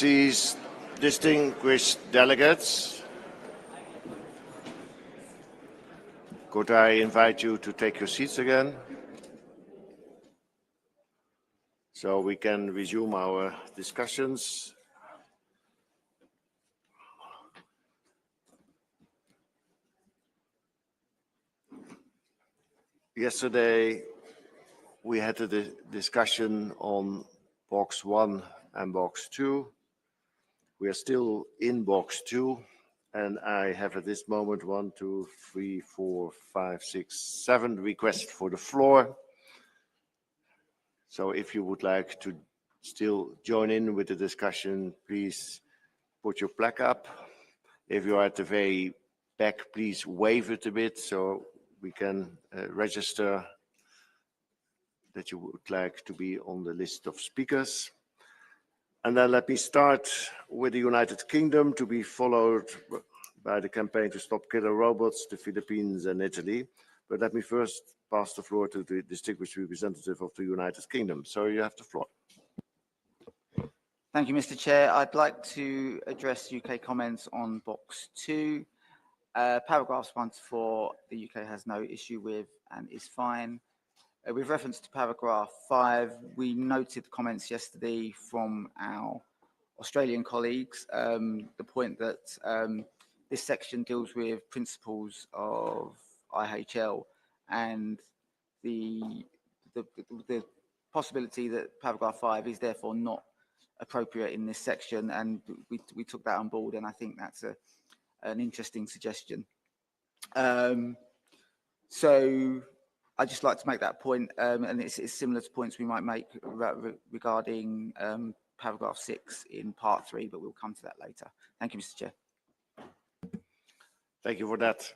Excellencies, distinguished delegates, could I invite you to take your seats again so we can resume our discussions. Yesterday, we had a discussion on box 1 and box 2. We are still in box 2, and I have at this moment 1, 2, 3, 4, 5, 6, 7 requests for the floor. So if you would like to still join in with the discussion, please put your plaque up. If you are at the very back, please wave it a bit so we can register that you would like to be on the list of speakers. And then let me start with the United Kingdom, to be followed by the campaign to stop killer robots, the Philippines and Italy. But let me first pass the floor to the distinguished representative of the United Kingdom. So you have the floor. Thank you, Mr. Chair. I'd like to address UK comments on box 2. Paragraphs 1 to 4, the UK has no issue with and is fine. With reference to paragraph 5, we noted the comments yesterday from our Australian colleagues, the point that this section deals with principles of IHL and the possibility that paragraph 5 is therefore not appropriate in this section, and we took that on board, and I think that's an interesting suggestion. So I'd just like to make that point, and it's similar to points we might make regarding paragraph 6 in part 3, but we'll come to that later. Thank you, Mr. Chair. Thank you for that.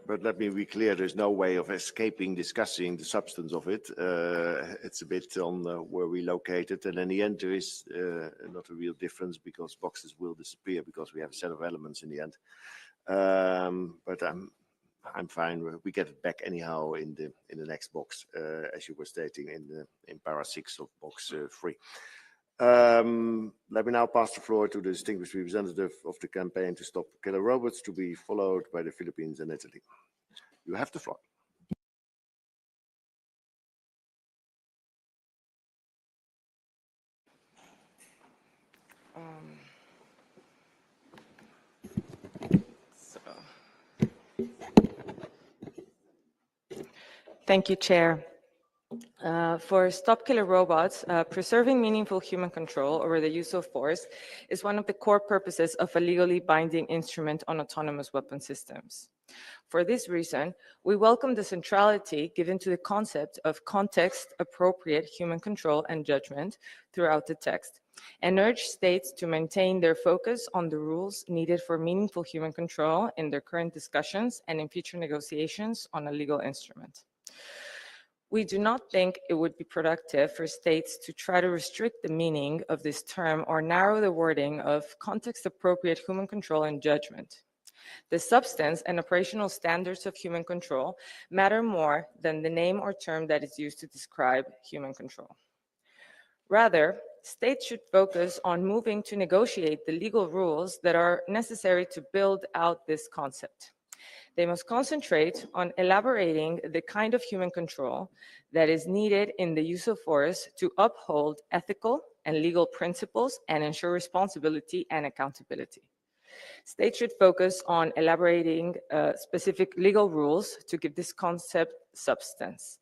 But let me be clear, there's no way of escaping discussing the substance of it. It's a bit on where we locate it, and in the end there is not a real difference because boxes will disappear because we have a set of elements in the end. But I'm fine. We get it back anyhow in the next box, as you were stating in para 6 of box 3. Let me now pass the floor to the distinguished representative of the campaign to stop killer robots, to be followed by the Philippines and Italy. You have the floor. Thank you, Chair. For Stop Killer Robots, preserving meaningful human control over the use of force is one of the core purposes of a legally binding instrument on autonomous weapon systems. For this reason, we welcome the centrality given to the concept of context-appropriate human control and judgment throughout the text, and urge states to maintain their focus on the rules needed for meaningful human control in their current discussions and in future negotiations on a legal instrument. We do not think it would be productive for states to try to restrict the meaning of this term or narrow the wording of context-appropriate human control and judgment. The substance and operational standards of human control matter more than the name or term that is used to describe human control. Rather, states should focus on moving to negotiate the legal rules that are necessary to build out this concept. They must concentrate on elaborating the kind of human control that is needed in the use of force to uphold ethical and legal principles and ensure responsibility and accountability. States should focus on elaborating specific legal rules to give this concept substance.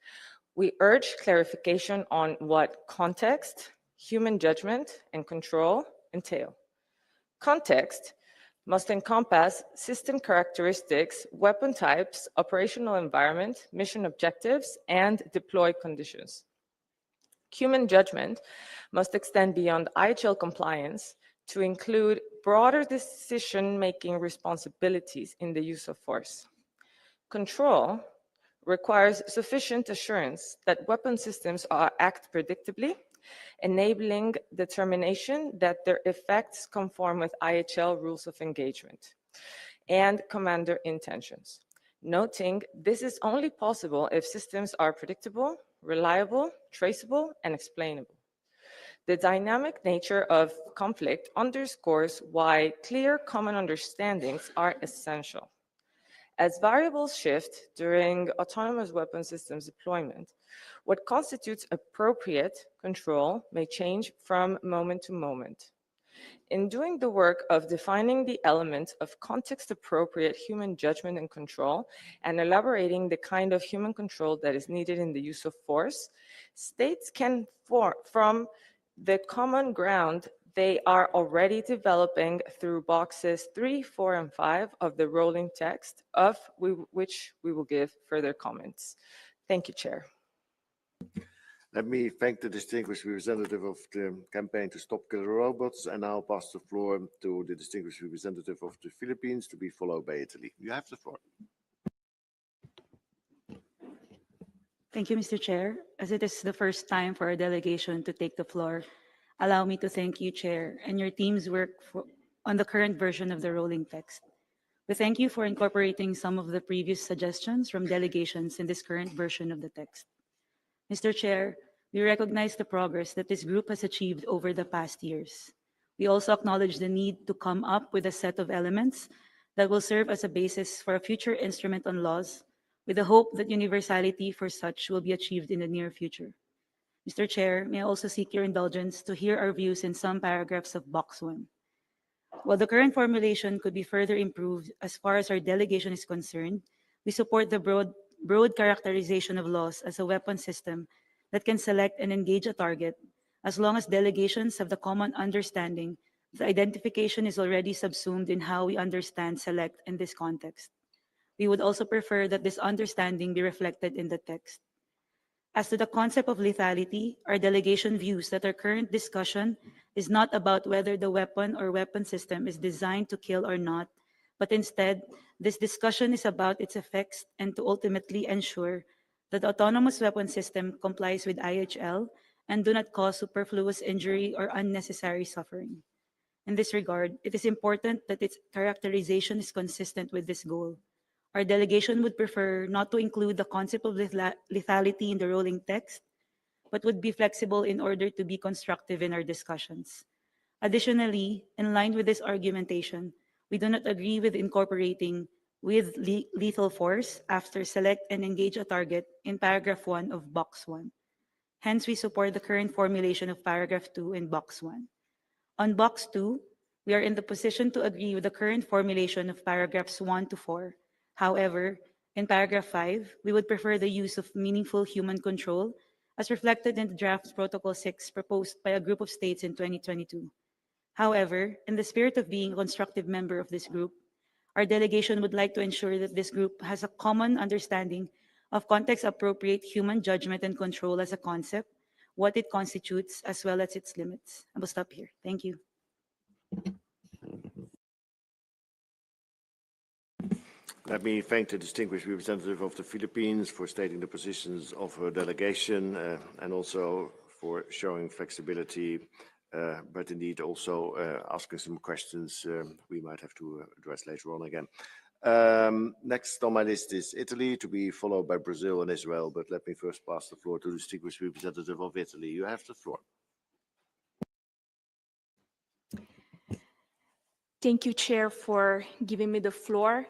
We urge clarification on what context, human judgment, and control entail. Context must encompass system characteristics, weapon types, operational environment, mission objectives, and deploy conditions. Human judgment must extend beyond IHL compliance to include broader decision-making responsibilities in the use of force. Control requires sufficient assurance that weapon systems act predictably, enabling determination that their effects conform with IHL rules of engagement and commander intentions. Noting this is only possible if systems are predictable, reliable, traceable, and explainable. The dynamic nature of conflict underscores why clear common understandings are essential. As variables shift during autonomous weapon systems deployment, what constitutes appropriate control may change from moment to moment. In doing the work of defining the elements of context-appropriate human judgment and control and elaborating the kind of human control that is needed in the use of force, states can from the common ground they are already developing through boxes 3, 4, and 5 of the rolling text, which we will give further comments. Thank you, Chair. Let me thank the distinguished representative of the campaign to stop killer robots, and now pass the floor to the distinguished representative of the Philippines, to be followed by Italy. You have the floor. Thank you, Mr. Chair. As it is the first time for our delegation to take the floor, allow me to thank you, Chair, and your team's work on the current version of the rolling text. We thank you for incorporating some of the previous suggestions from delegations in this current version of the text. Mr. Chair, we recognize the progress that this group has achieved over the past years. We also acknowledge the need to come up with a set of elements that will serve as a basis for a future instrument on laws, with the hope that universality for such will be achieved in the near future. Mr. Chair, may I also seek your indulgence to hear our views in some paragraphs of Box 1. While the current formulation could be further improved as far as our delegation is concerned, we support the broad characterization of laws as a weapon system that can select and engage a target, as long as delegations have the common understanding that identification is already subsumed in how we understand select in this context. We would also prefer that this understanding be reflected in the text. As to the concept of lethality, our delegation views that our current discussion is not about whether the weapon or weapon system is designed to kill or not, but instead, this discussion is about its effects and to ultimately ensure that the autonomous weapon system complies with IHL and do not cause superfluous injury or unnecessary suffering. In this regard, it is important that its characterization is consistent with this goal. Our delegation would prefer not to include the concept of lethality in the rolling text, but would be flexible in order to be constructive in our discussions. Additionally, in line with this argumentation, we do not agree with incorporating with lethal force after select and engage a target in paragraph 1 of box 1. Hence, we support the current formulation of paragraph 2 in box 1. On box 2, we are in the position to agree with the current formulation of paragraphs 1 to 4. However, in paragraph 5, we would prefer the use of meaningful human control as reflected in the draft Protocol 6 proposed by a group of states in 2022. However, in the spirit of being a constructive member of this group, our delegation would like to ensure that this group has a common understanding of context-appropriate human judgment and control as a concept, what it constitutes, as well as its limits. I will stop here. Thank you. Let me thank the distinguished representative of the Philippines for stating the positions of her delegation and also for showing flexibility, but indeed also asking some questions we might have to address later on again. Next on my list is Italy, to be followed by Brazil and Israel, but let me first pass the floor to the distinguished representative of Italy. You have the floor. Thank you, Chair, for giving me the floor.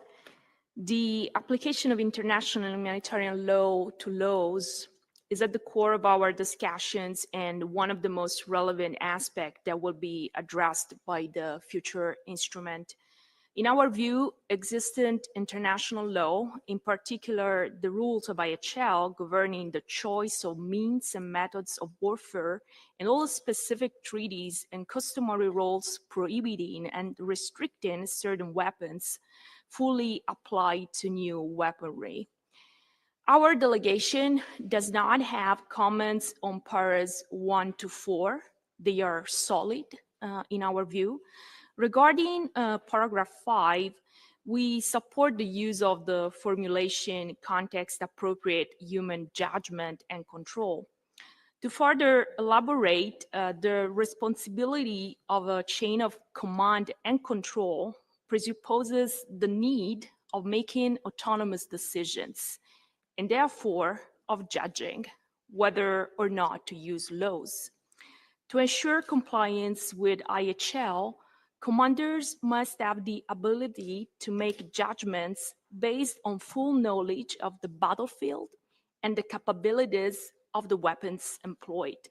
The application of international humanitarian law to laws is at the core of our discussions and one of the most relevant aspects that will be addressed by the future instrument. In our view, existent international law, in particular the rules of IHL governing the choice of means and methods of warfare, and all the specific treaties and customary rules prohibiting and restricting certain weapons, fully apply to new weaponry. Our delegation does not have comments on paras 1 to 4. They are solid in our view. Regarding paragraph 5, we support the use of the formulation context-appropriate human judgment and control. To further elaborate, the responsibility of a chain of command and control presupposes the need of making autonomous decisions and therefore of judging whether or not to use laws. To ensure compliance with IHL, commanders must have the ability to make judgments based on full knowledge of the battlefield and the capabilities of the weapons employed.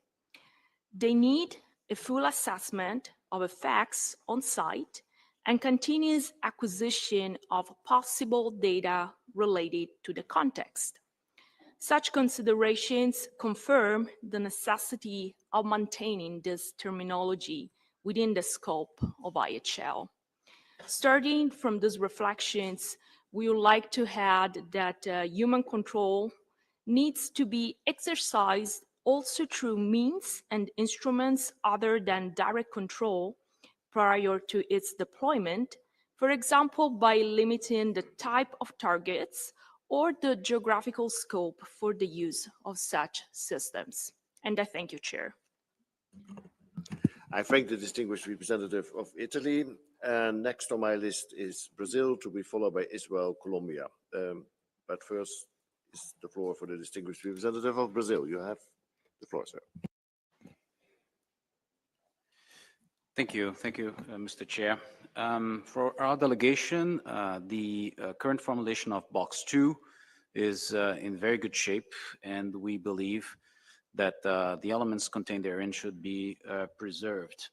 They need a full assessment of effects on site and continuous acquisition of possible data related to the context. Such considerations confirm the necessity of maintaining this terminology within the scope of IHL. Starting from these reflections, we would like to add that human control needs to be exercised also through means and instruments other than direct control prior to its deployment, for example, by limiting the type of targets or the geographical scope for the use of such systems. And I thank you, Chair. I thank the distinguished representative of Italy. And next on my list is Brazil, to be followed by Israel, Colombia. But first is the floor for the distinguished representative of Brazil. You have the floor, sir. Thank you, Mr. Chair. For our delegation, the current formulation of Box 2 is in very good shape, and we believe that the elements contained therein should be preserved.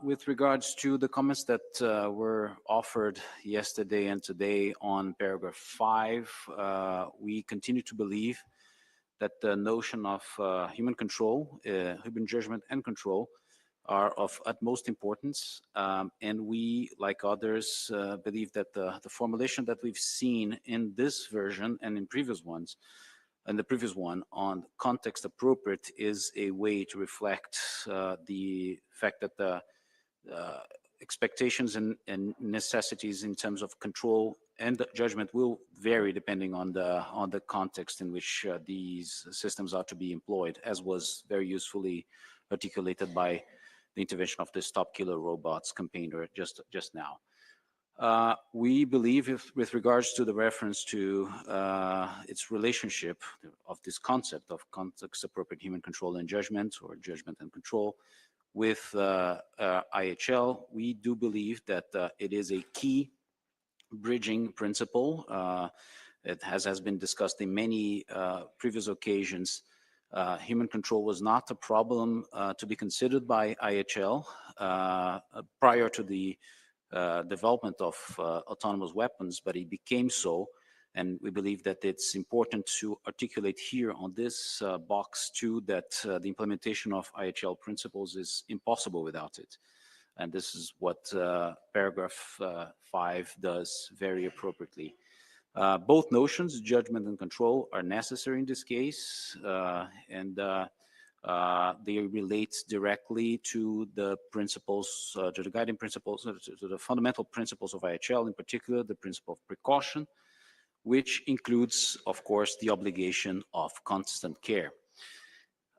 With regards to the comments that were offered yesterday and today on paragraph 5, we continue to believe that the notion of human control, human judgment and control are of utmost importance. And we, like others, believe that the formulation that we've seen in this version and in previous ones, and the previous one on context appropriate, is a way to reflect the fact that the expectations and necessities in terms of control and judgment will vary depending on the context in which these systems are to be employed, as was very usefully articulated by the intervention of the Stop Killer Robots campaigner just now. We believe, with regards to the reference to its relationship of this concept of context-appropriate human control and judgment, or judgment and control, with IHL, we do believe that it is a key bridging principle. It has been discussed in many previous occasions. Human control was not a problem to be considered by IHL prior to the development of autonomous weapons, but it became so. And we believe that it's important to articulate here on this box too, that the implementation of IHL principles is impossible without it. And this is what paragraph 5 does very appropriately. Both notions, judgment and control, are necessary in this case, and they relate directly to the principles, to the guiding principles, to the fundamental principles of IHL, in particular the principle of precaution, which includes, of course, the obligation of constant care.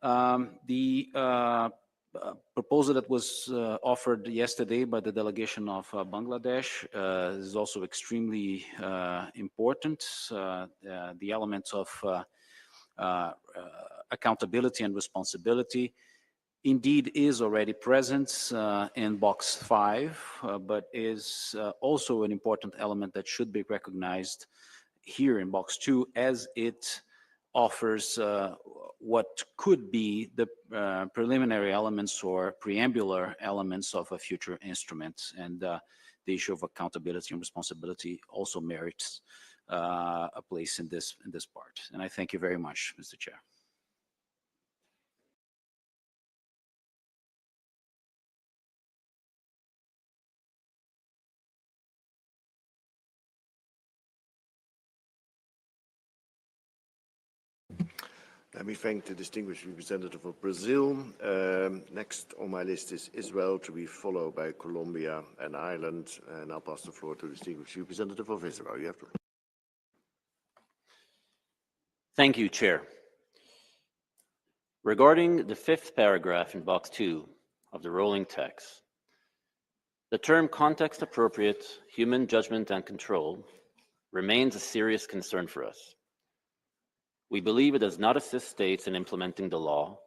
The proposal that was offered yesterday by the delegation of Bangladesh is also extremely important. The elements of accountability and responsibility indeed is already present in box 5, but is also an important element that should be recognized here in box 2, as it offers what could be the preliminary elements or preambular elements of a future instrument. And the issue of accountability and responsibility also merits a place in this part. And I thank you very much, Mr. Chair. Let me thank the distinguished representative of Brazil. Next on my list is Israel, to be followed by Colombia and Ireland. And I'll pass the floor to the distinguished representative of Israel. You have to. Thank you, Chair. Regarding the 5th paragraph in box 2 of the rolling text, the term context-appropriate human judgment and control remains a serious concern for us. We believe it does not assist states in implementing the law,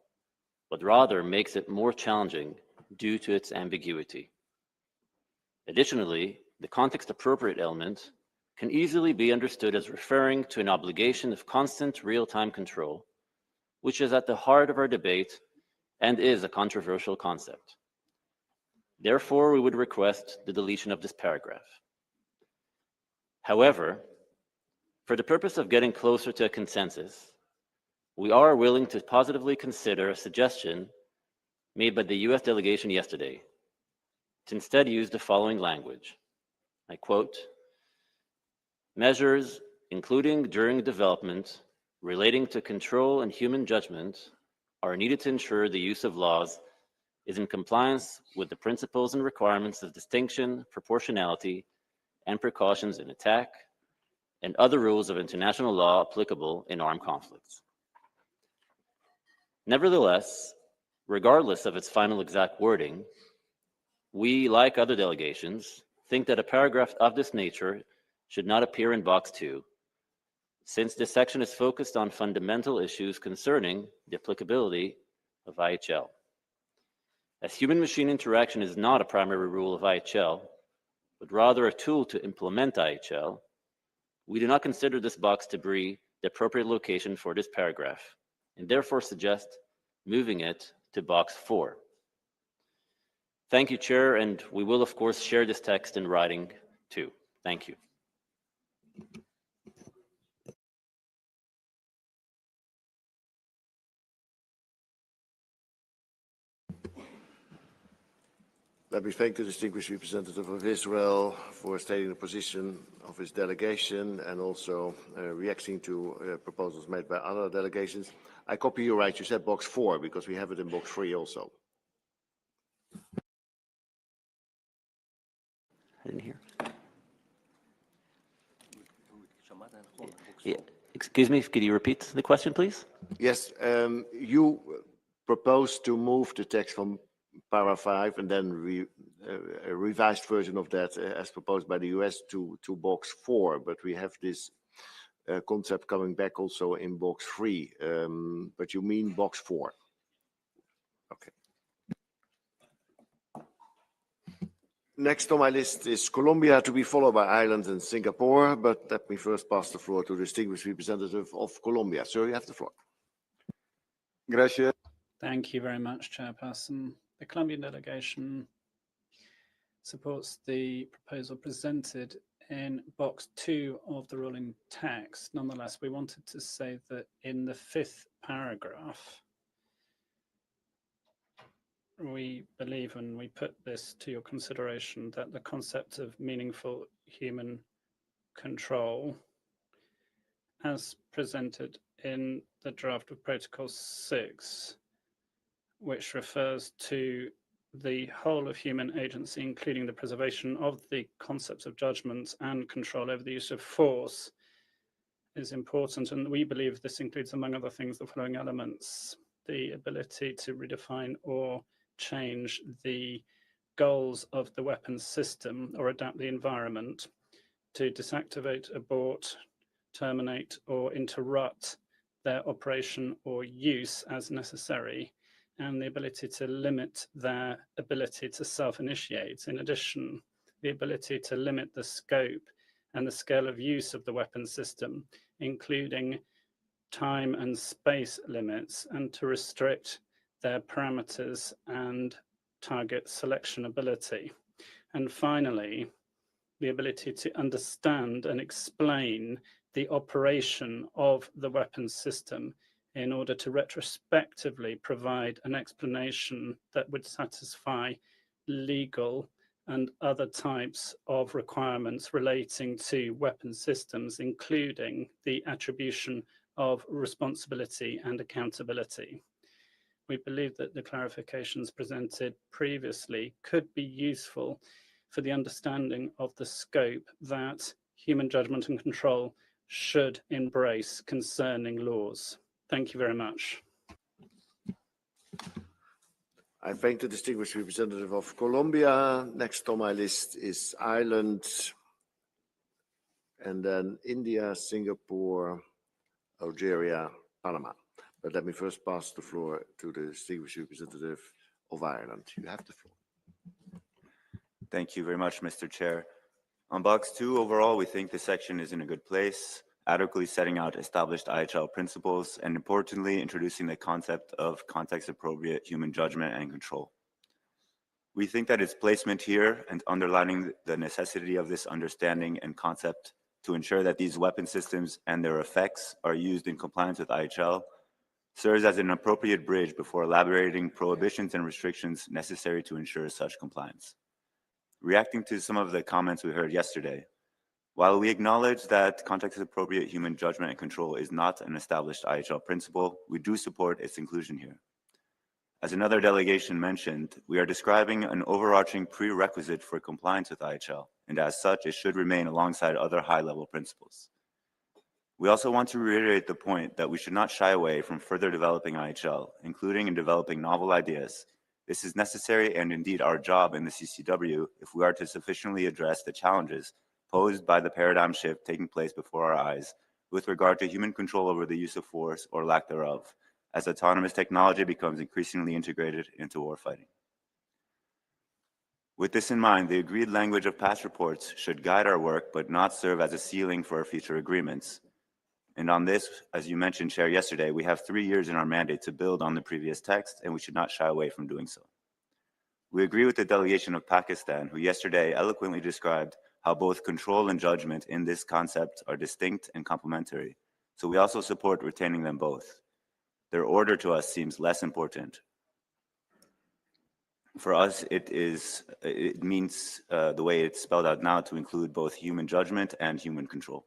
but rather makes it more challenging due to its ambiguity. Additionally, the context-appropriate element can easily be understood as referring to an obligation of constant real-time control, which is at the heart of our debate and is a controversial concept. Therefore, we would request the deletion of this paragraph. However, for the purpose of getting closer to a consensus, we are willing to positively consider a suggestion made by the US delegation yesterday to instead use the following language. I quote, "Measures, including during development, relating to control and human judgment, are needed to ensure the use of laws is in compliance with the principles and requirements of distinction, proportionality, and precautions in attack, and other rules of international law applicable in armed conflicts." Nevertheless, regardless of its final exact wording, we, like other delegations, think that a paragraph of this nature should not appear in Box 2, since this section is focused on fundamental issues concerning the applicability of IHL. As human-machine interaction is not a primary rule of IHL, but rather a tool to implement IHL, we do not consider this box to be the appropriate location for this paragraph, and therefore suggest moving it to Box 4. Thank you, Chair, and we will, of course, share this text in writing, too. Thank you. Let me thank the distinguished representative of Israel for stating the position of his delegation and also reacting to proposals made by other delegations. I copy you right, you said Box 4, because we have it in Box 3 also. I didn't hear. Yeah. Excuse me, could you repeat the question, please? Yes, you propose to move the text from para 5 and then a revised version of that as proposed by the US to Box 4, but we have this concept coming back also in Box 3, but you mean Box 4. Okay. Next on my list is Colombia, to be followed by Ireland and Singapore, but let me first pass the floor to the distinguished representative of Colombia. Sir, you have the floor. Gracias. Thank you very much, Chairperson. The Colombian delegation supports the proposal presented in Box 2 of the ruling text. Nonetheless, we wanted to say that in the 5th paragraph, we believe, and we put this to your consideration, that the concept of meaningful human control, as presented in the draft of Protocol 6, which refers to the whole of human agency, including the preservation of the concepts of judgment and control over the use of force, is important. And we believe this includes, among other things, the following elements: the ability to redefine or change the goals of the weapons system or adapt the environment, to disactivate, abort, terminate, or interrupt their operation or use as necessary, and the ability to limit their ability to self-initiate. In addition, the ability to limit the scope and the scale of use of the weapons system, including time and space limits, and to restrict their parameters and target selection ability. And finally, the ability to understand and explain the operation of the weapons system in order to retrospectively provide an explanation that would satisfy legal and other types of requirements relating to weapons systems, including the attribution of responsibility and accountability. We believe that the clarifications presented previously could be useful for the understanding of the scope that human judgment and control should embrace concerning laws. Thank you very much. I thank the distinguished representative of Colombia. Next on my list is Ireland, and then India, Singapore, Algeria, Panama. But let me first pass the floor to the distinguished representative of Ireland. You have the floor. Thank you very much, Mr. Chair. On box 2, overall, we think the section is in a good place, adequately setting out established IHL principles, and importantly, introducing the concept of context-appropriate human judgment and control. We think that its placement here and underlining the necessity of this understanding and concept to ensure that these weapon systems and their effects are used in compliance with IHL serves as an appropriate bridge before elaborating prohibitions and restrictions necessary to ensure such compliance. Reacting to some of the comments we heard yesterday, while we acknowledge that context-appropriate human judgment and control is not an established IHL principle, we do support its inclusion here. As another delegation mentioned, we are describing an overarching prerequisite for compliance with IHL, and as such, it should remain alongside other high-level principles. We also want to reiterate the point that we should not shy away from further developing IHL, including in developing novel ideas. This is necessary and indeed our job in the CCW if we are to sufficiently address the challenges posed by the paradigm shift taking place before our eyes with regard to human control over the use of force or lack thereof, as autonomous technology becomes increasingly integrated into warfighting. With this in mind, the agreed language of past reports should guide our work but not serve as a ceiling for our future agreements. And on this, as you mentioned, Chair, yesterday, we have 3 years in our mandate to build on the previous text, and we should not shy away from doing so. We agree with the delegation of Pakistan, who yesterday eloquently described how both control and judgment in this concept are distinct and complementary, so we also support retaining them both. Their order to us seems less important. For us, it means the way it's spelled out now to include both human judgment and human control.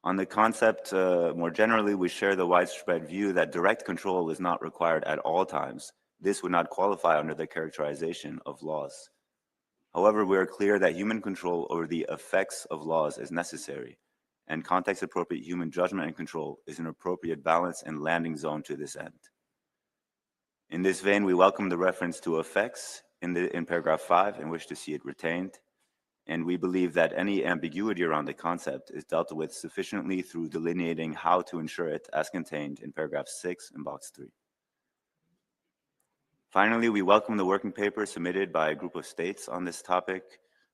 On the concept, more generally, we share the widespread view that direct control is not required at all times. This would not qualify under the characterization of laws. However, we are clear that human control over the effects of laws is necessary, and context-appropriate human judgment and control is an appropriate balance and landing zone to this end. In this vein, we welcome the reference to effects in paragraph 5 and wish to see it retained. And we believe that any ambiguity around the concept is dealt with sufficiently through delineating how to ensure it as contained in paragraph 6 in box 3. Finally, we welcome the working paper submitted by a group of states on this topic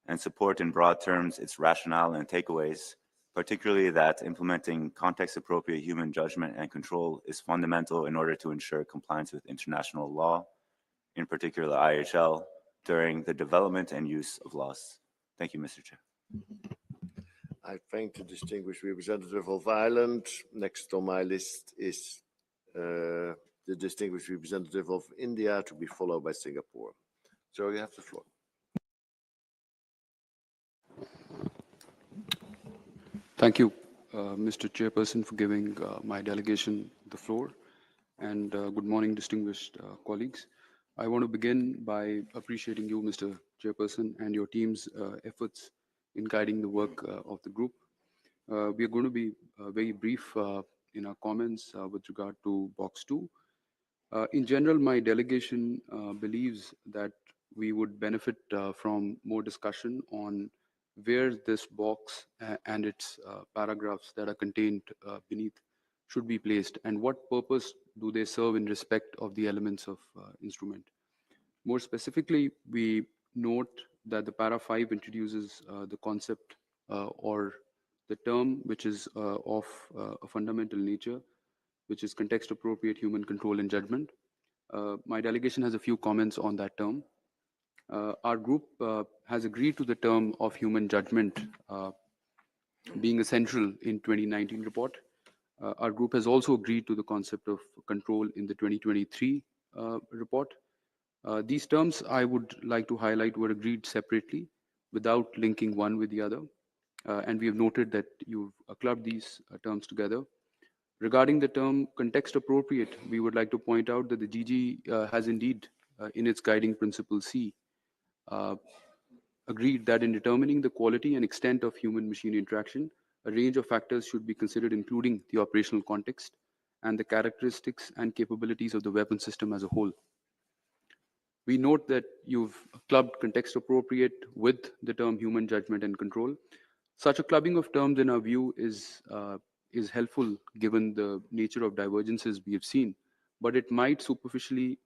and support in broad terms its rationale and takeaways, particularly that implementing context-appropriate human judgment and control is fundamental in order to ensure compliance with international law, in particular IHL, during the development and use of laws. Thank you, Mr. Chair. I thank the distinguished representative of Ireland. Next on my list is the distinguished representative of India, to be followed by Singapore. So you have the floor. Thank you, Mr. Chairperson, for giving my delegation the floor. And good morning, distinguished colleagues. I want to begin by appreciating you, Mr. Chairperson, and your team's efforts in guiding the work of the group. We are going to be very brief in our comments with regard to box 2. In general, my delegation believes that we would benefit from more discussion on where this box and its paragraphs that are contained beneath should be placed and what purpose do they serve in respect of the elements of instrument. More specifically, we note that the para 5 introduces the concept or the term which is of a fundamental nature, which is context appropriate human control and judgment. My delegation has a few comments on that term. Our group has agreed to the term of human judgment being essential in 2019 report. Our group has also agreed to the concept of control in the 2023 report. These terms I would like to highlight were agreed separately without linking one with the other. And we have noted that you've clubbed these terms together. Regarding the term context appropriate, we would like to point out that the GGE has indeed, in its guiding principle C, agreed that in determining the quality and extent of human-machine interaction, a range of factors should be considered, including the operational context and the characteristics and capabilities of the weapon system as a whole. We note that you've clubbed context appropriate with the term human judgment and control. Such a clubbing of terms, in our view, is is helpful given the nature of divergences we have seen, but it might superficially,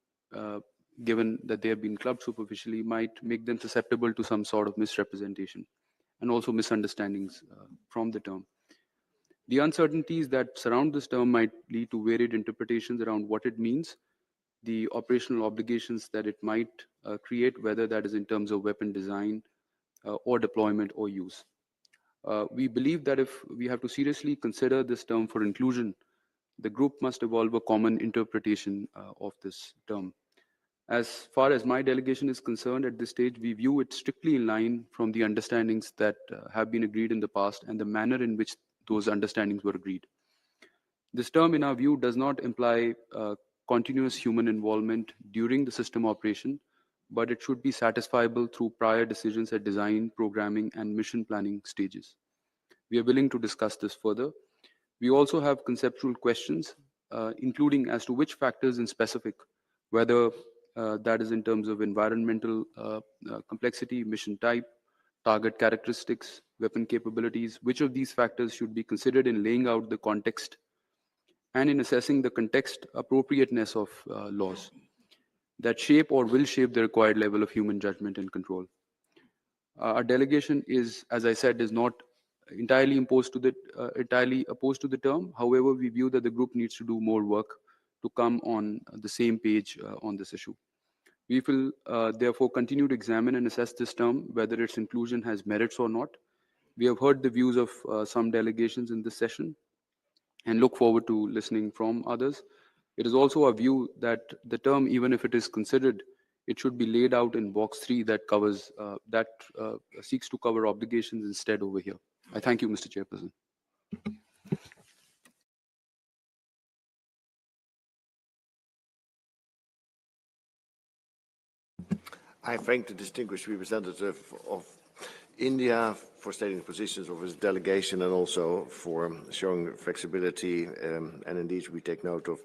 given that they have been clubbed superficially, might make them susceptible to some sort of misrepresentation and also misunderstandings from the term. The uncertainties that surround this term might lead to varied interpretations around what it means, the operational obligations that it might create, whether that is in terms of weapon design or deployment or use. We believe that if we have to seriously consider this term for inclusion, the group must evolve a common interpretation of this term. As far as my delegation is concerned, at this stage, we view it strictly in line from the understandings that have been agreed in the past and the manner in which those understandings were agreed. This term, in our view, does not imply continuous human involvement during the system operation, but it should be satisfiable through prior decisions at design, programming, and mission planning stages. We are willing to discuss this further. We also have conceptual questions, including as to which factors in specific, whether that is in terms of environmental complexity, mission type, target characteristics, weapon capabilities, which of these factors should be considered in laying out the context and in assessing the context appropriateness of laws that shape or will shape the required level of human judgment and control. Our delegation is, as I said, is not entirely opposed to the term. However, we view that the group needs to do more work to come on the same page on this issue. We will therefore continue to examine and assess this term, whether its inclusion has merits or not. We have heard the views of some delegations in this session and look forward to listening from others. It is also our view that the term, even if it is considered, it should be laid out in box 3 that covers seeks to cover obligations instead over here. I thank you, Mr. Chairperson. I thank the distinguished representative of India for stating the positions of his delegation and also for showing flexibility. And indeed, we take note of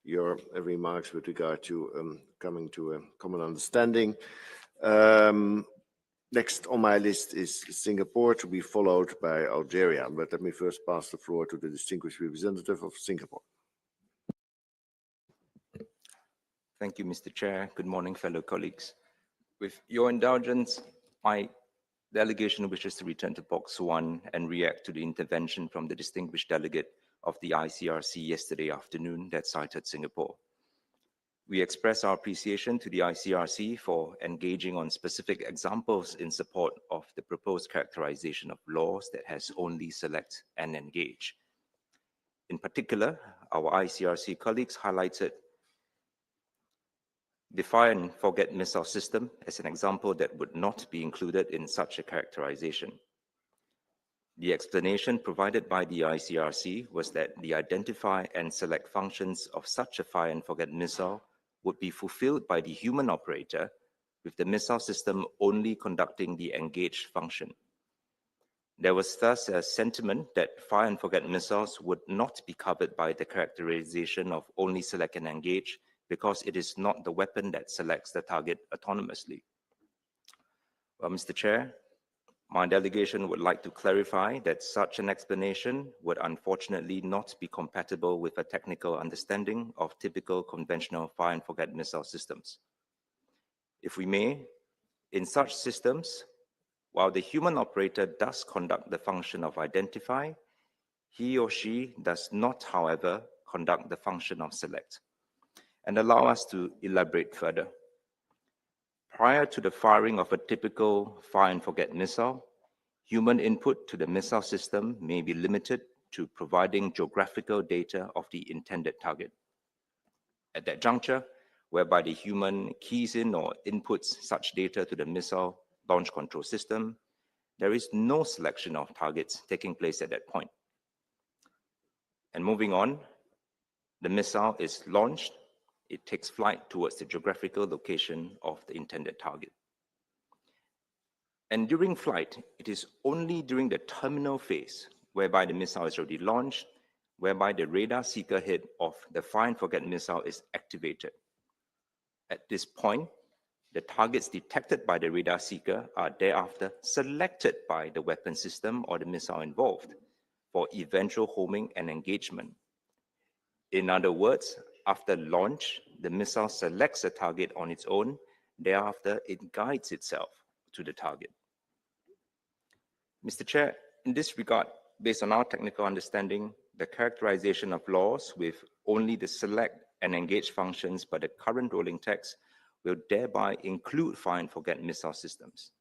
your remarks with regard to coming to a common understanding. Next on my list is Singapore, to be followed by Algeria. But let me first pass the floor to the distinguished representative of Singapore. Thank you, Mr. Chair. Good morning, fellow colleagues. With your indulgence, my delegation wishes to return to box 1 and react to the intervention from the distinguished delegate of the ICRC yesterday afternoon that cited Singapore. We express our appreciation to the ICRC for engaging on specific examples in support of the proposed characterization of laws that has only select and engage. In particular, our ICRC colleagues highlighted the fire and forget missile system as an example that would not be included in such a characterization. The explanation provided by the ICRC was that the identify and select functions of such a fire and forget missile would be fulfilled by the human operator, with the missile system only conducting the engage function. There was thus a sentiment that fire and forget missiles would not be covered by the characterization of only select and engage because it is not the weapon that selects the target autonomously. Well, Mr. Chair, my delegation would like to clarify that such an explanation would unfortunately not be compatible with a technical understanding of typical conventional fire and forget missile systems. If we may, in such systems, while the human operator does conduct the function of identify, he or she does not, however, conduct the function of select. And allow us to elaborate further. Prior to the firing of a typical fire and forget missile, human input to the missile system may be limited to providing geographical data of the intended target. At that juncture, whereby the human keys in or inputs such data to the missile launch control system, there is no selection of targets taking place at that point. And moving on, the missile is launched. It takes flight towards the geographical location of the intended target. And during flight, it is only during the terminal phase, whereby the missile is already launched, whereby the radar seeker head of the fire and forget missile is activated. At this point, the targets detected by the radar seeker are thereafter selected by the weapon system or the missile involved, for eventual homing and engagement. In other words, after launch, the missile selects a target on its own. Thereafter, it guides itself to the target. Mr. Chair, in this regard, based on our technical understanding, the characterization of laws with only the select and engage functions by the current rolling text will thereby include fire and forget missile systems.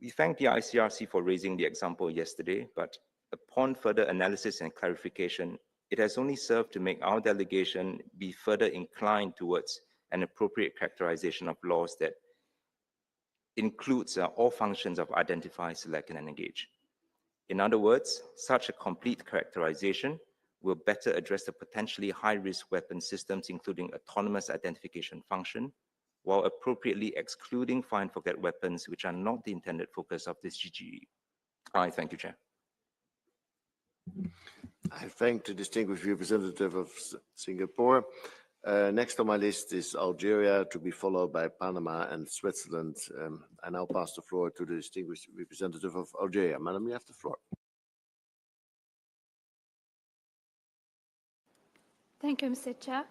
We thank the ICRC for raising the example yesterday, but upon further analysis and clarification, it has only served to make our delegation be further inclined towards an appropriate characterization of laws that includes all functions of identify, select, and engage. In other words, such a complete characterization will better address the potentially high-risk weapon systems, including autonomous identification function, while appropriately excluding fire and forget weapons, which are not the intended focus of this GGE. I thank you, Chair. I thank the distinguished representative of Singapore. Next on my list is Algeria, to be followed by Panama and Switzerland. I now pass the floor to the distinguished representative of Algeria. Madam, you have the floor. Thank you, Mr. Chair.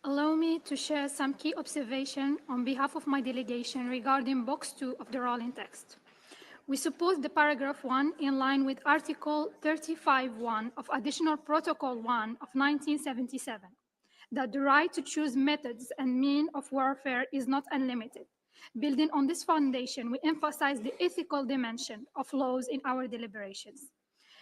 Allow me to share some key observations on behalf of my delegation regarding Box 2 of the rolling text. We support the paragraph 1 in line with Article 35(1) of Additional Protocol 1 of 1977, that the right to choose methods and means of warfare is not unlimited. Building on this foundation, we emphasize the ethical dimension of laws in our deliberations.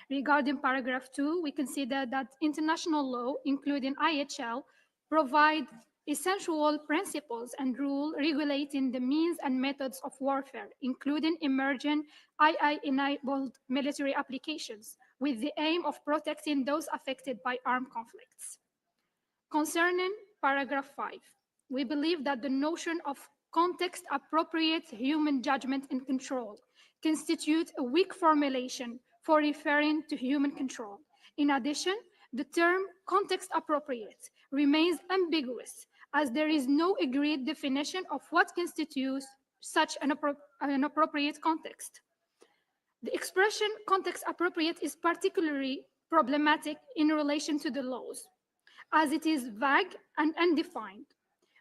Regarding paragraph 2, we consider that international law, including IHL, provide essential principles and rules regulating the means and methods of warfare, including emerging AI-enabled military applications, with the aim of protecting those affected by armed conflicts. Concerning paragraph 5, we believe that the notion of context-appropriate human judgment and control constitutes a weak formulation for referring to human control. In addition, the term context-appropriate remains ambiguous, as there is no agreed definition of what constitutes such an appropriate context. The expression context-appropriate is particularly problematic in relation to the laws, as it is vague and undefined.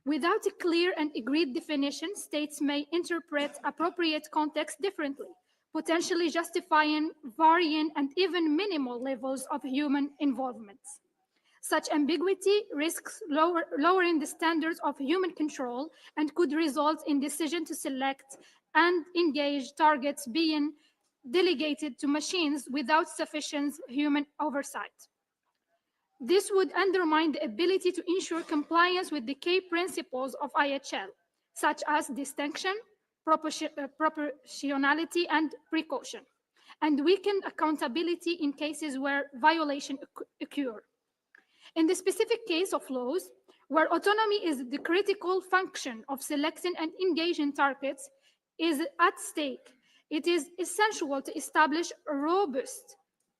Without a clear and agreed definition, states may interpret appropriate context differently, potentially justifying varying and even minimal levels of human involvement. Such ambiguity risks lowering the standards of human control and could result in decision to select and engage targets being delegated to machines without sufficient human oversight. This would undermine the ability to ensure compliance with the key principles of IHL, such as distinction, proportionality, and precaution, and weaken accountability in cases where violation occur. In the specific case of laws, where autonomy is the critical function of selecting and engaging targets is at stake, it is essential to establish robust,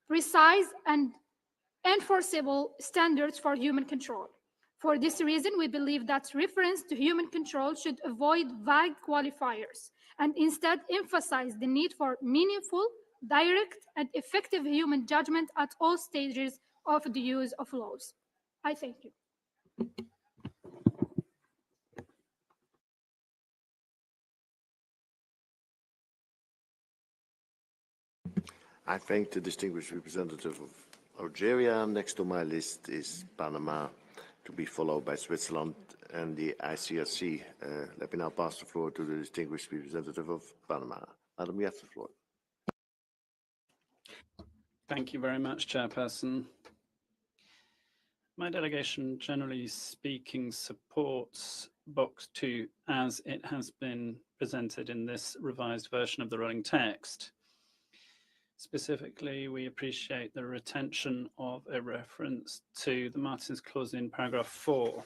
precise, and enforceable standards for human control. For this reason, we believe that reference to human control should avoid vague qualifiers and instead emphasize the need for meaningful, direct, and effective human judgment at all stages of the use of laws. I thank you. I thank the distinguished representative of Algeria. Next on my list is Panama, to be followed by Switzerland and the ICRC. Let me now pass the floor to the distinguished representative of Panama. Madam, you have the floor. Thank you very much, Chairperson. My delegation, generally speaking, supports Box 2 as it has been presented in this revised version of the rolling text. Specifically, we appreciate the retention of a reference to the Martins Clause in paragraph 4.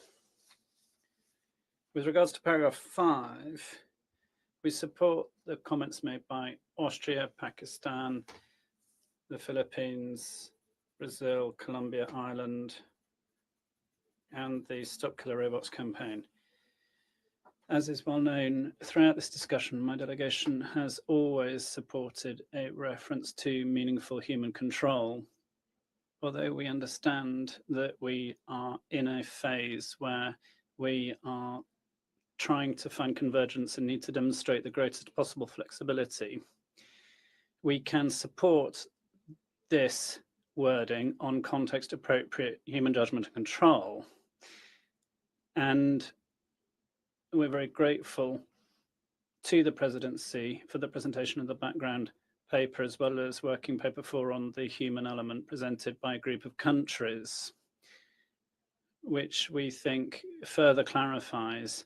With regards to paragraph 5, we support the comments made by Austria, Pakistan, the Philippines, Brazil, Colombia, Ireland, and the Stop Killer Robots campaign. As is well known, throughout this discussion, my delegation has always supported a reference to meaningful human control although we understand that we are in a phase where we are trying to find convergence and need to demonstrate the greatest possible flexibility, we can support this wording on context-appropriate human judgment and control. And we're very grateful to the presidency for the presentation of the background paper, as well as working paper 4 on the human element presented by a group of countries, which we think further clarifies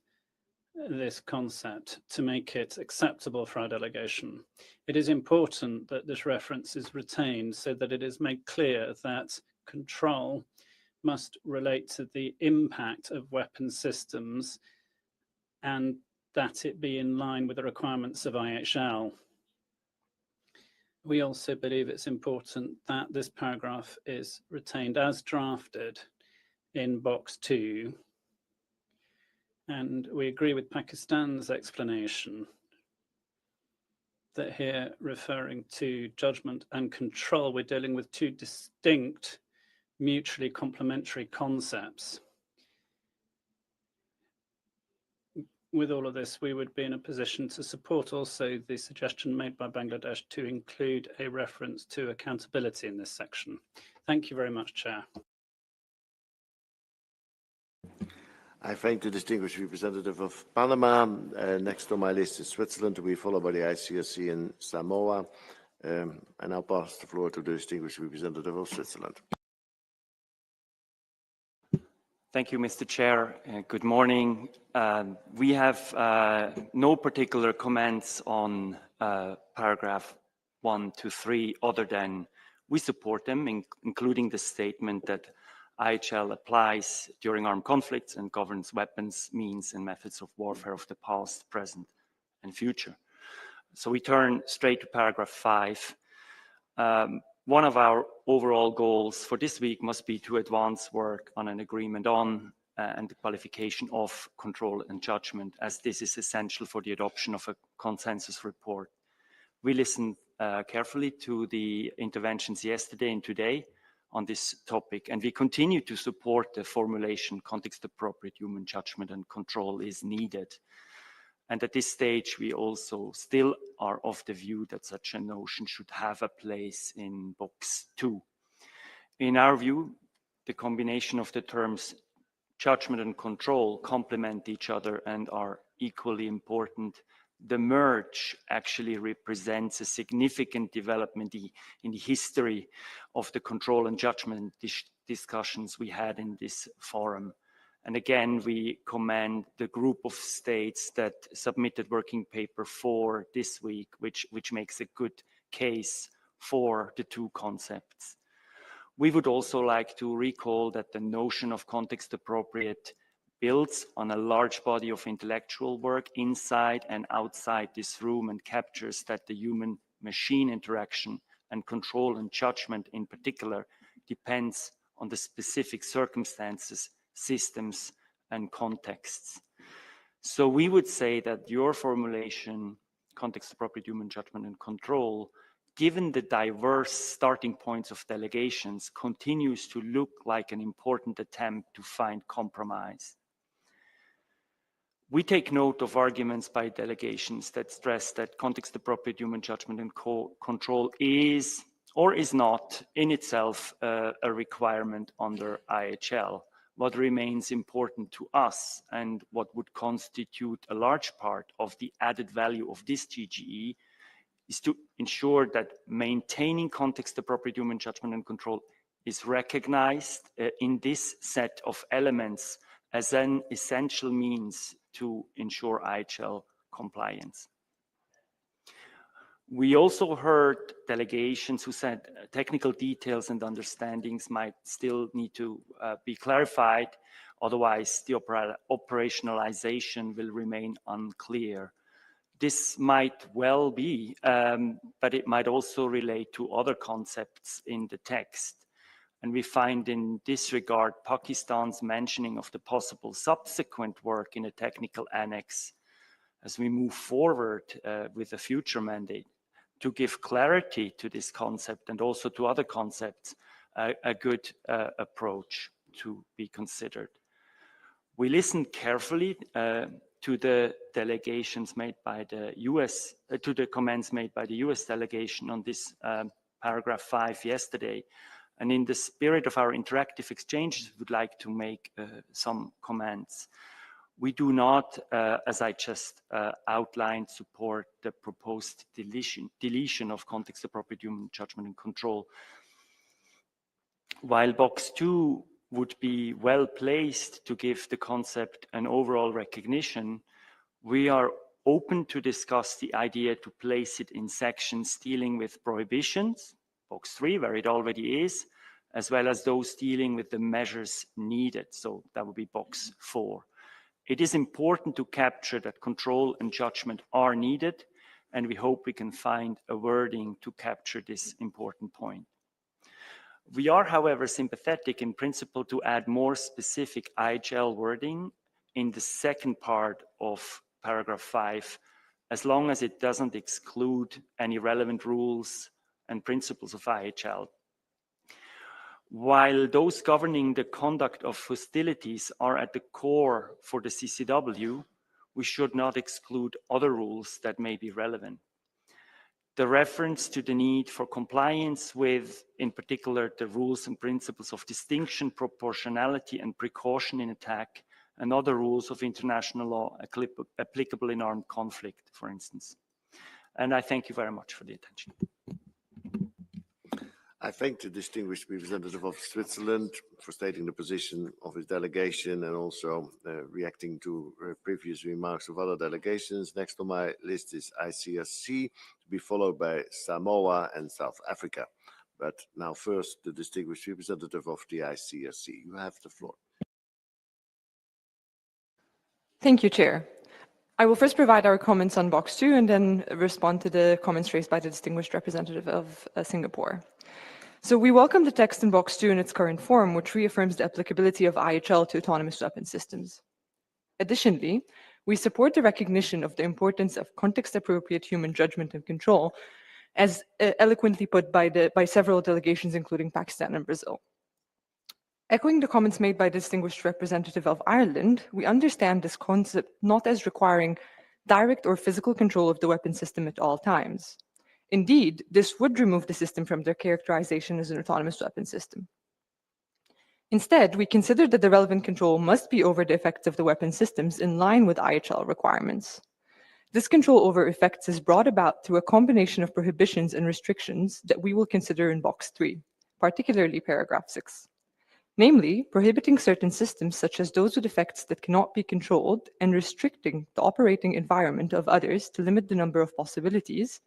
this concept to make it acceptable for our delegation. It is important that this reference is retained so that it is made clear that control must relate to the impact of weapon systems and that it be in line with the requirements of IHL. We also believe it's important that this paragraph is retained as drafted in box 2. And we agree with Pakistan's explanation that here, referring to judgment and control, we're dealing with two distinct, mutually complementary concepts. With all of this, we would be in a position to support also the suggestion made by Bangladesh to include a reference to accountability in this section. Thank you very much, Chair. I thank the distinguished representative of Panama. Next on my list is Switzerland, to be followed by the ICRC and Samoa. And I'll pass the floor to the distinguished representative of Switzerland. Thank you, Mr. Chair. Good morning. We have no particular comments on paragraph 1 to 3, other than we support them, including the statement that IHL applies during armed conflicts and governs weapons, means, and methods of warfare of the past, present, and future. So we turn straight to paragraph 5. One of our overall goals for this week must be to advance work on an agreement on and the qualification of control and judgment, as this is essential for the adoption of a consensus report. We listened carefully to the interventions yesterday and today on this topic, and we continue to support the formulation context-appropriate human judgment and control is needed. And at this stage, we also still are of the view that such a notion should have a place in box 2. In our view, the combination of the terms judgment and control complement each other and are equally important. The merge actually represents a significant development in the history of the control and judgment discussions we had in this forum. And again, we commend the group of states that submitted working paper 4 this week, which makes a good case for the two concepts. We would also like to recall that the notion of context appropriate builds on a large body of intellectual work inside and outside this room and captures that the human-machine interaction and control and judgment in particular depends on the specific circumstances, systems, and contexts. So we would say that your formulation, context-appropriate human judgment and control, given the diverse starting points of delegations, continues to look like an important attempt to find compromise. We take note of arguments by delegations that stress that context-appropriate human judgment and control is or is not in itself a requirement under IHL. What remains important to us and what would constitute a large part of the added value of this GGE is to ensure that maintaining context-appropriate human judgment and control is recognized in this set of elements as an essential means to ensure IHL compliance. We also heard delegations who said technical details and understandings might still need to be clarified, otherwise the operationalization will remain unclear. This might well be, but it might also relate to other concepts in the text. And we find in this regard Pakistan's mentioning of the possible subsequent work in a technical annex as we move forward with a future mandate to give clarity to this concept and also to other concepts a good approach to be considered. We listened carefully to the delegations made by the US, to the comments made by the US delegation on this paragraph 5 yesterday. And in the spirit of our interactive exchanges, we would like to make some comments. We do not, as I just outlined, support the proposed deletion of context-appropriate human judgment and control. While box 2 would be well placed to give the concept an overall recognition, we are open to discuss the idea to place it in sections dealing with prohibitions, box 3, where it already is, as well as those dealing with the measures needed. So that would be box 4. It is important to capture that control and judgment are needed, and we hope we can find a wording to capture this important point. We are, however, sympathetic in principle to add more specific IHL wording in the second part of paragraph 5, as long as it doesn't exclude any relevant rules and principles of IHL. While those governing the conduct of hostilities are at the core for the CCW, we should not exclude other rules that may be relevant. The reference to the need for compliance with, in particular, the rules and principles of distinction, proportionality, and precaution in attack, and other rules of international law applicable in armed conflict, for instance. And I thank you very much for the attention. I thank the distinguished representative of Switzerland for stating the position of his delegation and also reacting to previous remarks of other delegations. Next on my list is ICRC, to be followed by Samoa and South Africa. But now first, the distinguished representative of the ICRC. You have the floor. Thank you, Chair. I will first provide our comments on box 2 and then respond to the comments raised by the distinguished representative of Singapore. So we welcome the text in box 2 in its current form, which reaffirms the applicability of IHL to autonomous weapon systems. Additionally, we support the recognition of the importance of context-appropriate human judgment and control, as eloquently put by several delegations, including Pakistan and Brazil. Echoing the comments made by the distinguished representative of Ireland, we understand this concept not as requiring direct or physical control of the weapon system at all times. Indeed, this would remove the system from their characterization as an autonomous weapon system. Instead, we consider that the relevant control must be over the effects of the weapon systems in line with IHL requirements. This control over effects is brought about through a combination of prohibitions and restrictions that we will consider in box 3, particularly paragraph 6. Namely, prohibiting certain systems such as those with effects that cannot be controlled and restricting the operating environment of others to limit the number of possibilities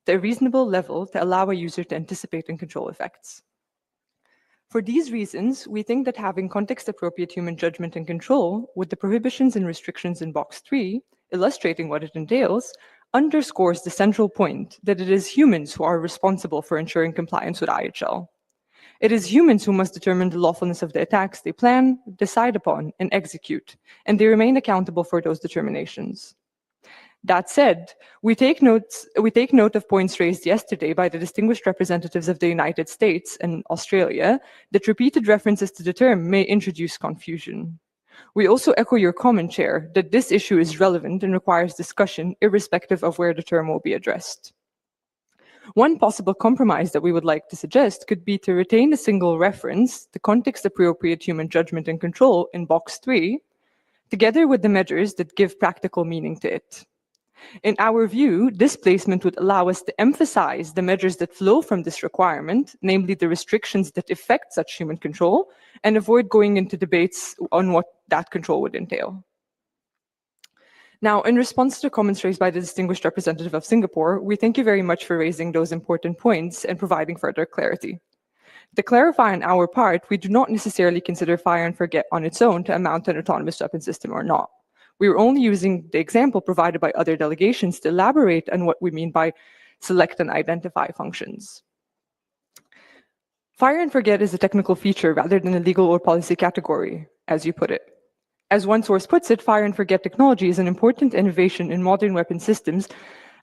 to a reasonable level to allow a user to anticipate and control effects. For these reasons, we think that having context-appropriate human judgment and control with the prohibitions and restrictions in box 3, illustrating what it entails, underscores the central point that it is humans who are responsible for ensuring compliance with IHL. It is humans who must determine the lawfulness of the attacks they plan, decide upon, and execute, and they remain accountable for those determinations. That said, we take note of points raised yesterday by the distinguished representatives of the United States and Australia that repeated references to the term may introduce confusion. We also echo your comment, Chair, that this issue is relevant and requires discussion irrespective of where the term will be addressed. One possible compromise that we would like to suggest could be to retain a single reference, the context-appropriate human judgment and control in box 3, together with the measures that give practical meaning to it. In our view, this placement would allow us to emphasize the measures that flow from this requirement, namely the restrictions that affect such human control, and avoid going into debates on what that control would entail. Now, in response to comments raised by the distinguished representative of Singapore, we thank you very much for raising those important points and providing further clarity. To clarify on our part, we do not necessarily consider fire and forget on its own to amount to an autonomous weapon system or not. We were only using the example provided by other delegations to elaborate on what we mean by select and identify functions. Fire and forget is a technical feature rather than a legal or policy category, as you put it. As one source puts it, fire and forget technology is an important innovation in modern weapon systems,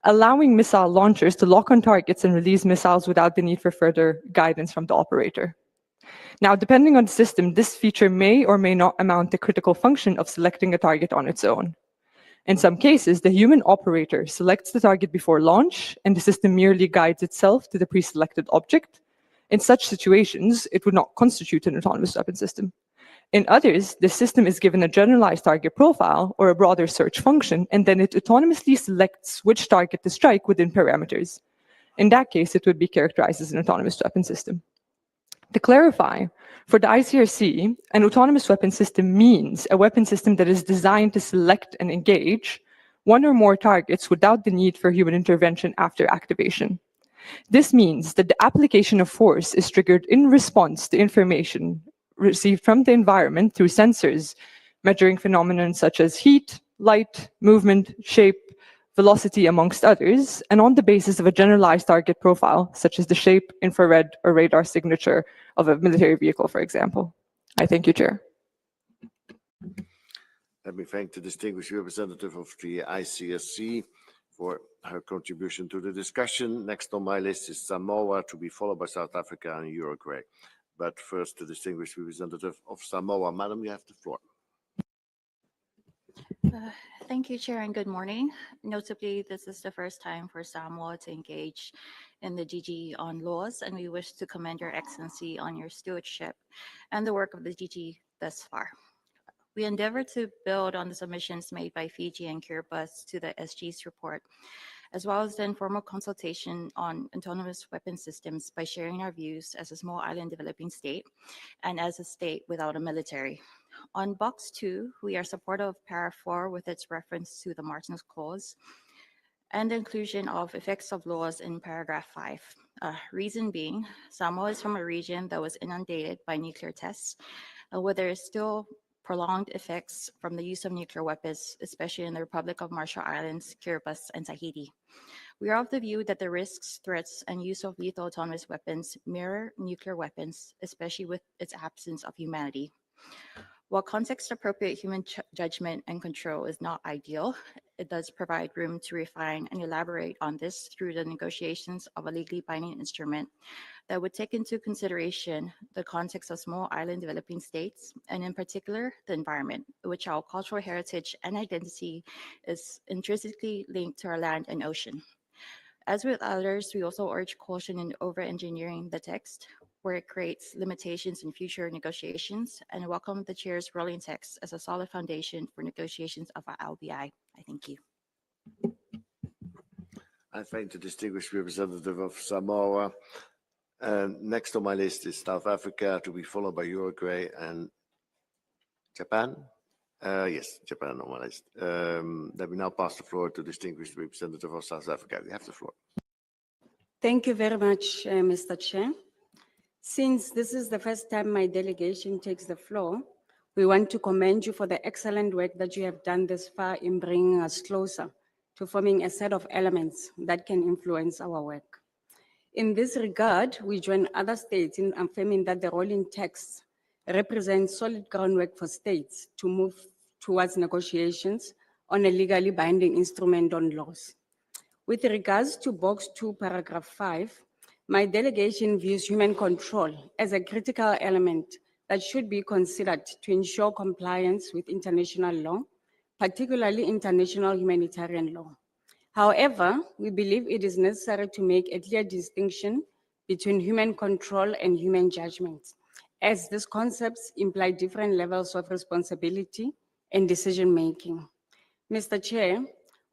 allowing missile launchers to lock on targets and release missiles without the need for further guidance from the operator. Now, depending on the system, this feature may or may not amount to critical function of selecting a target on its own. In some cases, the human operator selects the target before launch, and the system merely guides itself to the pre-selected object. In such situations, it would not constitute an autonomous weapon system. In others, the system is given a generalized target profile or a broader search function, and then it autonomously selects which target to strike within parameters. In that case, it would be characterized as an autonomous weapon system. To clarify, for the ICRC, an autonomous weapon system means a weapon system that is designed to select and engage one or more targets without the need for human intervention after activation. This means that the application of force is triggered in response to information received from the environment through sensors, measuring phenomena such as heat, light, movement, shape, velocity, amongst others, and on the basis of a generalized target profile, such as the shape, infrared, or radar signature of a military vehicle, for example. I thank you, Chair. Let me thank the distinguished representative of the ICSC for her contribution to the discussion. Next on my list is Samoa, to be followed by South Africa and Uruguay. But first, the distinguished representative of Samoa. Madam, you have the floor. Thank you, Chair, and good morning. Notably, this is the first time for Samoa to engage in the GGE on laws, and we wish to commend Your Excellency on your stewardship and the work of the GGE thus far. We endeavor to build on the submissions made by Fiji and Kiribati to the SG's report, as well as the informal consultation on autonomous weapon systems by sharing our views as a small island developing state and as a state without a military. On Box 2, we are supportive of Para 4 with its reference to the Martin's Clause and the inclusion of effects of laws in Paragraph 5. Reason being, Samoa is from a region that was inundated by nuclear tests, where there is still prolonged effects from the use of nuclear weapons, especially in the Republic of Marshall Islands, Kiribati, and Tahiti. We are of the view that the risks, threats, and use of lethal autonomous weapons mirror nuclear weapons, especially with its absence of humanity. While context-appropriate human judgment and control is not ideal, it does provide room to refine and elaborate on this through the negotiations of a legally binding instrument that would take into consideration the context of small island developing states, and in particular, the environment, which our cultural heritage and identity is intrinsically linked to our land and ocean. As with others, we also urge caution in over-engineering the text, where it creates limitations in future negotiations, and welcome the Chair's rolling text as a solid foundation for negotiations of our LBI. I thank you. I thank the distinguished representative of Samoa. Next on my list is South Africa, to be followed by Uruguay and Japan. Yes, Japan on my list. Let me now pass the floor to distinguished representative of South Africa. You have the floor. Thank you very much, Mr. Chair. Since this is the first time my delegation takes the floor, we want to commend you for the excellent work that you have done thus far in bringing us closer to forming a set of elements that can influence our work. In this regard, we join other states in affirming that the rolling text represents solid groundwork for states to move towards negotiations on a legally binding instrument on laws. With regards to Box 2, Paragraph 5, my delegation views human control as a critical element that should be considered to ensure compliance with international law, particularly international humanitarian law. However, we believe it is necessary to make a clear distinction between human control and human judgment, as these concepts imply different levels of responsibility and decision-making. Mr. Chair,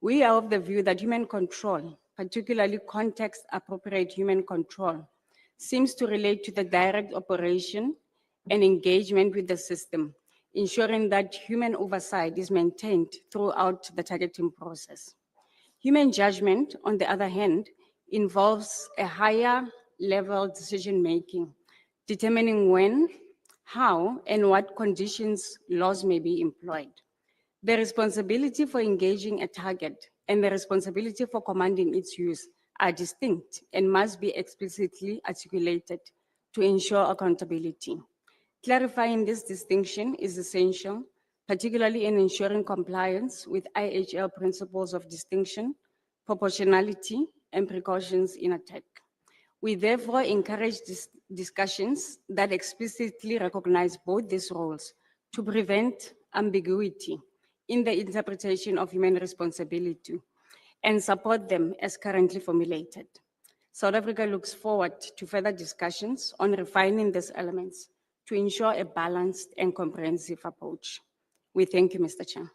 we are of the view that human control, particularly context-appropriate human control, seems to relate to the direct operation and engagement with the system, ensuring that human oversight is maintained throughout the targeting process. Human judgment, on the other hand, involves a higher level decision-making, determining when, how, and what conditions laws may be employed. The responsibility for engaging a target and the responsibility for commanding its use are distinct and must be explicitly articulated to ensure accountability. Clarifying this distinction is essential, particularly in ensuring compliance with IHL principles of distinction, proportionality, and precautions in attack. We therefore encourage discussions that explicitly recognize both these roles to prevent ambiguity in the interpretation of human responsibility and support them as currently formulated. South Africa looks forward to further discussions on refining these elements to ensure a balanced and comprehensive approach. We thank you, Mr. Chair.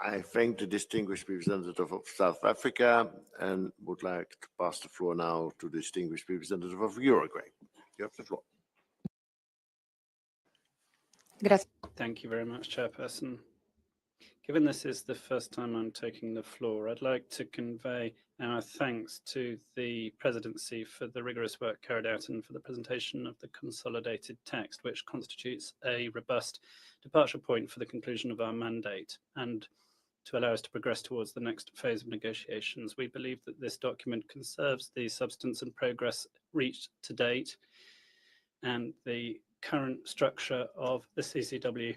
I thank the distinguished representative of South Africa and would like to pass the floor now to the distinguished representative of Uruguay. You have the floor. Thank you very much, Chairperson. Given this is the first time I'm taking the floor, I'd like to convey our thanks to the Presidency for the rigorous work carried out and for the presentation of the consolidated text, which constitutes a robust departure point for the conclusion of our mandate and to allow us to progress towards the next phase of negotiations. We believe that this document conserves the substance and progress reached to date and the current structure of the CCW.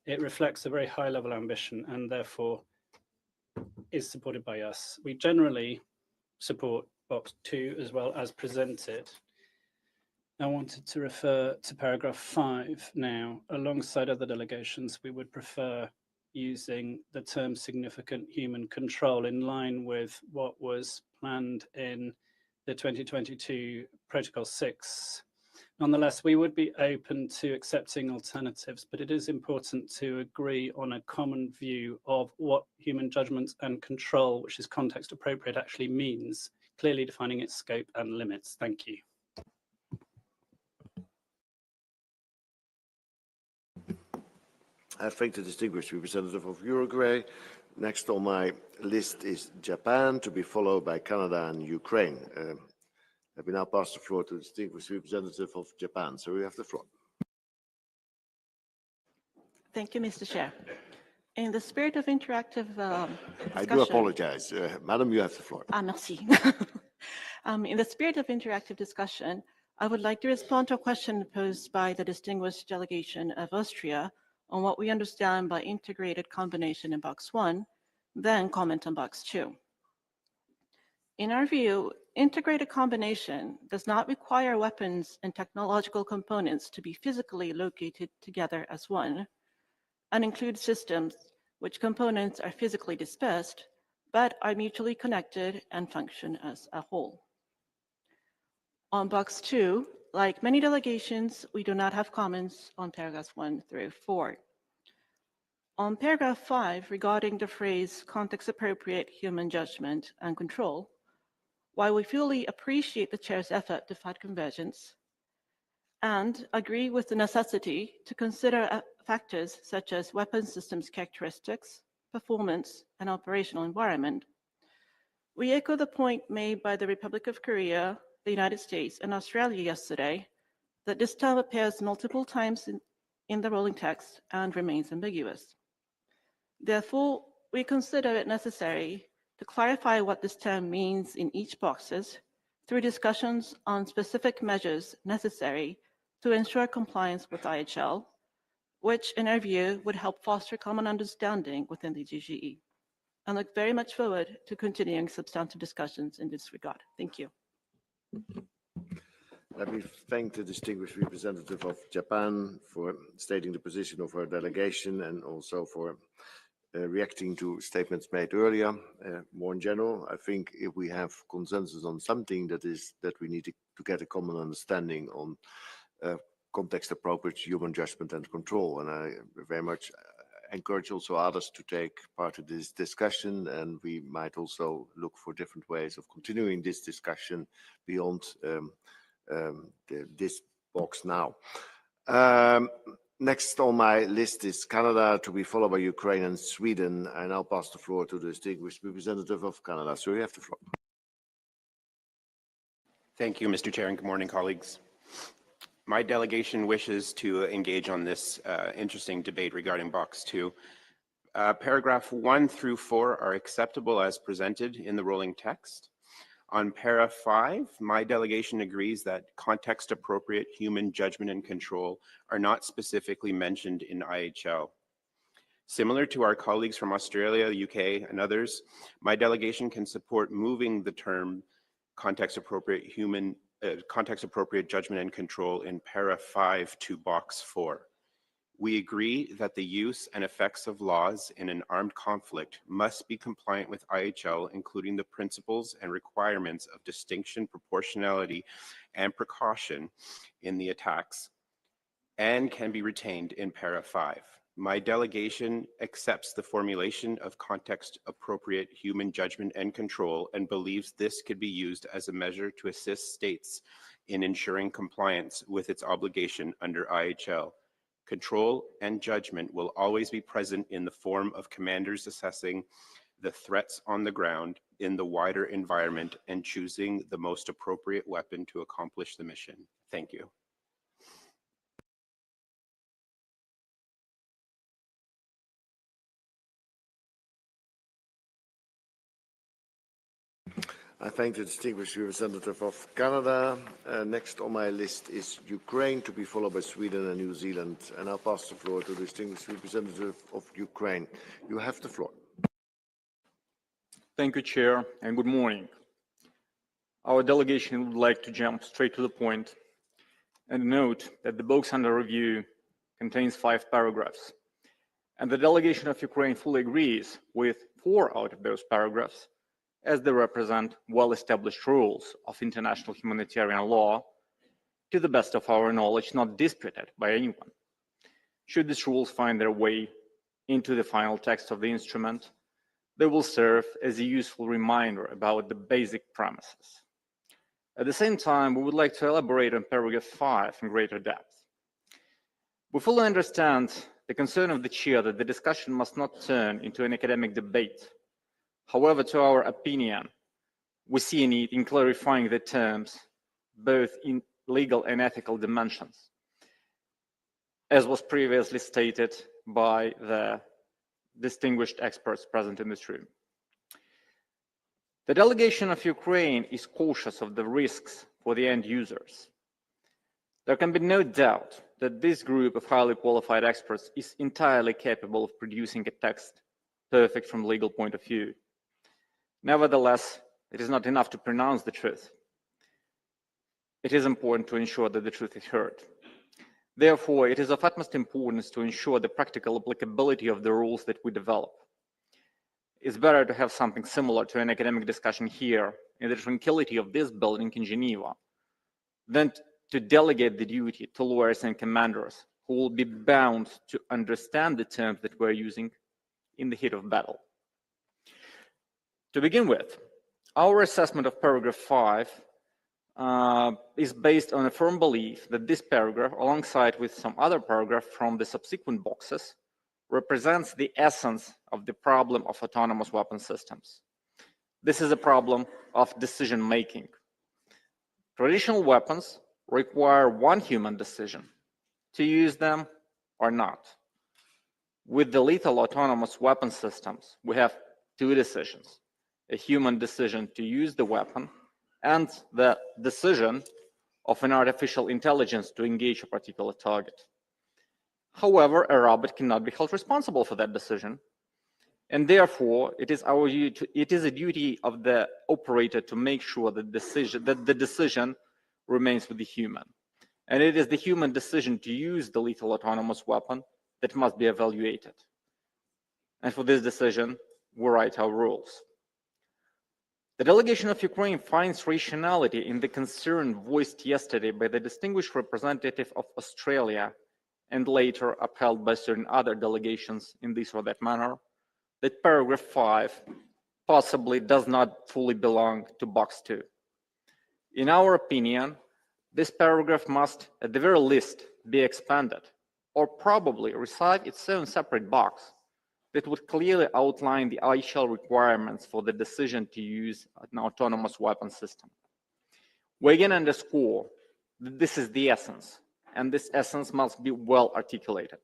It reflects a very high level ambition and therefore is supported by us. We generally support box 2 as well as presented. I wanted to refer to paragraph 5 now. Alongside other delegations, we would prefer using the term significant human control in line with what was planned in the 2022 Protocol 6. Nonetheless, we would be open to accepting alternatives, but it is important to agree on a common view of what human judgment and control, which is context appropriate, actually means, clearly defining its scope and limits. Thank you. I thank the distinguished representative of Uruguay. Next on my list is Japan, to be followed by Canada and Ukraine. Let me now pass the floor to the distinguished representative of Japan. So you have the floor. Thank you, Mr. Chair. In the spirit of interactive discussion... I do apologize. Madam, you have the floor. Merci. In the spirit of interactive discussion, I would like to respond to a question posed by the distinguished delegation of Austria on what we understand by integrated combination in box 1, then comment on box 2. In our view, integrated combination does not require weapons and technological components to be physically located together as one, and includes systems which components are physically dispersed, but are mutually connected and function as a whole. On box 2, like many delegations, we do not have comments on paragraphs 1 through 4. On paragraph 5, regarding the phrase context-appropriate human judgment and control, while we fully appreciate the Chair's effort to fight convergence and agree with the necessity to consider factors such as weapons systems characteristics, performance, and operational environment, we echo the point made by the Republic of Korea, the United States, and Australia yesterday that this term appears multiple times in the rolling text and remains ambiguous. Therefore, we consider it necessary to clarify what this term means in each boxes through discussions on specific measures necessary to ensure compliance with IHL, which in our view would help foster common understanding within the GGE. I look very much forward to continuing substantive discussions in this regard. Thank you. Let me thank the distinguished representative of Japan for stating the position of our delegation and also for reacting to statements made earlier. More in general, I think if we have consensus on something, that we need to get a common understanding on context-appropriate human judgment and control. And I very much encourage also others to take part in this discussion, and we might also look for different ways of continuing this discussion beyond this box now. Next on my list is Canada, to be followed by Ukraine and Sweden. I now pass the floor to the distinguished representative of Canada. So you have the floor. Thank you, Mr. Chair, and good morning, colleagues. My delegation wishes to engage on this interesting debate regarding Box 2. Paragraph 1 through 4 are acceptable as presented in the rolling text. On para 5, my delegation agrees that context-appropriate human judgment and control are not specifically mentioned in IHL. Similar to our colleagues from Australia, the UK, and others, my delegation can support moving the term context-appropriate human context-appropriate judgment and control in para 5 to box 4. We agree that the use and effects of laws in an armed conflict must be compliant with IHL, including the principles and requirements of distinction, proportionality, and precaution in the attacks, and can be retained in para 5. My delegation accepts the formulation of context-appropriate human judgment and control and believes this could be used as a measure to assist states in ensuring compliance with its obligation under IHL. Control and judgment will always be present in the form of commanders assessing the threats on the ground in the wider environment and choosing the most appropriate weapon to accomplish the mission. Thank you. I thank the distinguished representative of Canada. Next on my list is Ukraine, to be followed by Sweden and New Zealand. And I'll pass the floor to the distinguished representative of Ukraine. You have the floor. Thank you, Chair, and good morning. Our delegation would like to jump straight to the point and note that the box under review contains 5 paragraphs. And the delegation of Ukraine fully agrees with 4 out of those paragraphs, as they represent well-established rules of international humanitarian law, to the best of our knowledge, not disputed by anyone. Should these rules find their way into the final text of the instrument, they will serve as a useful reminder about the basic premises. At the same time, we would like to elaborate on paragraph 5 in greater depth. We fully understand the concern of the Chair that the discussion must not turn into an academic debate. However, to our opinion, we see a need in clarifying the terms, both in legal and ethical dimensions, as was previously stated by the distinguished experts present in this room. The delegation of Ukraine is cautious of the risks for the end users. There can be no doubt that this group of highly qualified experts is entirely capable of producing a text perfect from a legal point of view. Nevertheless, it is not enough to pronounce the truth. It is important to ensure that the truth is heard. Therefore, it is of utmost importance to ensure the practical applicability of the rules that we develop. It's better to have something similar to an academic discussion here in the tranquility of this building in Geneva than to delegate the duty to lawyers and commanders who will be bound to understand the terms that we're using in the heat of battle. To begin with, our assessment of paragraph 5 is based on a firm belief that this paragraph, alongside with some other paragraph from the subsequent boxes, represents the essence of the problem of autonomous weapon systems. This is a problem of decision-making. Traditional weapons require one human decision, to use them or not. With the lethal autonomous weapon systems, we have 2 decisions: a human decision to use the weapon and the decision of an artificial intelligence to engage a particular target. However, a robot cannot be held responsible for that decision, and therefore it is a duty of the operator to make sure that the decision remains with the human. And it is the human decision to use the lethal autonomous weapon that must be evaluated. And for this decision, we write our rules. The delegation of Ukraine finds rationality in the concern voiced yesterday by the distinguished representative of Australia and later upheld by certain other delegations in this or that manner, that paragraph 5 possibly does not fully belong to box 2. In our opinion, this paragraph must, at the very least, be expanded, or probably receive its own separate box that would clearly outline the IHL requirements for the decision to use an autonomous weapon system. We again underscore that this is the essence, and this essence must be well articulated.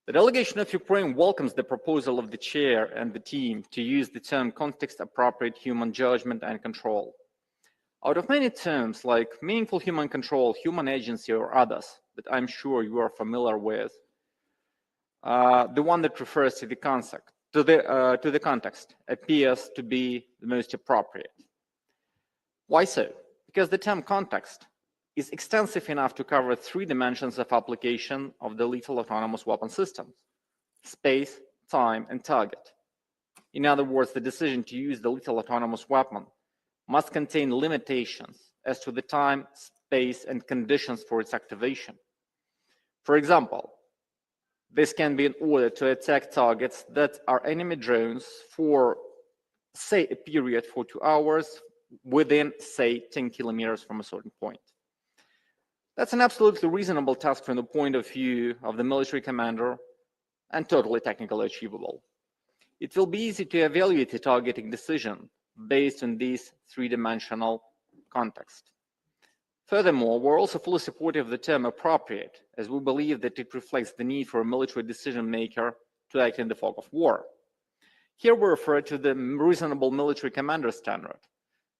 The delegation of Ukraine welcomes the proposal of the chair and the team to use the term context-appropriate human judgment and control. Out of many terms like meaningful human control, human agency, or others that I'm sure you are familiar with, the one that refers to the context appears to be the most appropriate. Why so? because the term context is extensive enough to cover 3 dimensions of application of the lethal autonomous weapon systems: space, time, and target. In other words, the decision to use the lethal autonomous weapon must contain limitations as to the time, space, and conditions for its activation. For example, this can be in order to attack targets that are enemy drones for, say, a period for 2 hours within, say, 10 kilometers from a certain point. That's an absolutely reasonable task from the point of view of the military commander and totally technically achievable. It will be easy to evaluate a targeting decision based on this 3-dimensional context. Furthermore, we're also fully supportive of the term appropriate, as we believe that it reflects the need for a military decision maker to act in the fog of war. Here we refer to the reasonable military commander standard.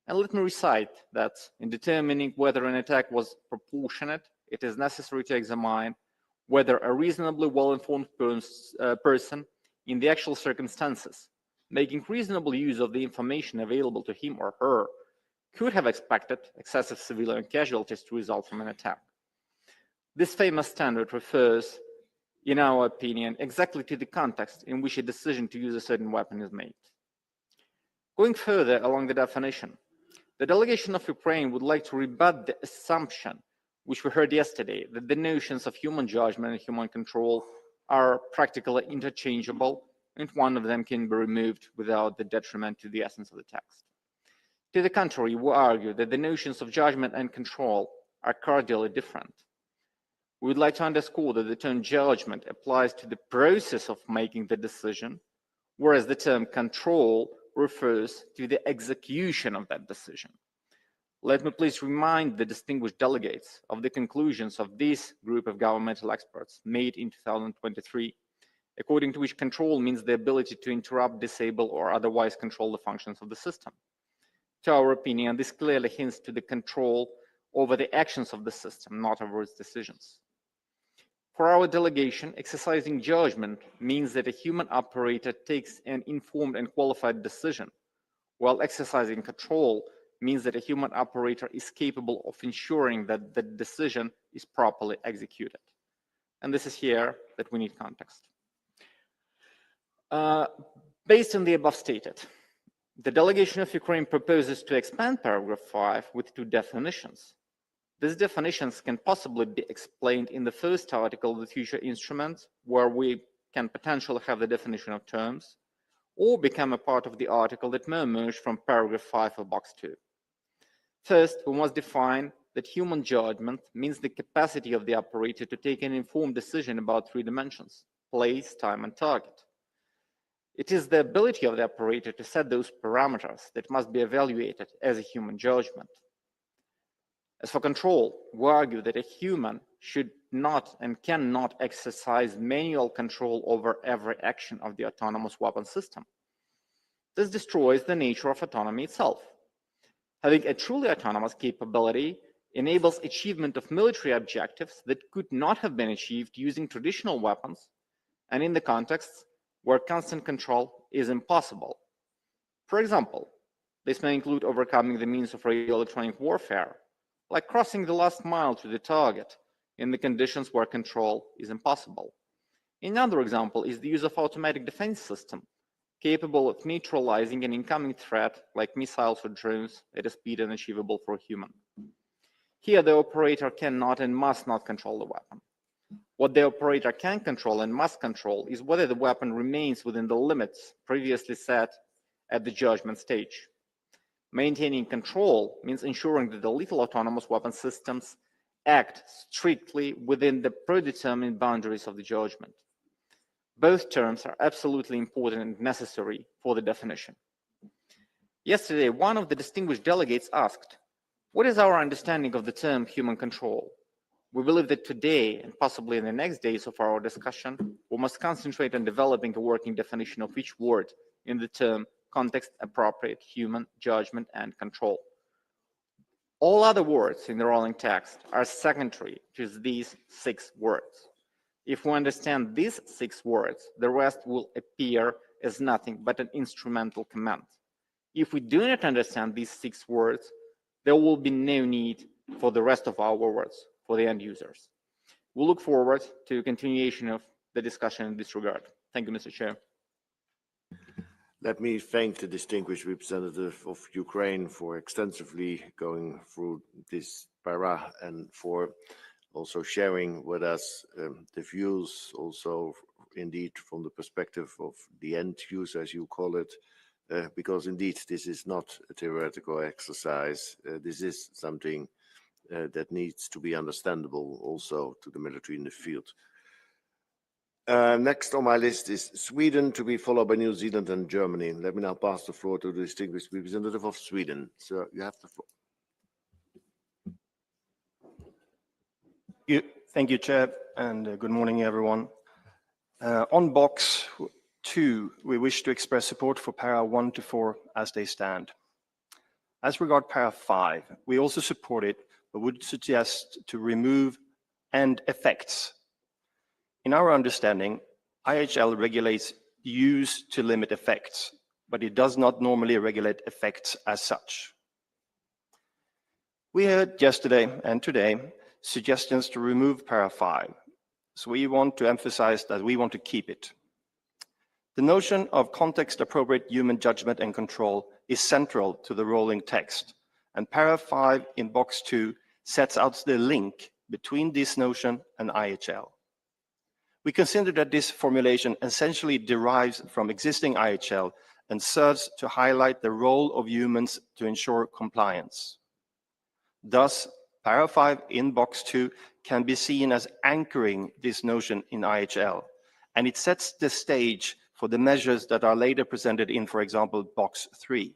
And let me recite that in determining whether an attack was proportionate, it is necessary to examine whether a reasonably well-informed person in the actual circumstances, making reasonable use of the information available to him or her, could have expected excessive civilian casualties to result from an attack. This famous standard refers, in our opinion, exactly to the context in which a decision to use a certain weapon is made. Going further along the definition, the delegation of Ukraine would like to rebut the assumption, which we heard yesterday, that the notions of human judgment and human control are practically interchangeable, and one of them can be removed without the detriment to the essence of the text. To the contrary, we argue that the notions of judgment and control are cardinally different. We would like to underscore that the term judgment applies to the process of making the decision, whereas the term control refers to the execution of that decision. Let me please remind the distinguished delegates of the conclusions of this group of governmental experts made in 2023, according to which control means the ability to interrupt, disable, or otherwise control the functions of the system. To our opinion, this clearly hints to the control over the actions of the system, not over its decisions. For our delegation, exercising judgment means that a human operator takes an informed and qualified decision, while exercising control means that a human operator is capable of ensuring that the decision is properly executed. And this is here that we need context. Based on the above stated, the delegation of Ukraine proposes to expand paragraph 5 with 2 definitions. These definitions can possibly be explained in the first article of the future instrument, where we can potentially have the definition of terms, or become a part of the article that may emerge from paragraph 5 of box 2. First, we must define that human judgment means the capacity of the operator to take an informed decision about 3 dimensions: place, time, and target. It is the ability of the operator to set those parameters that must be evaluated as a human judgment. As for control, we argue that a human should not and cannot exercise manual control over every action of the autonomous weapon system. This destroys the nature of autonomy itself. Having a truly autonomous capability enables achievement of military objectives that could not have been achieved using traditional weapons and in the contexts where constant control is impossible. For example, this may include overcoming the means of radio-electronic warfare, like crossing the last mile to the target in the conditions where control is impossible. Another example is the use of automatic defense system, capable of neutralizing an incoming threat like missiles or drones at a speed unachievable for a human. Here, the operator cannot and must not control the weapon. What the operator can control and must control is whether the weapon remains within the limits previously set at the judgment stage. Maintaining control means ensuring that the lethal autonomous weapon systems act strictly within the predetermined boundaries of the judgment. Both terms are absolutely important and necessary for the definition. Yesterday, one of the distinguished delegates asked, what is our understanding of the term human control? We believe that today, and possibly in the next days of our discussion, we must concentrate on developing a working definition of each word in the term context-appropriate human judgment and control. All other words in the rolling text are secondary to these 6 words. If we understand these 6 words, the rest will appear as nothing but an instrumental command. If we do not understand these 6 words, there will be no need for the rest of our words for the end users. We look forward to a continuation of the discussion in this regard. Thank you, Mr. Chair. Let me thank the distinguished representative of Ukraine for extensively going through this para and for also sharing with us the views, also indeed from the perspective of the end user, as you call it, because indeed this is not a theoretical exercise. This is something that needs to be understandable also to the military in the field. Next on my list is Sweden, to be followed by New Zealand and Germany. Let me now pass the floor to the distinguished representative of Sweden. So you have the floor. Thank you, Chair, and good morning, everyone. On box 2, we wish to express support for para 1 to 4 as they stand. As regard para 5, we also support it, but would suggest to remove "and effects." In our understanding, IHL regulates use to limit effects, but it does not normally regulate effects as such. We heard yesterday and today suggestions to remove para 5, so we want to emphasize that we want to keep it. The notion of context-appropriate human judgment and control is central to the rolling text, and para 5 in box 2 sets out the link between this notion and IHL. We consider that this formulation essentially derives from existing IHL and serves to highlight the role of humans to ensure compliance. Thus, para 5 in box 2 can be seen as anchoring this notion in IHL, and it sets the stage for the measures that are later presented in, for example, box 3.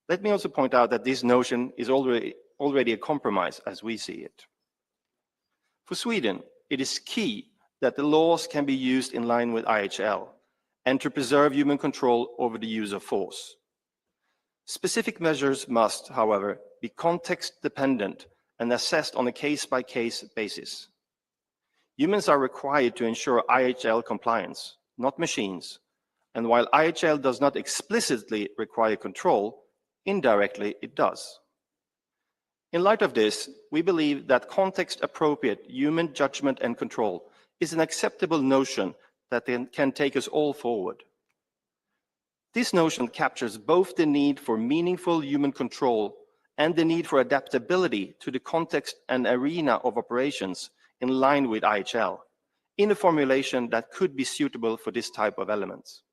Let me also point out that this notion is already a compromise as we see it. For Sweden, it is key that the laws can be used in line with IHL and to preserve human control over the use of force. Specific measures must, however, be context-dependent and assessed on a case-by-case basis. Humans are required to ensure IHL compliance, not machines, and while IHL does not explicitly require control, indirectly it does. In light of this, we believe that context-appropriate human judgment and control is an acceptable notion that can take us all forward. This notion captures both the need for meaningful human control and the need for adaptability to the context and arena of operations in line with IHL, in a formulation that could be suitable for this type of elements.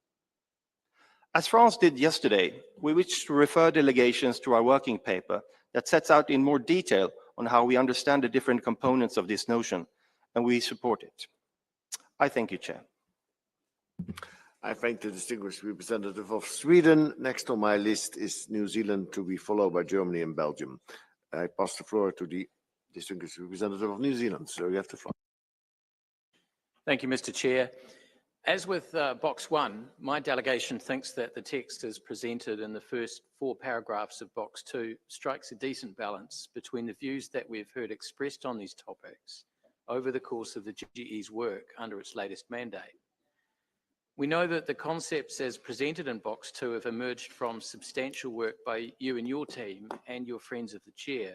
As France did yesterday, we wish to refer delegations to our working paper that sets out in more detail on how we understand the different components of this notion, and we support it. I thank you, Chair. I thank the distinguished representative of Sweden. Next on my list is New Zealand, to be followed by Germany and Belgium. I pass the floor to the distinguished representative of New Zealand. So you have the floor. Thank you, Mr. Chair. As with box 1, my delegation thinks that the text as presented in the first 4 paragraphs of box 2 strikes a decent balance between the views that we've heard expressed on these topics over the course of the GGE's work under its latest mandate. We know that the concepts as presented in box 2 have emerged from substantial work by you and your team and your friends of the chair.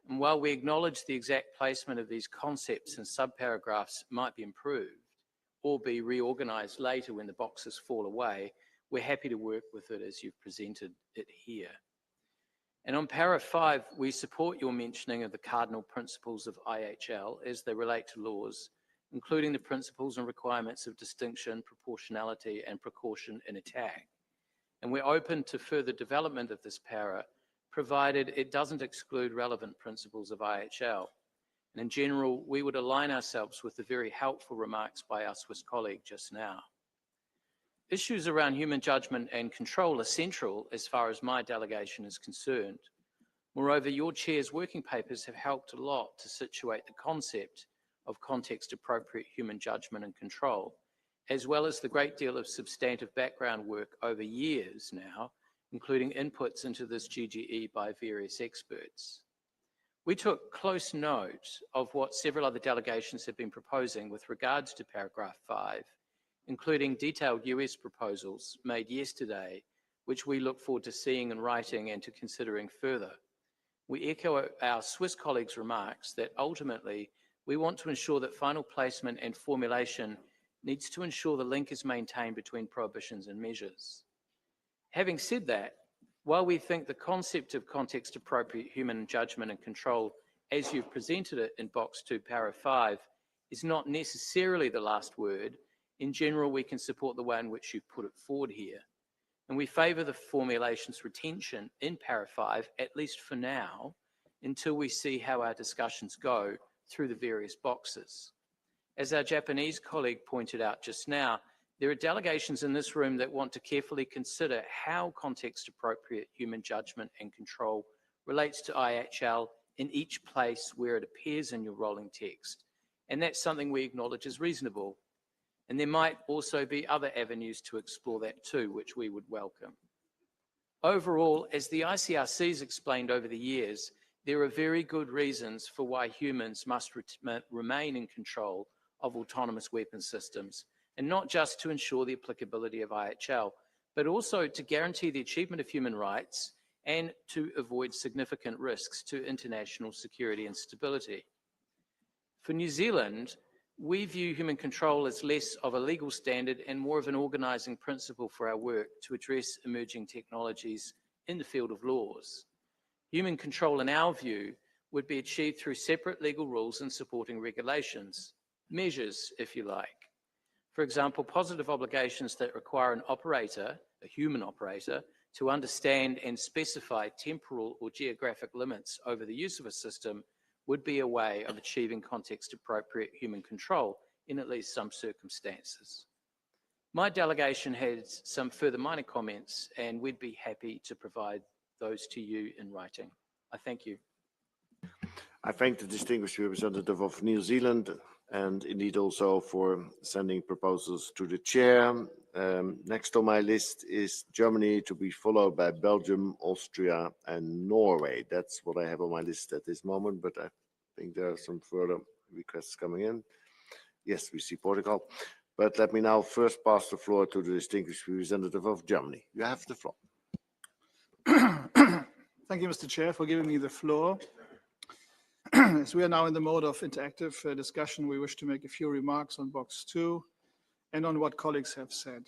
And while we acknowledge the exact placement of these concepts in subparagraphs might be improved or be reorganized later when the boxes fall away, we're happy to work with it as you've presented it here. And on para 5, we support your mentioning of the cardinal principles of IHL as they relate to laws, including the principles and requirements of distinction, proportionality, and precaution in attack. And we're open to further development of this para, provided it doesn't exclude relevant principles of IHL. And in general, we would align ourselves with the very helpful remarks by our Swiss colleague just now. Issues around human judgment and control are central as far as my delegation is concerned. Moreover, your chair's working papers have helped a lot to situate the concept of context-appropriate human judgment and control, as well as the great deal of substantive background work over years now, including inputs into this GGE by various experts. We took close note of what several other delegations have been proposing with regards to paragraph 5, including detailed US proposals made yesterday which we look forward to seeing in writing and to considering further. We echo our Swiss colleagues' remarks that ultimately we want to ensure that final placement and formulation needs to ensure the link is maintained between prohibitions and measures. Having said that, while we think the concept of context-appropriate human judgment and control, as you've presented it in Box 2, Para 5, is not necessarily the last word, in general, we can support the way in which you've put it forward here. And we favour the formulation's retention in Para 5, at least for now, until we see how our discussions go through the various boxes. As our Japanese colleague pointed out just now, there are delegations in this room that want to carefully consider how context-appropriate human judgment and control relates to IHL in each place where it appears in your rolling text. And that's something we acknowledge is reasonable. And there might also be other avenues to explore that too, which we would welcome. Overall, as the ICRC has explained over the years, there are very good reasons for why humans must remain in control of autonomous weapon systems, and not just to ensure the applicability of IHL, but also to guarantee the achievement of human rights and to avoid significant risks to international security and stability. For New Zealand, we view human control as less of a legal standard and more of an organising principle for our work to address emerging technologies in the field of laws. Human control, in our view, would be achieved through separate legal rules and supporting regulations, measures, if you like. For example, positive obligations that require an operator, a human operator, to understand and specify temporal or geographic limits over the use of a system would be a way of achieving context-appropriate human control in at least some circumstances. My delegation has some further minor comments, and we'd be happy to provide those to you in writing. I thank you. I thank the distinguished representative of New Zealand and indeed also for sending proposals to the chair. Next on my list is Germany, to be followed by Belgium, Austria, and Norway. That's what I have on my list at this moment, but I think there are some further requests coming in. Yes, we see Portugal. But let me now first pass the floor to the distinguished representative of Germany. You have the floor. Thank you, Mr. Chair, for giving me the floor. As we are now in the mode of interactive discussion, we wish to make a few remarks on Box 2 and on what colleagues have said.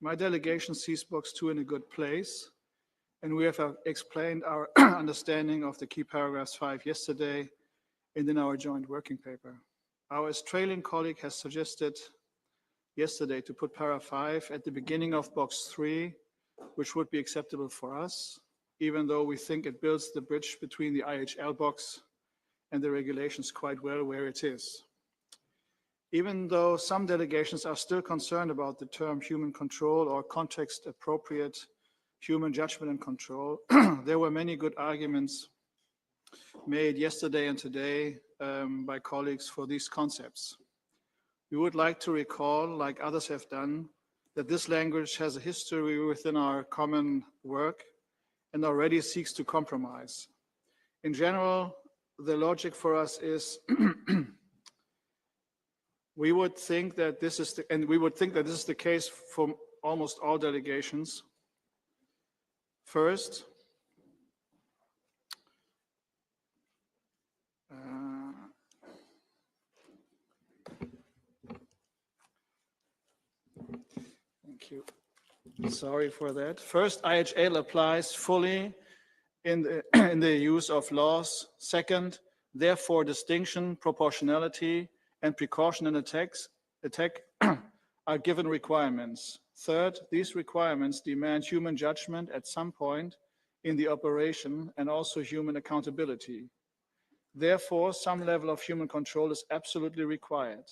My delegation sees Box 2 in a good place, and we have explained our understanding of the key paragraphs 5 yesterday and in our joint working paper. Our Australian colleague has suggested yesterday to put para 5 at the beginning of Box 3, which would be acceptable for us, even though we think it builds the bridge between the IHL box and the regulations quite well where it is. Even though some delegations are still concerned about the term human control or context-appropriate human judgment and control, there were many good arguments made yesterday and today by colleagues for these concepts. We would like to recall, like others have done, that this language has a history within our common work and already seeks to compromise. In general, the logic for us is we would think that this is the case for almost all delegations. First, thank you. Sorry for that. First, IHL applies fully in the use of laws. Second, therefore, distinction, proportionality, and precaution in attack are given requirements. Third, these requirements demand human judgment at some point in the operation and also human accountability. Therefore, some level of human control is absolutely required.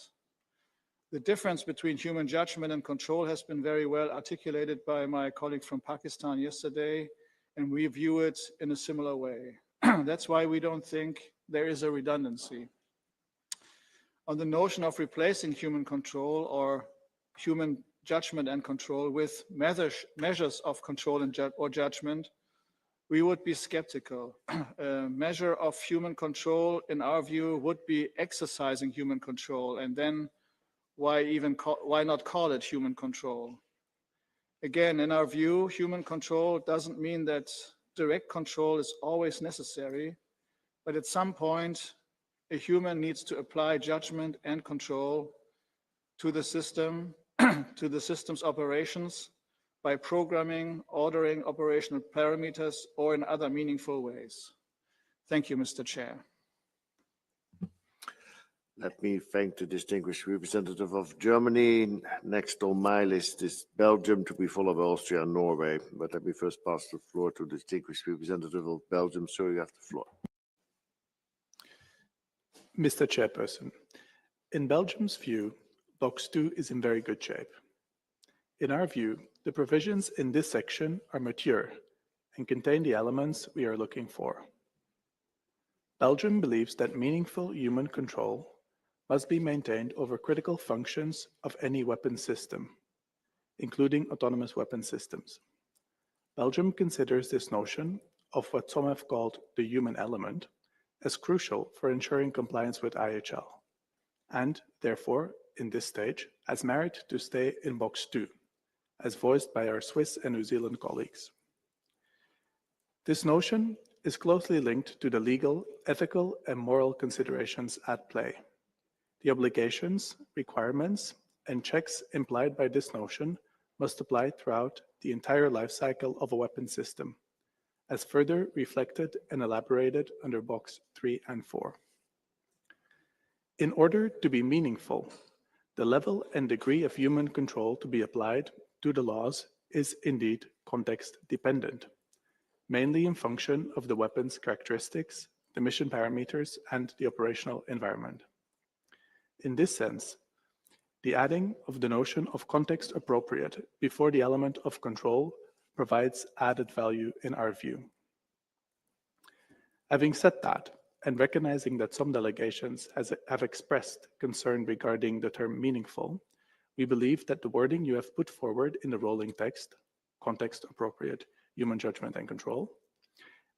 The difference between human judgment and control has been very well articulated by my colleague from Pakistan yesterday, and we view it in a similar way. That's why we don't think there is a redundancy. On the notion of replacing human control or human judgment and control with measures of control or judgment, we would be skeptical. A measure of human control, in our view, would be exercising human control, and then why not call it human control? Again, in our view, human control doesn't mean that direct control is always necessary, but at some point, a human needs to apply judgment and control to the system, to the system's operations by programming, ordering operational parameters, or in other meaningful ways. Thank you, Mr. Chair. Let me thank the distinguished representative of Germany. Next on my list is Belgium, to be followed by Austria and Norway. But let me first pass the floor to the distinguished representative of Belgium. Sir, you have the floor. Mr. Chairperson, in Belgium's view, Box 2 is in very good shape. In our view, the provisions in this section are mature and contain the elements we are looking for. Belgium believes that meaningful human control must be maintained over critical functions of any weapon system, including autonomous weapon systems. Belgium considers this notion of what some have called the human element as crucial for ensuring compliance with IHL, and therefore, in this stage, has merit to stay in Box 2, as voiced by our Swiss and New Zealand colleagues. This notion is closely linked to the legal, ethical, and moral considerations at play. The obligations, requirements, and checks implied by this notion must apply throughout the entire life cycle of a weapon system, as further reflected and elaborated under Box 3 and 4. In order to be meaningful, the level and degree of human control to be applied to the laws is indeed context dependent, mainly in function of the weapon's characteristics, the mission parameters, and the operational environment. In this sense, the adding of the notion of context appropriate before the element of control provides added value in our view. Having said that, and recognizing that some delegations have expressed concern regarding the term meaningful, we believe that the wording you have put forward in the rolling text, context appropriate human judgment and control,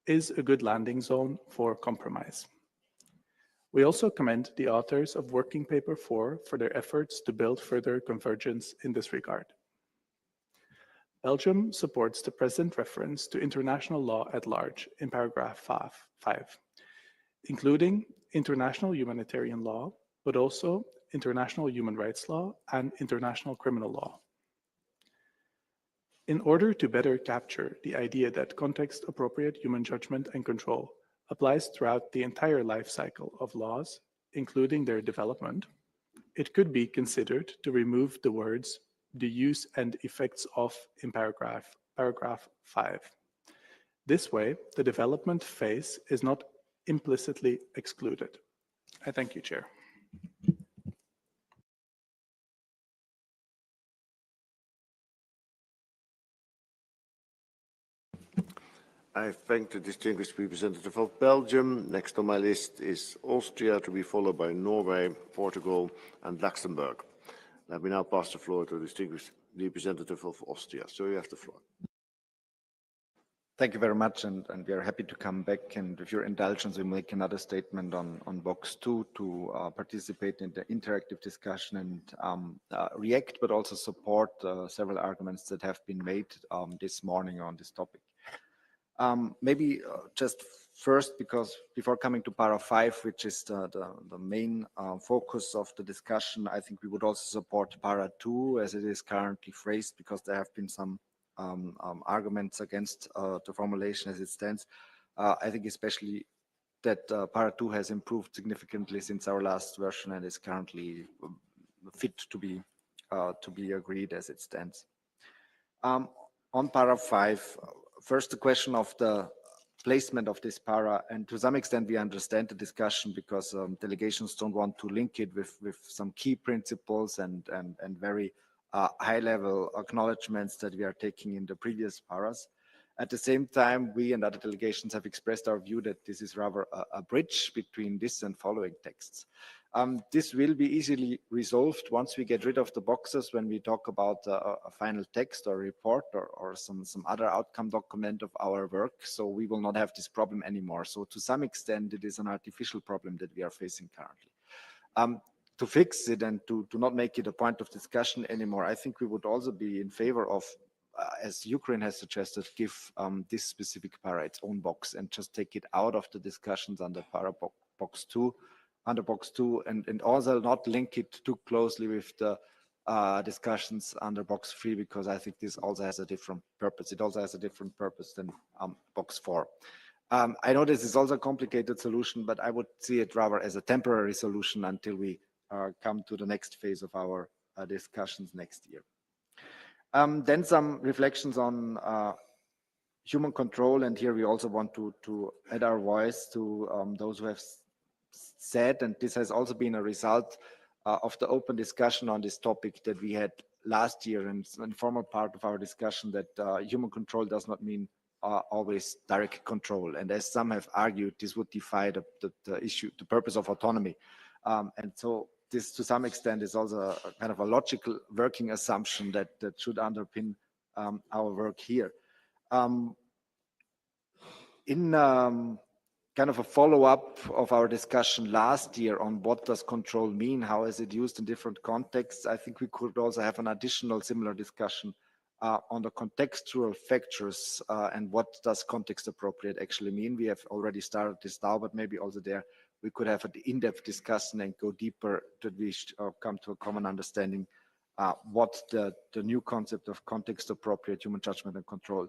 is a good landing zone for compromise. We also commend the authors of Working Paper 4 for their efforts to build further convergence in this regard. Belgium supports the present reference to international law at large in paragraph 5, including international humanitarian law, but also international human rights law and international criminal law. In order to better capture the idea that context-appropriate human judgment and control applies throughout the entire life cycle of laws, including their development, it could be considered to remove the words "the use and effects of" in paragraph 5. This way, the development phase is not implicitly excluded. I thank you, Chair. I thank the distinguished representative of Belgium. Next on my list is Austria, to be followed by Norway, Portugal, and Luxembourg. Let me now pass the floor to the distinguished representative of Austria. So you have the floor. Thank you very much, and we are happy to come back. And with your indulgence, we make another statement on Box 2 to participate in the interactive discussion and react, but also support several arguments that have been made this morning on this topic. Maybe just first, because before coming to para 5, which is the main focus of the discussion, I think we would also support para 2 as it is currently phrased, because there have been some arguments against the formulation as it stands. I think especially that para 2 has improved significantly since our last version and is currently fit to be agreed as it stands. On para 5, first the question of the placement of this para, and to some extent we understand the discussion because delegations don't want to link it with some key principles and very high-level acknowledgements that we are taking in the previous paras. At the same time, we and other delegations have expressed our view that this is rather a bridge between this and following texts. This will be easily resolved once we get rid of the boxes when we talk about a final text or report or some other outcome document of our work. So we will not have this problem anymore. So to some extent, it is an artificial problem that we are facing currently. To fix it and to not make it a point of discussion anymore, I think we would also be in favor of as Ukraine has suggested, give this specific para its own box and just take it out of the discussions under box 2, and also not link it too closely with the discussions under box 3, because I think this also has a different purpose. It also has a different purpose than box 4. I know this is also a complicated solution, but I would see it rather as a temporary solution until we come to the next phase of our discussions next year. Then some reflections on human control, and here we also want to add our voice to those who have said, and this has also been a result of the open discussion on this topic that we had last year, and an informal part of our discussion, that human control does not mean always direct control. And as some have argued, this would defy the issue, the purpose of autonomy. And so this, to some extent, is also a kind of a logical working assumption that should underpin our work here. In kind of a follow-up of our discussion last year on what does control mean, how is it used in different contexts, I think we could also have an additional similar discussion on the contextual factors and what does context appropriate actually mean. We have already started this now, but maybe also there we could have an in-depth discussion and go deeper to we come to a common understanding what the new concept of context appropriate human judgment and control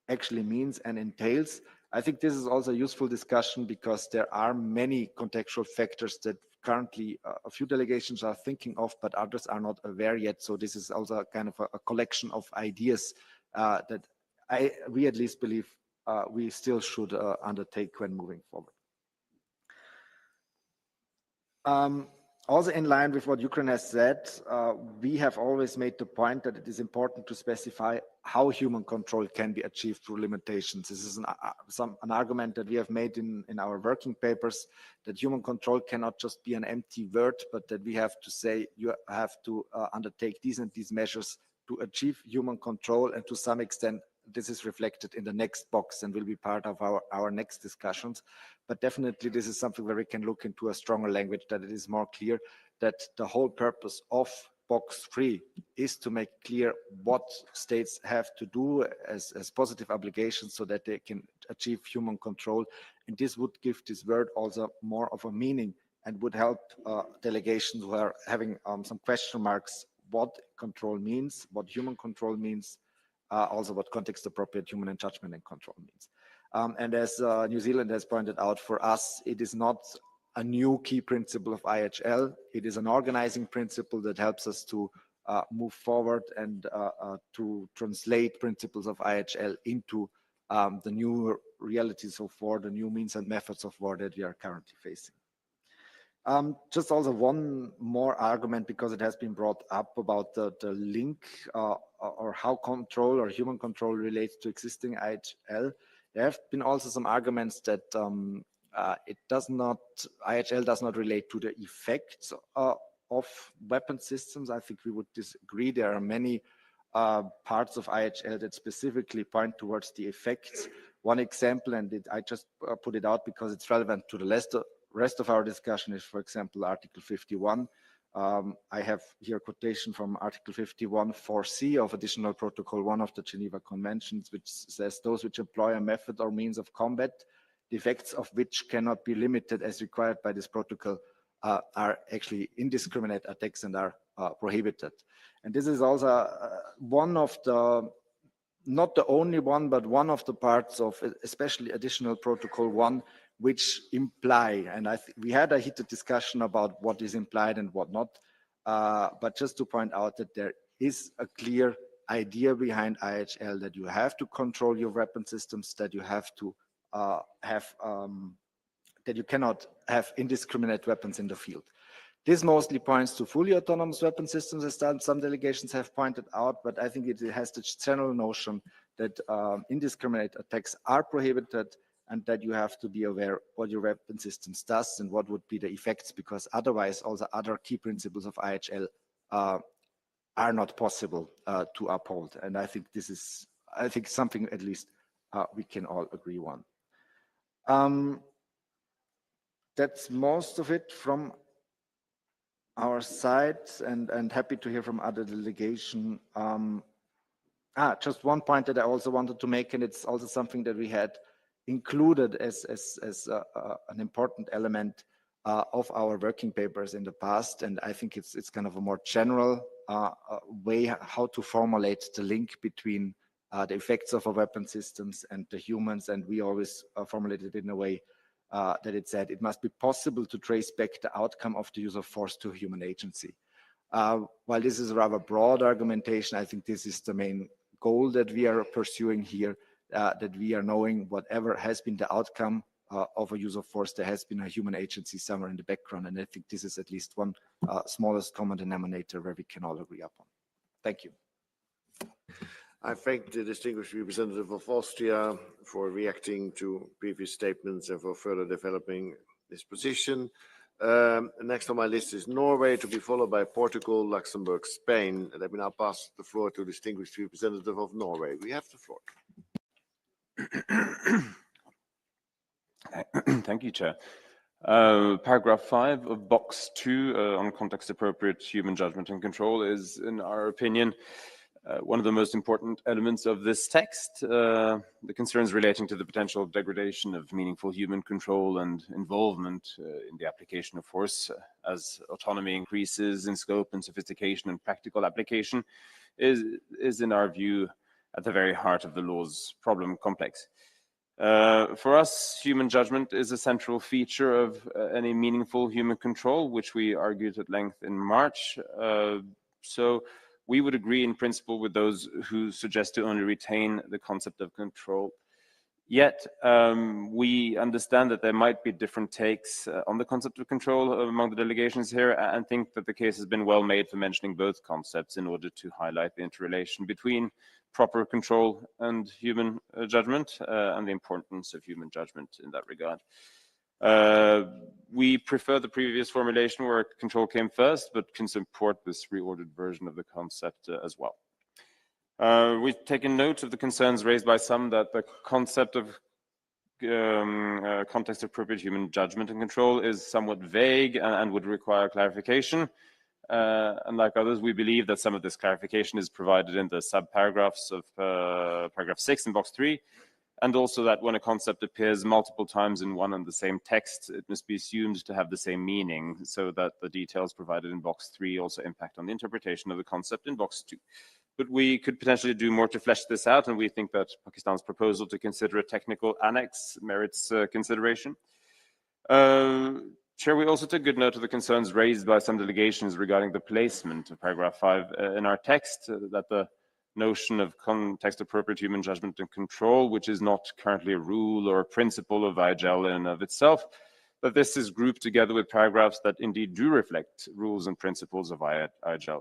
actually means and entails. I think this is also a useful discussion because there are many contextual factors that currently a few delegations are thinking of, but others are not aware yet. So this is also a kind of a collection of ideas that we at least believe we still should undertake when moving forward. Also in line with what Ukraine has said, we have always made the point that it is important to specify how human control can be achieved through limitations. This is an argument that we have made in our working papers, that human control cannot just be an empty word, but that we have to say you have to undertake these and these measures to achieve human control, and to some extent this is reflected in the next box and will be part of our next discussions. But definitely this is something where we can look into a stronger language, that it is more clear that the whole purpose of box 3 is to make clear what states have to do as positive obligations so that they can achieve human control. And this would give this word also more of a meaning and would help delegations who are having some question marks what control means, what human control means, also what context appropriate human and judgment and control means. And as New Zealand has pointed out, for us, it is not a new key principle of IHL. It is an organizing principle that helps us to move forward and to translate principles of IHL into the new realities of war, the new means and methods of war that we are currently facing. Just also one more argument, because it has been brought up about the link or how control or human control relates to existing IHL. There have been also some arguments that IHL does not relate to the effects of weapon systems. I think we would disagree. There are many parts of IHL that specifically point towards the effects. One example, and I just put it out because it's relevant to the rest of our discussion, is, for example, Article 51. I have here a quotation from Article 51 4C of Additional Protocol 1 of the Geneva Conventions, which says those which employ a method or means of combat, the effects of which cannot be limited as required by this protocol, are actually indiscriminate attacks and are prohibited. And this is also one of the, not the only one, but one of the parts of especially Additional Protocol 1 which imply, and we had a heated discussion about what is implied and what not, but just to point out that there is a clear idea behind IHL that you have to control your weapon systems, that you have to that you cannot have indiscriminate weapons in the field. This mostly points to fully autonomous weapon systems, as some delegations have pointed out, but I think it has the general notion that indiscriminate attacks are prohibited, and that you have to be aware what your weapon systems does and what would be the effects, because otherwise all the other key principles of IHL are not possible to uphold. And I think this is, something at least we can all agree on. That's most of it from our side, and happy to hear from other delegation. Just one point that I also wanted to make, and it's also something that we had included as an important element of our working papers in the past, and I think it's kind of a more general way how to formulate the link between the effects of our weapon systems and the humans, and we always formulate it in a way that it said it must be possible to trace back the outcome of the use of force to human agency. While this is a rather broad argumentation, I think this is the main goal that we are pursuing here, that we are knowing whatever has been the outcome of a use of force, there has been a human agency somewhere in the background, and I think this is at least one smallest common denominator where we can all agree upon. Thank you. I thank the distinguished representative of Austria for reacting to previous statements and for further developing this position. Next on my list is Norway, to be followed by Portugal, Luxembourg, Spain. Let me now pass the floor to the distinguished representative of Norway. We have the floor. Thank you, Chair. Paragraph 5 of Box 2 on context-appropriate human judgment and control is, in our opinion, one of the most important elements of this text. The concerns relating to the potential degradation of meaningful human control and involvement in the application of force as autonomy increases in scope and sophistication and practical application is in our view, at the very heart of the law's problem complex. For us, human judgment is a central feature of any meaningful human control, which we argued at length in March. So we would agree in principle with those who suggest to only retain the concept of control. Yet, we understand that there might be different takes on the concept of control among the delegations here, and think that the case has been well made for mentioning both concepts in order to highlight the interrelation between proper control and human judgment, and the importance of human judgment in that regard. We prefer the previous formulation where control came first, but can support this reordered version of the concept as well. We've taken note of the concerns raised by some that the concept of context-appropriate human judgment and control is somewhat vague and would require clarification. And like others, we believe that some of this clarification is provided in the sub-paragraphs of paragraph 6 in box 3, and also that when a concept appears multiple times in one and the same text, it must be assumed to have the same meaning, so that the details provided in box 3 also impact on the interpretation of the concept in box 2. But we could potentially do more to flesh this out, and we think that Pakistan's proposal to consider a technical annex merits consideration. Chair, we also took good note of the concerns raised by some delegations regarding the placement of paragraph 5 in our text, that the notion of context-appropriate human judgment and control, which is not currently a rule or a principle of IGL in and of itself, but this is grouped together with paragraphs that indeed do reflect rules and principles of IGL.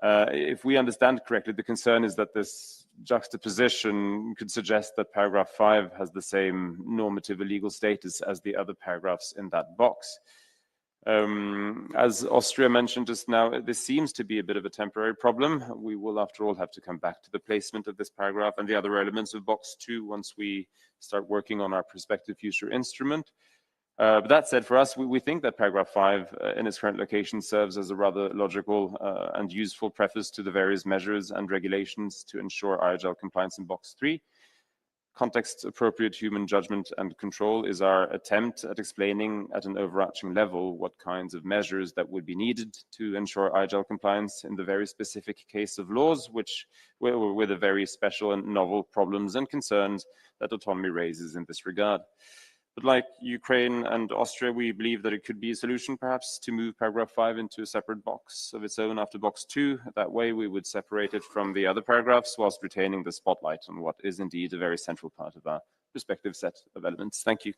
If we understand correctly, the concern is that this juxtaposition could suggest that paragraph 5 has the same normative or legal status as the other paragraphs in that box. As Austria mentioned just now, this seems to be a bit of a temporary problem. We will, after all, have to come back to the placement of this paragraph and the other elements of box 2 once we start working on our prospective future instrument. But that said, for us, we think that paragraph 5 in its current location serves as a rather logical and useful preface to the various measures and regulations to ensure IGL compliance in box 3. Context-appropriate human judgment and control is our attempt at explaining at an overarching level what kinds of measures that would be needed to ensure IGL compliance in the very specific case of laws, which with the very special and novel problems and concerns that autonomy raises in this regard. But like Ukraine and Austria, we believe that it could be a solution perhaps to move paragraph 5 into a separate box of its own after box 2. That way we would separate it from the other paragraphs whilst retaining the spotlight on what is indeed a very central part of our respective set of elements. Thank you.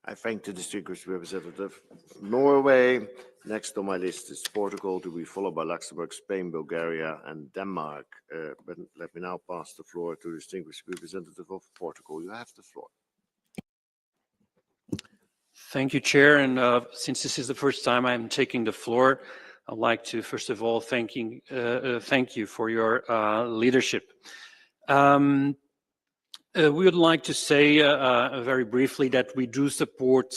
I thank the distinguished representative of Norway. Next on my list is Portugal, to be followed by Luxembourg, Spain, Bulgaria, and Denmark. But let me now pass the floor to the distinguished representative of Portugal. You have the floor. Thank you, Chair. And since this is the first time I'm taking the floor, I'd like to first of all thank you for your leadership. We would like to say very briefly that we do support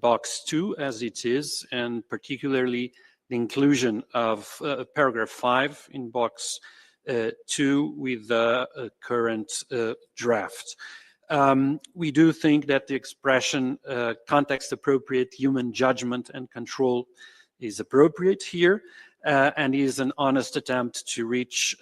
box 2 as it is, and particularly the inclusion of paragraph 5 in box 2 with the current draft. We do think that the expression context-appropriate human judgment and control is appropriate here and is an honest attempt to reach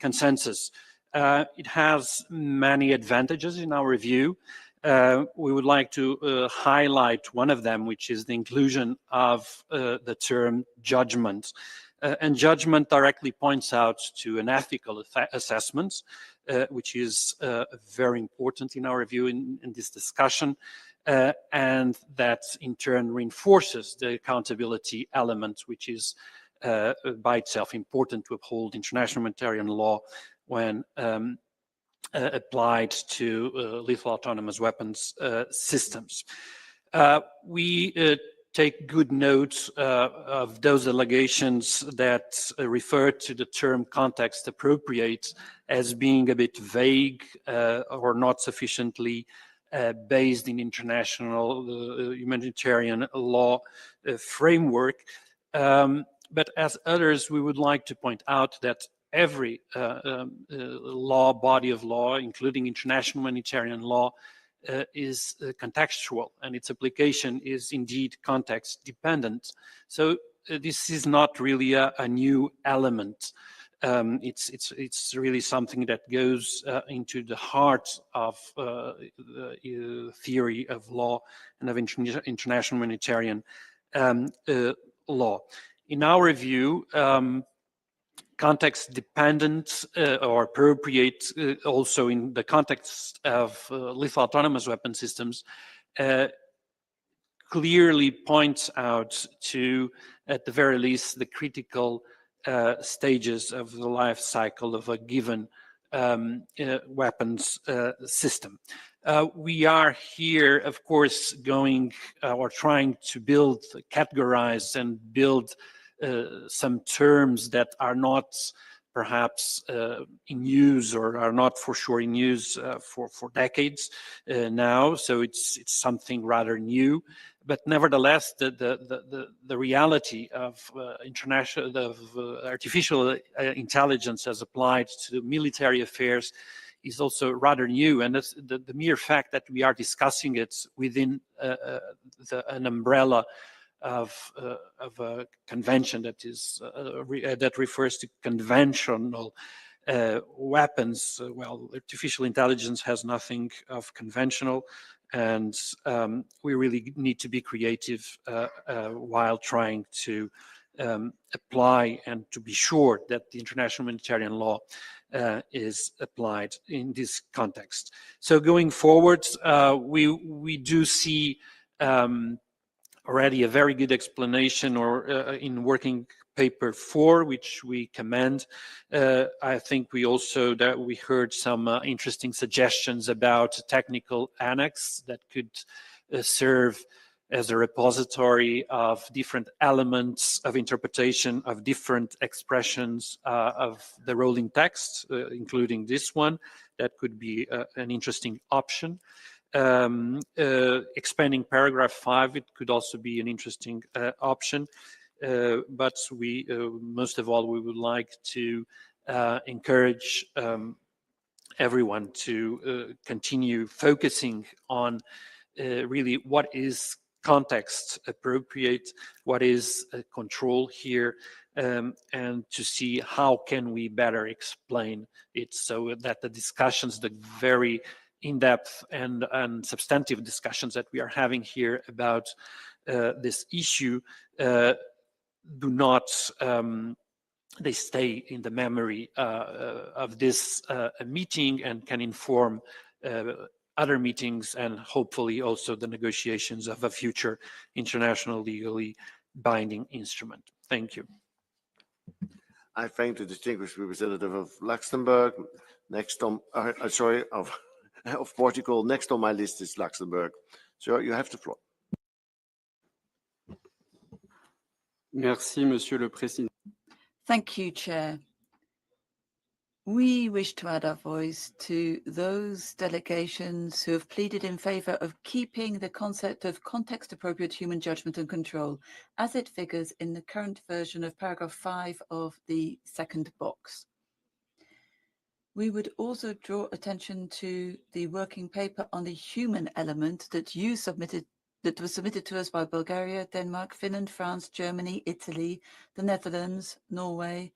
consensus. It has many advantages in our view. We would like to highlight one of them, which is the inclusion of the term judgment. And judgment directly points out to an ethical assessment, which is very important in our view in this discussion, and that in turn reinforces the accountability element, which is by itself important to uphold international humanitarian law when applied to lethal autonomous weapons systems. We take good note of those allegations that refer to the term context appropriate as being a bit vague or not sufficiently based in international humanitarian law framework. But as others, we would like to point out that every body of law, including international humanitarian law, is contextual, and its application is indeed context dependent. So this is not really a new element. It's really something that goes into the heart of the theory of law and of international humanitarian law. In our view, context dependent or appropriate also in the context of lethal autonomous weapon systems clearly points out to, at the very least, the critical stages of the life cycle of a given weapons system. We are here, of course, going or trying to build, categorize and build some terms that are not perhaps in use or are not for sure in use for decades now. So it's something rather new. But nevertheless, the reality of artificial intelligence as applied to military affairs is also rather new, and the mere fact that we are discussing it within an umbrella of a convention that is that refers to conventional weapons. Well, artificial intelligence has nothing of conventional, and we really need to be creative while trying to apply and to be sure that the international humanitarian law is applied in this context. So going forward, we do see already a very good explanation or in working paper 4, which we commend. I think we also that we heard some interesting suggestions about a technical annex that could serve as a repository of different elements of interpretation of different expressions of the rolling text, including this one. That could be an interesting option. Expanding paragraph 5, it could also be an interesting option. But we, most of all, we would like to encourage everyone to continue focusing on really what is context appropriate, what is control here, and to see how can we better explain it so that the discussions, the very in-depth and substantive discussions that we are having here about this issue do not, they stay in the memory of this meeting and can inform other meetings and hopefully also the negotiations of a future international legally binding instrument. Thank you. I thank the distinguished representative of Luxembourg. Next on, sorry, of Portugal. Next on my list is Luxembourg. So you have the floor. Merci, Monsieur le Président. Thank you, Chair. We wish to add our voice to those delegations who have pleaded in favour of keeping the concept of context-appropriate human judgment and control as it figures in the current version of paragraph 5 of the second box. We would also draw attention to the working paper on the human element that was submitted to us by Bulgaria, Denmark, Finland, France, Germany, Italy, the Netherlands, Norway,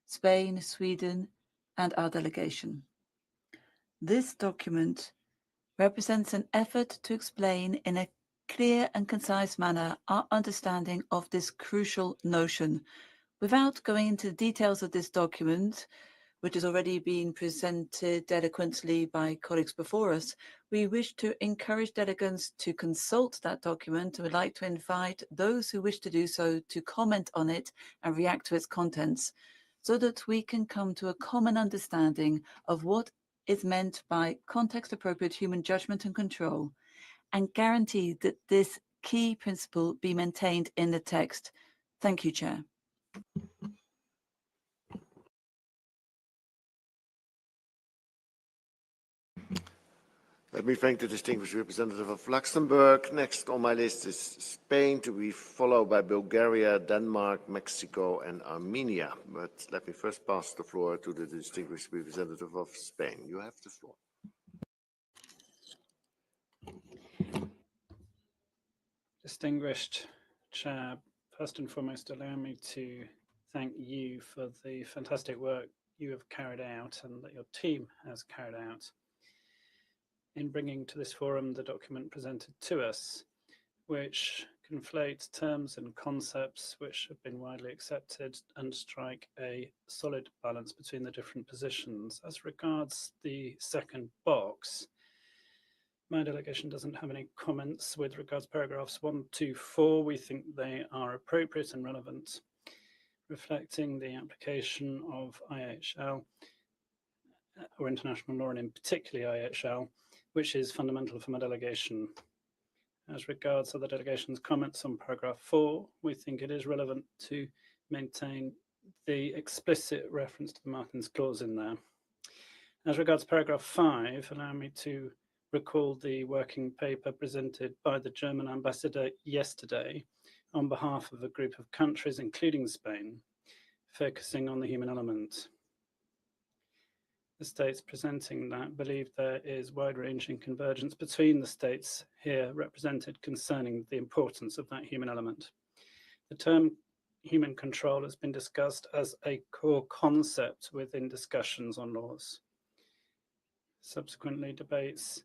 Spain, Sweden, and our delegation. This document represents an effort to explain in a clear and concise manner our understanding of this crucial notion. Without going into the details of this document, which has already been presented eloquently by colleagues before us, we wish to encourage delegates to consult that document and would like to invite those who wish to do so to comment on it and react to its contents, so that we can come to a common understanding of what is meant by context-appropriate human judgment and control, and guarantee that this key principle be maintained in the text. Thank you, Chair. Let me thank the distinguished representative of Luxembourg. Next on my list is Spain, to be followed by Bulgaria, Denmark, Mexico, and Armenia. But let me first pass the floor to the distinguished representative of Spain. You have the floor. Distinguished Chair, first and foremost, allow me to thank you for the fantastic work you have carried out and that your team has carried out in bringing to this forum the document presented to us, which conflates terms and concepts which have been widely accepted and strike a solid balance between the different positions. As regards the second box, my delegation doesn't have any comments with regards to paragraphs 1 to 4. We think they are appropriate and relevant, reflecting the application of IHL, or international law, and in particularly IHL, which is fundamental for my delegation. As regards to the delegation's comments on paragraph 4, we think it is relevant to maintain the explicit reference to the Martins Clause in there. As regards paragraph 5, allow me to recall the working paper presented by the German ambassador yesterday on behalf of a group of countries, including Spain, focusing on the human element. The states presenting that believe there is wide-ranging convergence between the states here represented concerning the importance of that human element. The term human control has been discussed as a core concept within discussions on laws. Subsequently, debates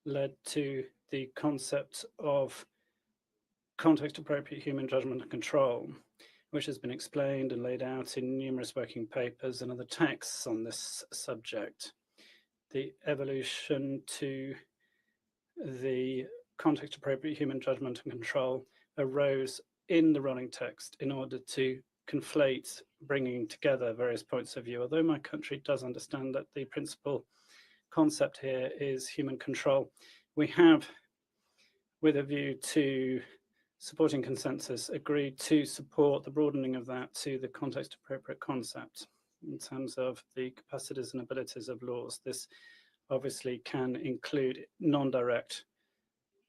led to the concept of context-appropriate human judgment and control, which has been explained and laid out in numerous working papers and other texts on this subject. The evolution to the context-appropriate human judgment and control arose in the running text in order to conflate, bringing together various points of view. Although my country does understand that the principal concept here is human control, we have, with a view to supporting consensus, agreed to support the broadening of that to the context-appropriate concept in terms of the capacities and abilities of laws. This obviously can include non-direct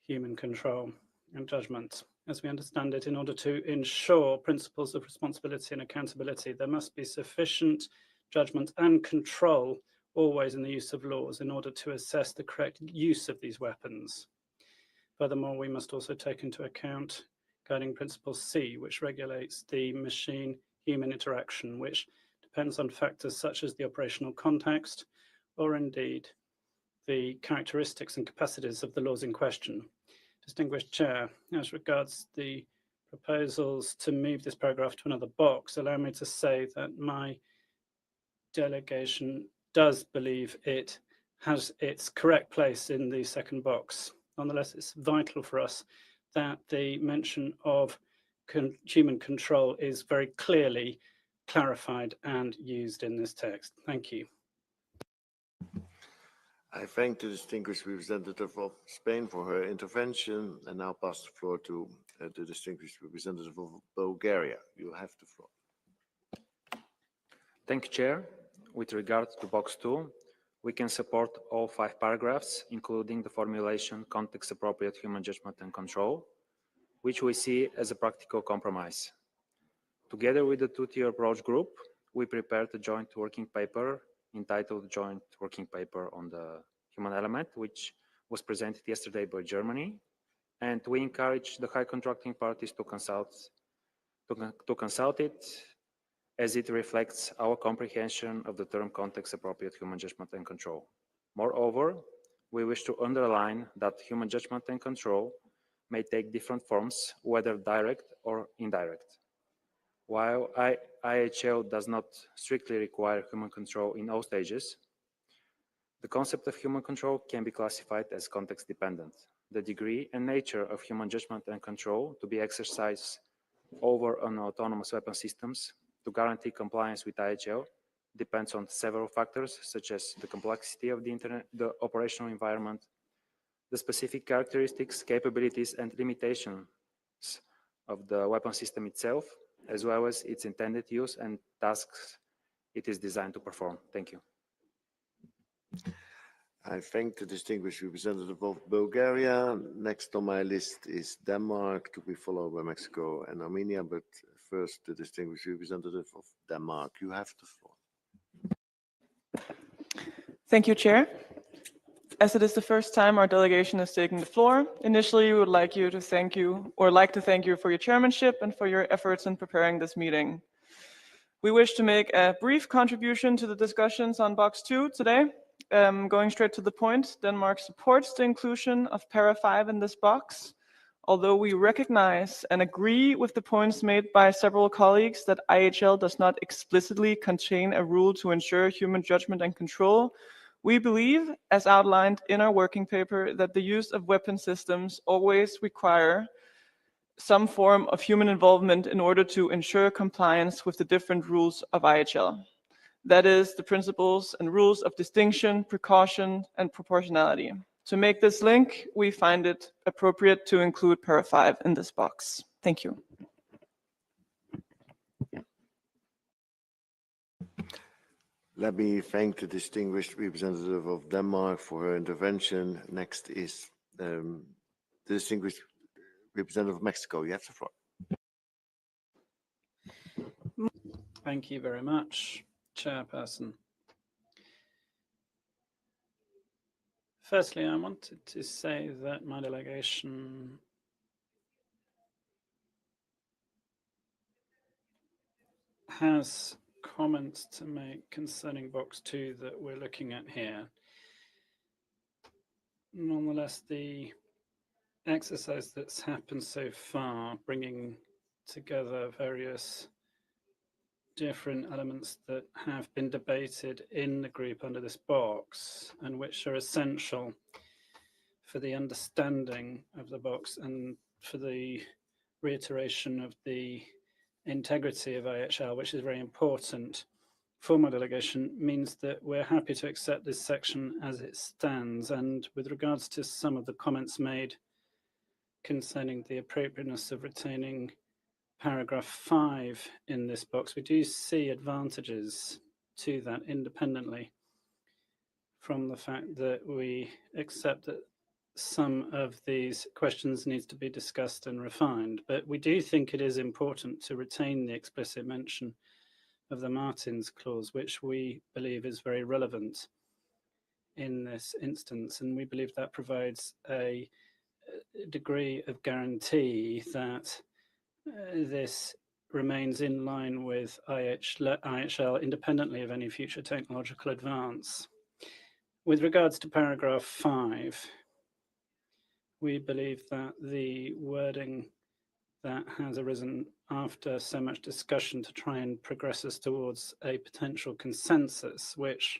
human control and judgment. As we understand it, in order to ensure principles of responsibility and accountability, there must be sufficient judgment and control always in the use of laws in order to assess the correct use of these weapons. Furthermore, we must also take into account guiding principle C, which regulates the machine-human interaction, which depends on factors such as the operational context, or indeed the characteristics and capacities of the laws in question. Distinguished Chair, as regards the proposals to move this paragraph to another box, allow me to say that my delegation does believe it has its correct place in the second box. Nonetheless, it's vital for us that the mention of human control is very clearly clarified and used in this text. Thank you. I thank the distinguished representative of Spain for her intervention and now pass the floor to the distinguished representative of Bulgaria. You have the floor. Thank you, Chair. with regard to box 2, we can support all 5 paragraphs, including the formulation context-appropriate human judgment and control, which we see as a practical compromise. Together with the two-tier approach group, we prepared a joint working paper entitled Joint Working Paper on the Human Element, which was presented yesterday by Germany, and we encourage the high contracting parties to consult it, as it reflects our comprehension of the term context-appropriate human judgment and control. Moreover, we wish to underline that human judgment and control may take different forms, whether direct or indirect. While IHL does not strictly require human control in all stages, the concept of human control can be classified as context-dependent. The degree and nature of human judgment and control to be exercised over an autonomous weapon systems to guarantee compliance with IHL depends on several factors, such as the complexity of the operational environment, the specific characteristics, capabilities, and limitations of the weapon system itself, as well as its intended use and tasks it is designed to perform. Thank you. I thank the distinguished representative of Bulgaria. Next on my list is Denmark, to be followed by Mexico and Armenia, but first the distinguished representative of Denmark. You have the floor. Thank you, Chair. As it is the first time our delegation is taking the floor, initially we would like to thank you for your chairmanship and for your efforts in preparing this meeting. We wish to make a brief contribution to the discussions on Box 2 today. Going straight to the point, Denmark supports the inclusion of Para 5 in this box, although we recognize and agree with the points made by several colleagues that IHL does not explicitly contain a rule to ensure human judgment and control. We believe, as outlined in our working paper, that the use of weapon systems always require some form of human involvement in order to ensure compliance with the different rules of IHL. That is, the principles and rules of distinction, precaution, and proportionality. To make this link, we find it appropriate to include Para 5 in this box. Thank you. Let me thank the distinguished representative of Denmark for her intervention. Next is the distinguished representative of Mexico. You have the floor. Thank you very much, Chairperson. Firstly, I wanted to say that my delegation has comments to make concerning Box 2 that we're looking at here. Nonetheless, the exercise that's happened so far, bringing together various different elements that have been debated in the group under this box and which are essential for the understanding of the box and for the reiteration of the integrity of IHL, which is very important for my delegation, means that we're happy to accept this section as it stands. And with regards to some of the comments made concerning the appropriateness of retaining Paragraph 5 in this box, we do see advantages to that independently from the fact that we accept that some of these questions needs to be discussed and refined. But we do think it is important to retain the explicit mention of the Martins Clause, which we believe is very relevant in this instance. And we believe that provides a degree of guarantee that this remains in line with IHL independently of any future technological advance. With regards to Paragraph 5, we believe that the wording that has arisen after so much discussion to try and progress us towards a potential consensus, which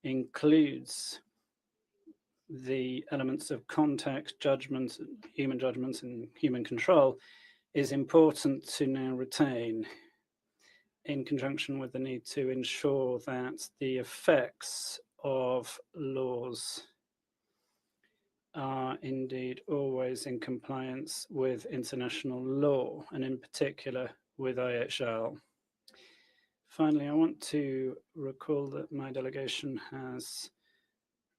includes the elements of context, judgment, and human control, is important to now retain in conjunction with the need to ensure that the effects of laws are indeed always in compliance with international law, and in particular with IHL. Finally, I want to recall that my delegation has,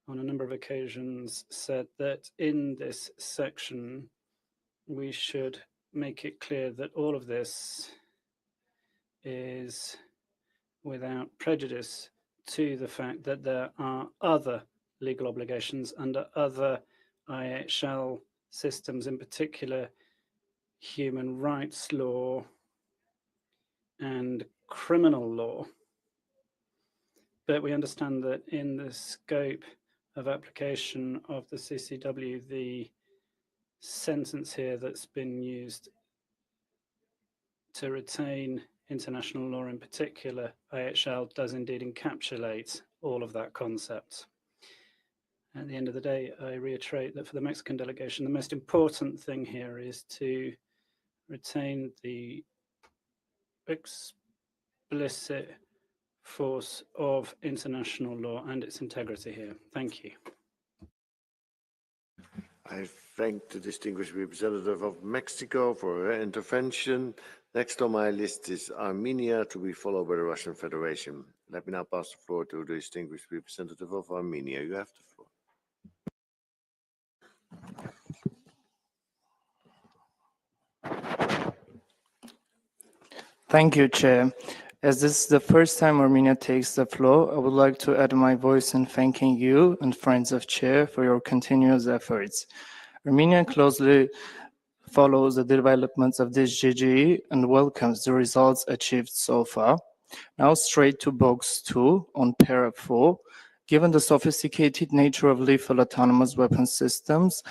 on a number of occasions, said that in this section, we should make it clear that all of this is without prejudice to the fact that there are other legal obligations under other IHL systems, in particular human rights law and criminal law. But we understand that in the scope of application of the CCW, the sentence here that's been used to retain international law, in particular IHL, does indeed encapsulate all of that concept. At the end of the day, I reiterate that for the Mexican delegation, the most important thing here is to retain the explicit force of international law and its integrity here. Thank you. I thank the distinguished representative of Mexico for her intervention. Next on my list is Armenia, to be followed by the Russian Federation. Let me now pass the floor to the distinguished representative of Armenia. You have the floor. Thank you, Chair. As this is the first time Armenia takes the floor, I would like to add my voice in thanking you and Friends of Chair for your continuous efforts. Armenia closely follows the developments of this GGE and welcomes the results achieved so far. Now straight to box 2 on para 4. Given the sophisticated nature of lethal autonomous weapon systems,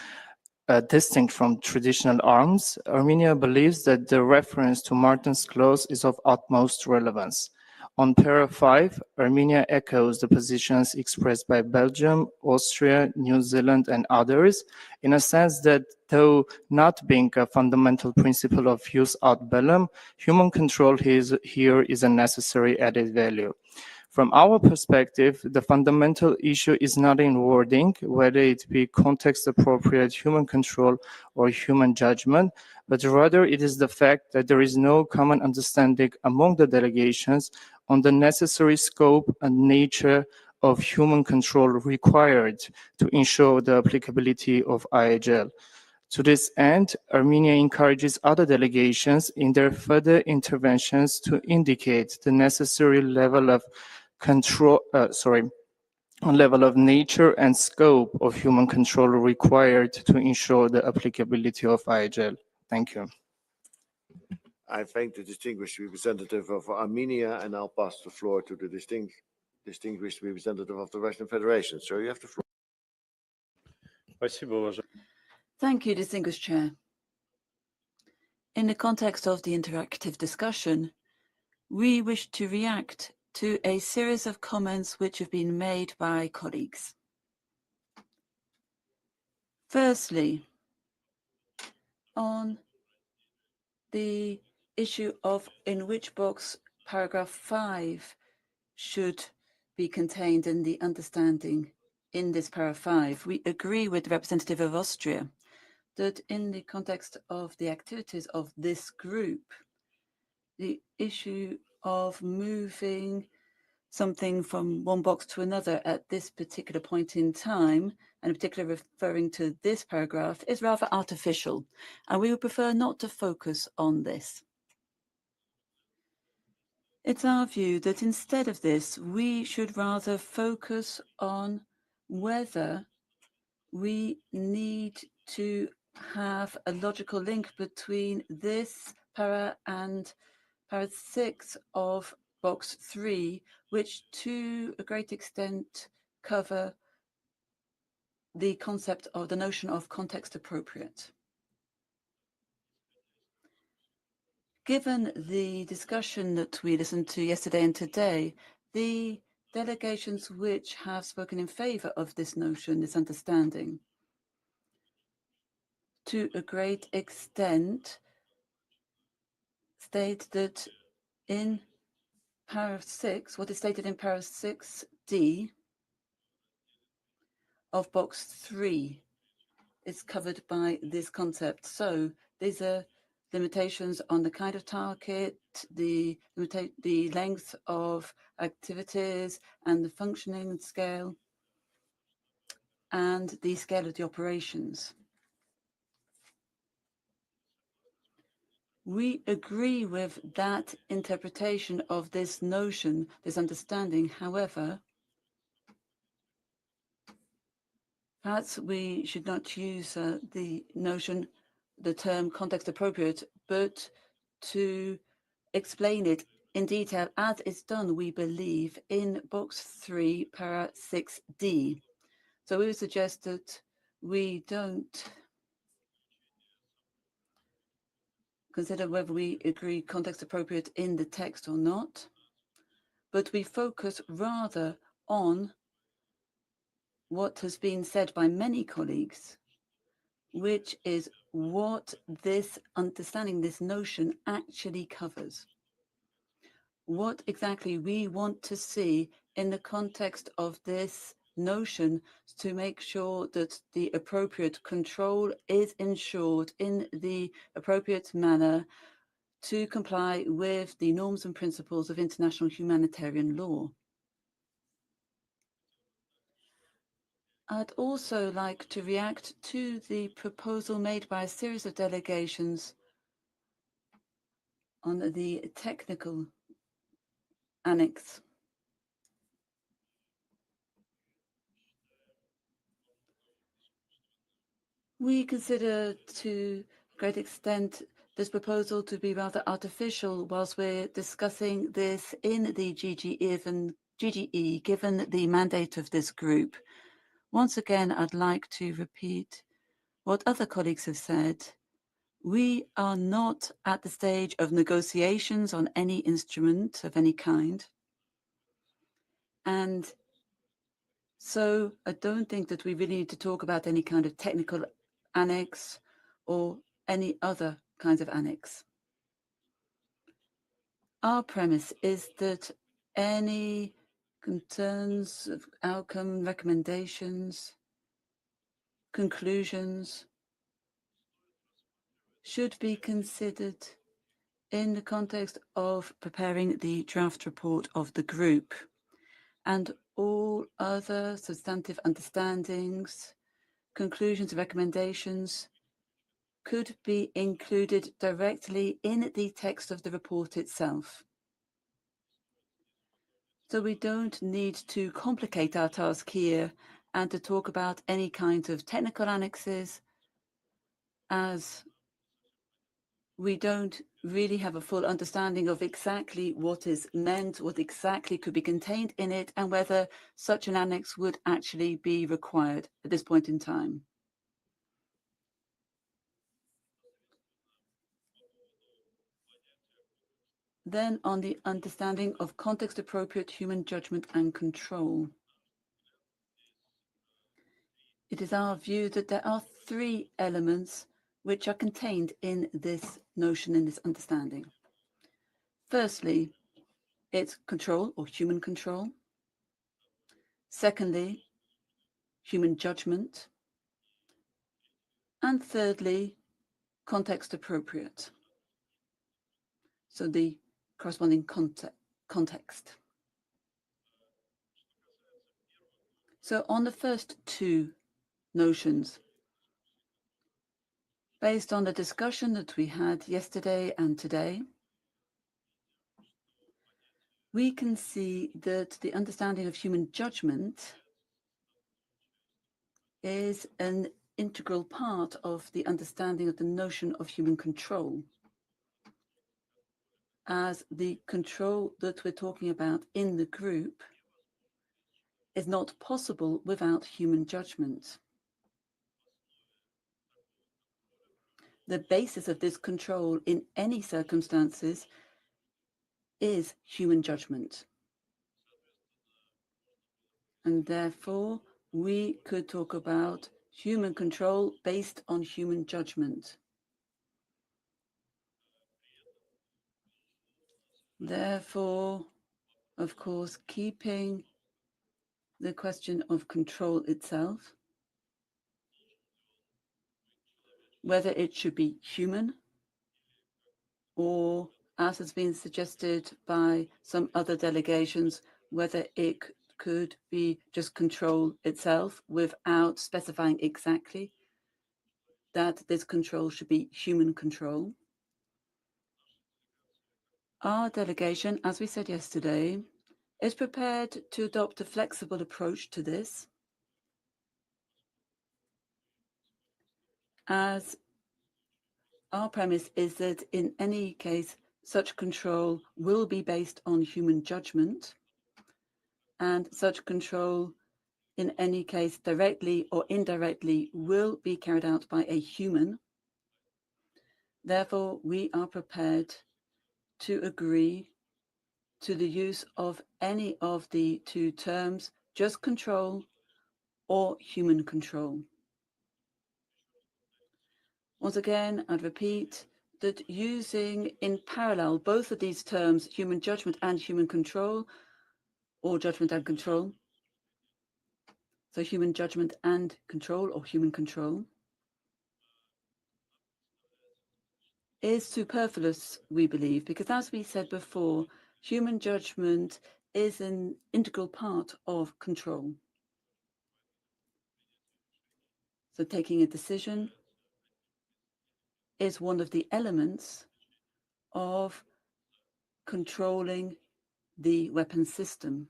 distinct from traditional arms, Armenia believes that the reference to Martin's Clause is of utmost relevance. On para 5, Armenia echoes the positions expressed by Belgium, Austria, New Zealand, and others, in a sense that though not being a fundamental principle of jus ad bellum, human control here is a necessary added value. From our perspective, the fundamental issue is not in wording, whether it be context-appropriate human control or human judgment, but rather it is the fact that there is no common understanding among the delegations on the necessary scope and nature of human control required to ensure the applicability of IHL. To this end, Armenia encourages other delegations in their further interventions to indicate the necessary level of control, level of nature and scope of human control required to ensure the applicability of IHL. Thank you. I thank the distinguished representative of Armenia, and I'll pass the floor to the distinguished representative of the Russian Federation. So you have the floor. Thank you, distinguished Chair. In the context of the interactive discussion, we wish to react to a series of comments which have been made by colleagues. Firstly, on the issue of in which box paragraph 5 should be contained in the understanding in this paragraph 5, we agree with the representative of Austria that in the context of the activities of this group, the issue of moving something from one box to another at this particular point in time, and in particular referring to this paragraph, is rather artificial, and we would prefer not to focus on this. It's our view that instead of this, we should rather focus on whether we need to have a logical link between this para and para 6 of box 3, which to a great extent cover the concept of the notion of context appropriate. Given the discussion that we listened to yesterday and today, the delegations which have spoken in favor of this notion, this understanding, to a great extent state that in paragraph 6, what is stated in paragraph 6D of box 3 is covered by this concept. So there's a limitations on the kind of target, the length of activities and the functioning scale, and the scale of the operations. We agree with that interpretation of this notion, this understanding. However, perhaps we should not use the term context appropriate, but to explain it in detail as it's done, we believe, in box 3, para 6D. So we would suggest that we don't consider whether we agree context appropriate in the text or not, but we focus rather on what has been said by many colleagues, which is what this understanding, this notion actually covers. What exactly we want to see in the context of this notion to make sure that the appropriate control is ensured in the appropriate manner to comply with the norms and principles of international humanitarian law. I'd also like to react to the proposal made by a series of delegations on the technical annex. We consider to a great extent this proposal to be rather artificial whilst we're discussing this in the GGE, given the mandate of this group. Once again, I'd like to repeat what other colleagues have said. We are not at the stage of negotiations on any instrument of any kind. And so I don't think that we really need to talk about any kind of technical annex or any other kinds of annex. Our premise is that any concerns of outcome, recommendations, conclusions should be considered in the context of preparing the draft report of the group, and all other substantive understandings, conclusions, recommendations could be included directly in the text of the report itself. So we don't need to complicate our task here and to talk about any kinds of technical annexes, as we don't really have a full understanding of exactly what is meant, what exactly could be contained in it, and whether such an annex would actually be required at this point in time. Then on the understanding of context-appropriate human judgment and control. It is our view that there are 3 elements which are contained in this notion, in this understanding. Firstly, it's control or human control. Secondly, human judgment. And thirdly, context appropriate. So the corresponding context. So on the first 2 notions, based on the discussion that we had yesterday and today, we can see that the understanding of human judgment is an integral part of the understanding of the notion of human control, as the control that we're talking about in the group is not possible without human judgment. The basis of this control in any circumstances is human judgment. And therefore, we could talk about human control based on human judgment. Therefore, of course, keeping the question of control itself, whether it should be human or as has been suggested by some other delegations, whether it could be just control itself without specifying exactly that this control should be human control. Our delegation, as we said yesterday, is prepared to adopt a flexible approach to this, as our premise is that in any case, such control will be based on human judgment, and such control in any case directly or indirectly will be carried out by a human. Therefore, we are prepared to agree to the use of any of the two terms, just control or human control. Once again, I'd repeat that using in parallel both of these terms, human judgment and human control, or judgment and control, so human judgment and control or human control, is superfluous, we believe, because as we said before, human judgment is an integral part of control. So taking a decision is one of the elements of controlling the weapon system.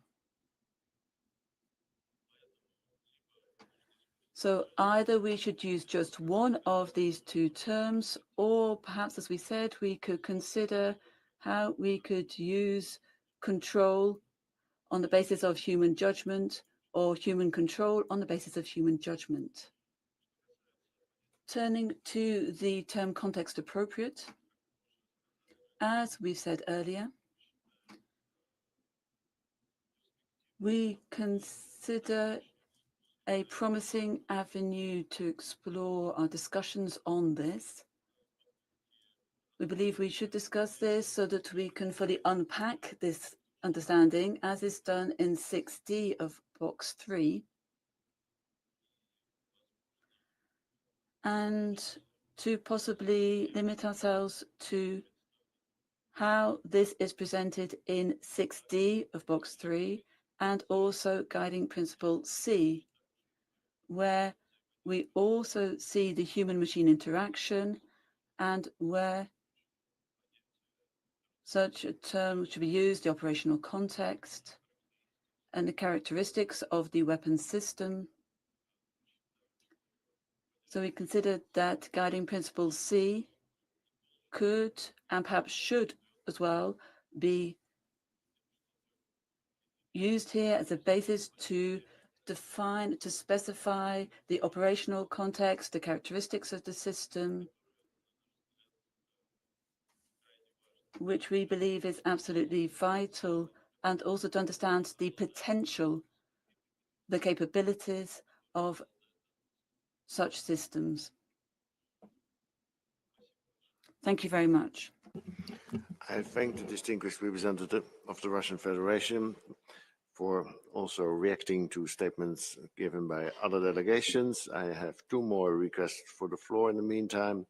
So either we should use just one of these two terms, or perhaps, as we said, we could consider how we could use control on the basis of human judgment or human control on the basis of human judgment. Turning to the term context appropriate, as we've said earlier, we consider a promising avenue to explore our discussions on this. We believe we should discuss this so that we can fully unpack this understanding, as is done in 6D of box 3, and to possibly limit ourselves to how this is presented in 6D of box 3, and also guiding principle C, where we also see the human-machine interaction and where such a term should be used, the operational context, and the characteristics of the weapon system. So we considered that guiding principle C could and perhaps should as well be used here as a basis to define, to specify the operational context, the characteristics of the system, which we believe is absolutely vital, and also to understand the potential, the capabilities of such systems. Thank you very much. I thank the distinguished representative of the Russian Federation for also reacting to statements given by other delegations. I have two more requests for the floor in the meantime.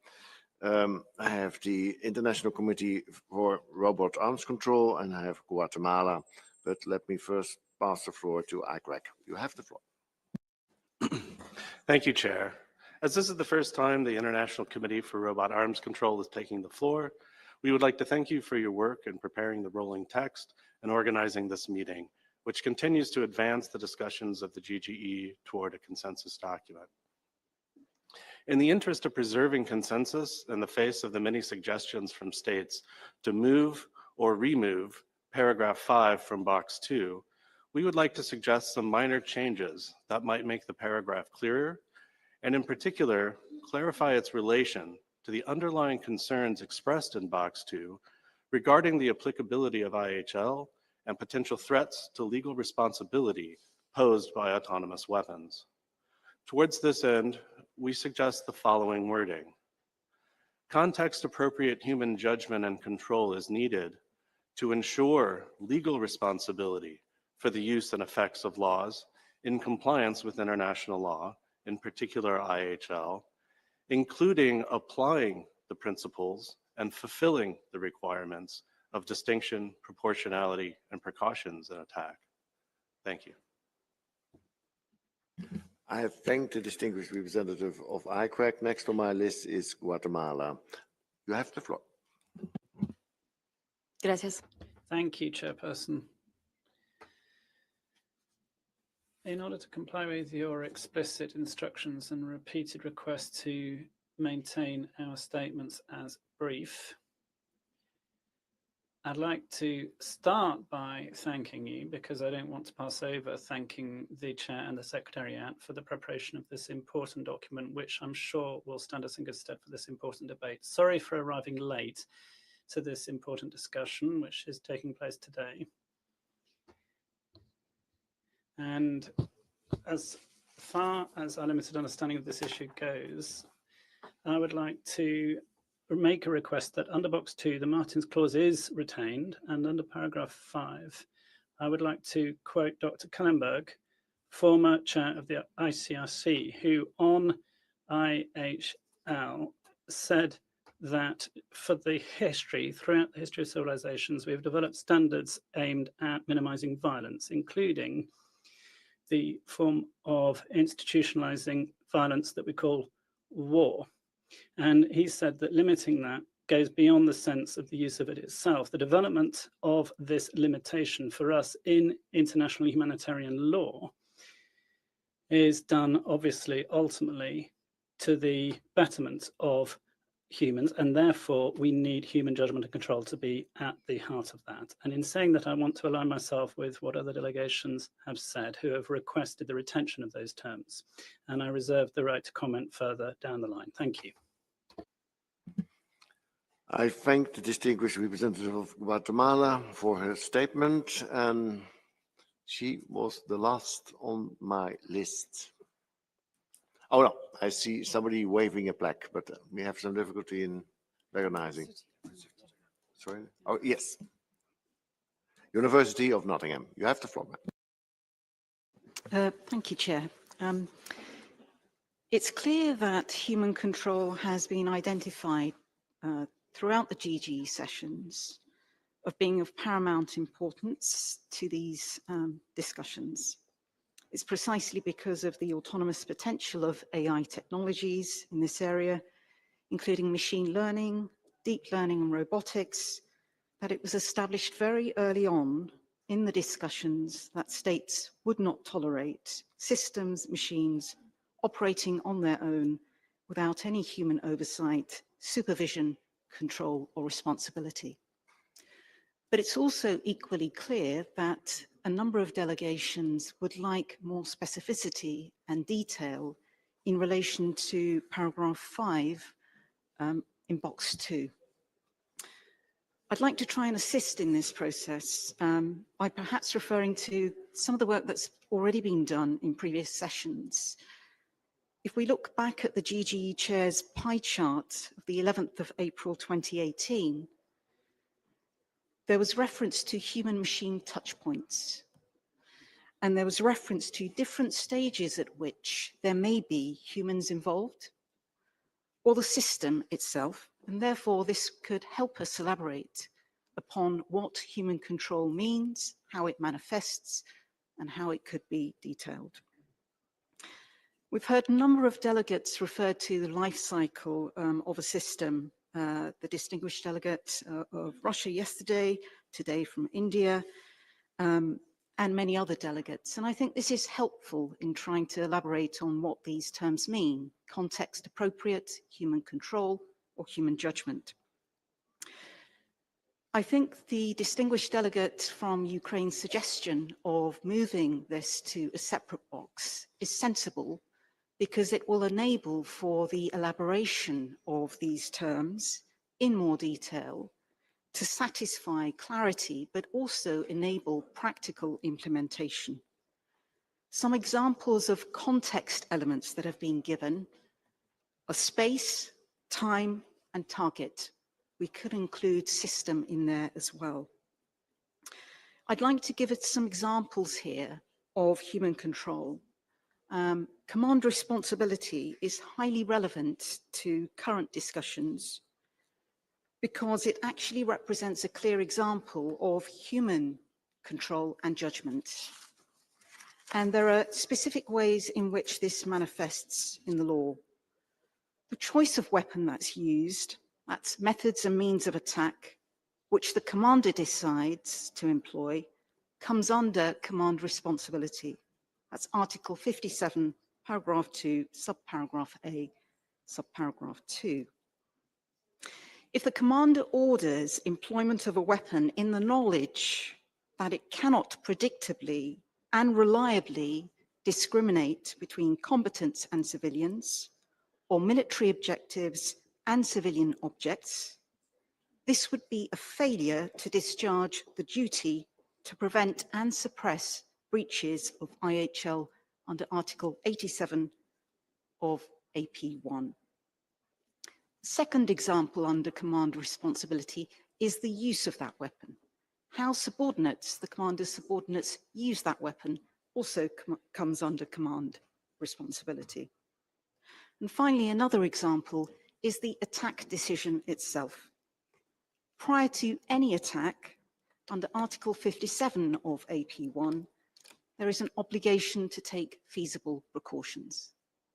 I have the International Committee for Robot Arms Control, and I have Guatemala. But let me first pass the floor to ICRAC. You have the floor. Thank you, Chair. As this is the first time the International Committee for Robot Arms Control is taking the floor, we would like to thank you for your work in preparing the rolling text and organizing this meeting, which continues to advance the discussions of the GGE toward a consensus document. In the interest of preserving consensus in the face of the many suggestions from states to move or remove paragraph 5 from box 2, we would like to suggest some minor changes that might make the paragraph clearer, and in particular, clarify its relation to the underlying concerns expressed in box 2 regarding the applicability of IHL and potential threats to legal responsibility posed by autonomous weapons. Towards this end, we suggest the following wording. Context-appropriate human judgment and control is needed to ensure legal responsibility for the use and effects of laws in compliance with international law, in particular IHL, including applying the principles and fulfilling the requirements of distinction, proportionality, and precautions in attack. Thank you. I have thanked the distinguished representative of ICRAC. Next on my list is Guatemala. You have the floor. Gracias. Thank you, Chairperson. In order to comply with your explicit instructions and repeated request to maintain our statements as brief, I'd like to start by thanking you, because I don't want to pass over thanking the Chair and the Secretariat for the preparation of this important document, which I'm sure will stand us in good stead for this important debate. Sorry for arriving late to this important discussion, which is taking place today. And as far as our limited understanding of this issue goes, I would like to make a request that under box 2, the Martins Clause is retained, and under paragraph 5, I would like to quote Dr. Kallenberg, former chair of the ICRC, who on IHL said that for the history, throughout the history of civilizations, we have developed standards aimed at minimizing violence, including the form of institutionalizing violence that we call war. And he said that limiting that goes beyond the sense of the use of it itself. The development of this limitation for us in international humanitarian law is done, obviously, ultimately, to the betterment of humans, and therefore we need human judgment and control to be at the heart of that. And in saying that, I want to align myself with what other delegations have said, who have requested the retention of those terms. And I reserve the right to comment further down the line. Thank you. I thank the distinguished representative of Guatemala for her statement, and she was the last on my list. Oh no, I see somebody waving a plaque, but we have some difficulty in recognizing. Sorry. Oh, yes. University of Nottingham. You have the floor, ma'am. Thank you, Chair. It's clear that human control has been identified throughout the GGE sessions of being of paramount importance to these discussions. It's precisely because of the autonomous potential of AI technologies in this area, including machine learning, deep learning and robotics, that it was established very early on in the discussions that states would not tolerate systems, machines operating on their own without any human oversight, supervision, control or responsibility. But it's also equally clear that a number of delegations would like more specificity and detail in relation to paragraph 5 in box 2. I'd like to try and assist in this process by perhaps referring to some of the work that's already been done in previous sessions. If we look back at the GGE Chair's pie chart of the 11th of April 2018, there was reference to human-machine touchpoints, and there was reference to different stages at which there may be humans involved, or the system itself, and therefore this could help us elaborate upon what human control means, how it manifests, and how it could be detailed. We've heard a number of delegates refer to the life cycle of a system. The distinguished delegate of Russia yesterday, today from India, and many other delegates. And I think this is helpful in trying to elaborate on what these terms mean: context appropriate, human control, or human judgment. I think the distinguished delegate from Ukraine's suggestion of moving this to a separate box is sensible, because it will enable for the elaboration of these terms in more detail to satisfy clarity, but also enable practical implementation. Some examples of context elements that have been given are space, time, and target. We could include system in there as well. I'd like to give it some examples here of human control. Command responsibility is highly relevant to current discussions. because it actually represents a clear example of human control and judgment. And there are specific ways in which this manifests in the law. The choice of weapon that's used, that's methods and means of attack, which the commander decides to employ, comes under command responsibility. That's Article 57, paragraph 2, subparagraph A, subparagraph 2. If the commander orders employment of a weapon in the knowledge that it cannot predictably and reliably discriminate between combatants and civilians, or military objectives and civilian objects, this would be a failure to discharge the duty to prevent and suppress breaches of IHL under Article 87 of AP1. Second example under command responsibility is the use of that weapon. How subordinates, the commander's subordinates, use that weapon also comes under command responsibility. And finally, another example is the attack decision itself. Prior to any attack, under Article 57 of AP1, there is an obligation to take feasible precautions.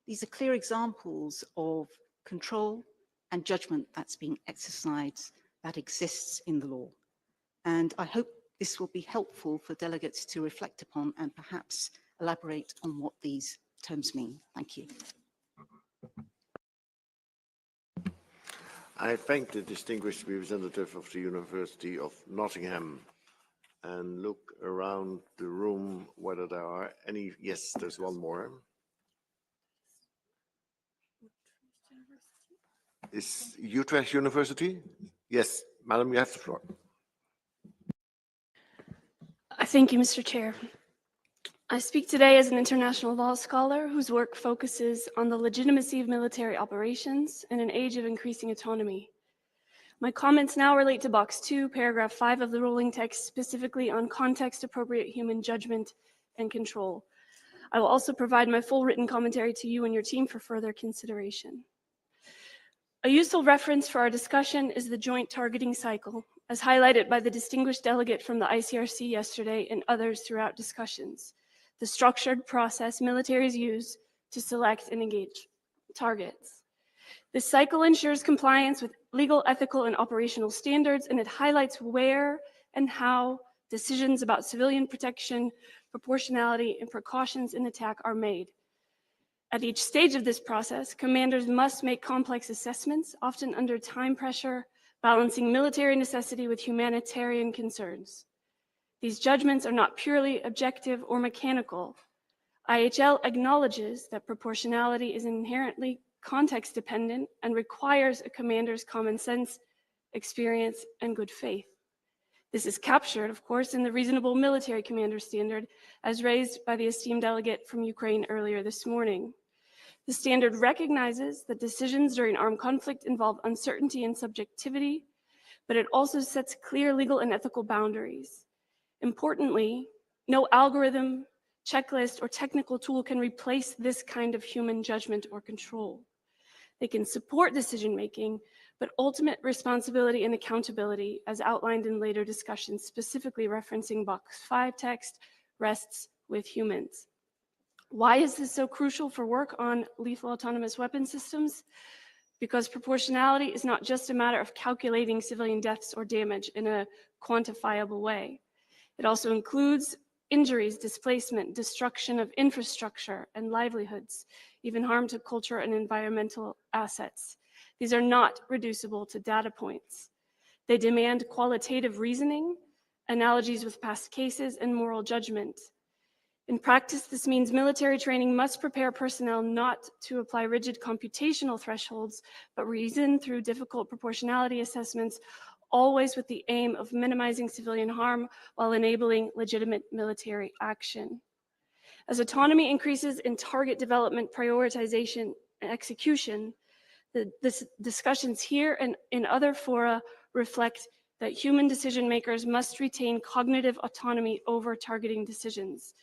These are clear examples of control and judgment that's being exercised that exists in the law. And I hope this will be helpful for delegates to reflect upon and perhaps elaborate on what these terms mean. Thank you. I thank the distinguished representative of the University of Nottingham and look around the room whether there are any. Yes, there's one more. Is Utrecht University? Yes, madam, you have the floor. Thank you, Mr. Chair. I speak today as an international law scholar whose work focuses on the legitimacy of military operations in an age of increasing autonomy. My comments now relate to Box 2, paragraph 5 of the rolling text, specifically on context-appropriate human judgment and control. I will also provide my full written commentary to you and your team for further consideration. A useful reference for our discussion is the joint targeting cycle, as highlighted by the distinguished delegate from the ICRC yesterday and others throughout discussions, the structured process militaries use to select and engage targets. This cycle ensures compliance with legal, ethical, and operational standards, and it highlights where and how decisions about civilian protection, proportionality, and precautions in attack are made. At each stage of this process, commanders must make complex assessments, often under time pressure, balancing military necessity with humanitarian concerns. These judgments are not purely objective or mechanical. IHL acknowledges that proportionality is inherently context-dependent and requires a commander's common sense, experience, and good faith. This is captured, of course, in the reasonable military commander standard, as raised by the esteemed delegate from Ukraine earlier this morning. The standard recognizes that decisions during armed conflict involve uncertainty and subjectivity, but it also sets clear legal and ethical boundaries. Importantly, no algorithm, checklist, or technical tool can replace this kind of human judgment or control. They can support decision-making, but ultimate responsibility and accountability, as outlined in later discussions, specifically referencing Box 5 text, rests with humans. Why is this so crucial for work on lethal autonomous weapon systems? Because proportionality is not just a matter of calculating civilian deaths or damage in a quantifiable way. It also includes injuries, displacement, destruction of infrastructure and livelihoods, even harm to culture and environmental assets. These are not reducible to data points. They demand qualitative reasoning, analogies with past cases, and moral judgment. In practice, this means military training must prepare personnel not to apply rigid computational thresholds, but reason through difficult proportionality assessments, always with the aim of minimizing civilian harm while enabling legitimate military action. As autonomy increases in target development, prioritization, and execution, the discussions here and in other fora reflect that human decision makers must retain cognitive autonomy over targeting decisions.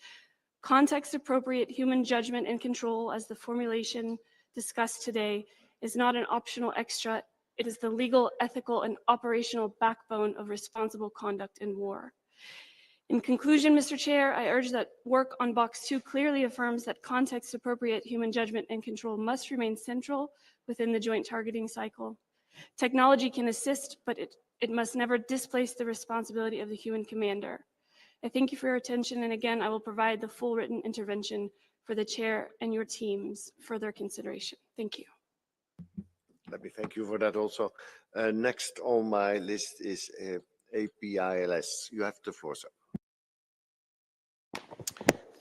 Context-appropriate human judgment and control, as the formulation discussed today, is not an optional extra It is the legal, ethical, and operational backbone of responsible conduct in war. In conclusion, Mr. Chair, I urge that work on Box 2 clearly affirms that context-appropriate human judgment and control must remain central within the joint targeting cycle. Technology can assist, but it must never displace the responsibility of the human commander. I thank you for your attention, and again, I will provide the full written intervention for the chair and your teams for their consideration. Thank you. Let me thank you for that also. Next on my list is APILS. You have the floor, sir.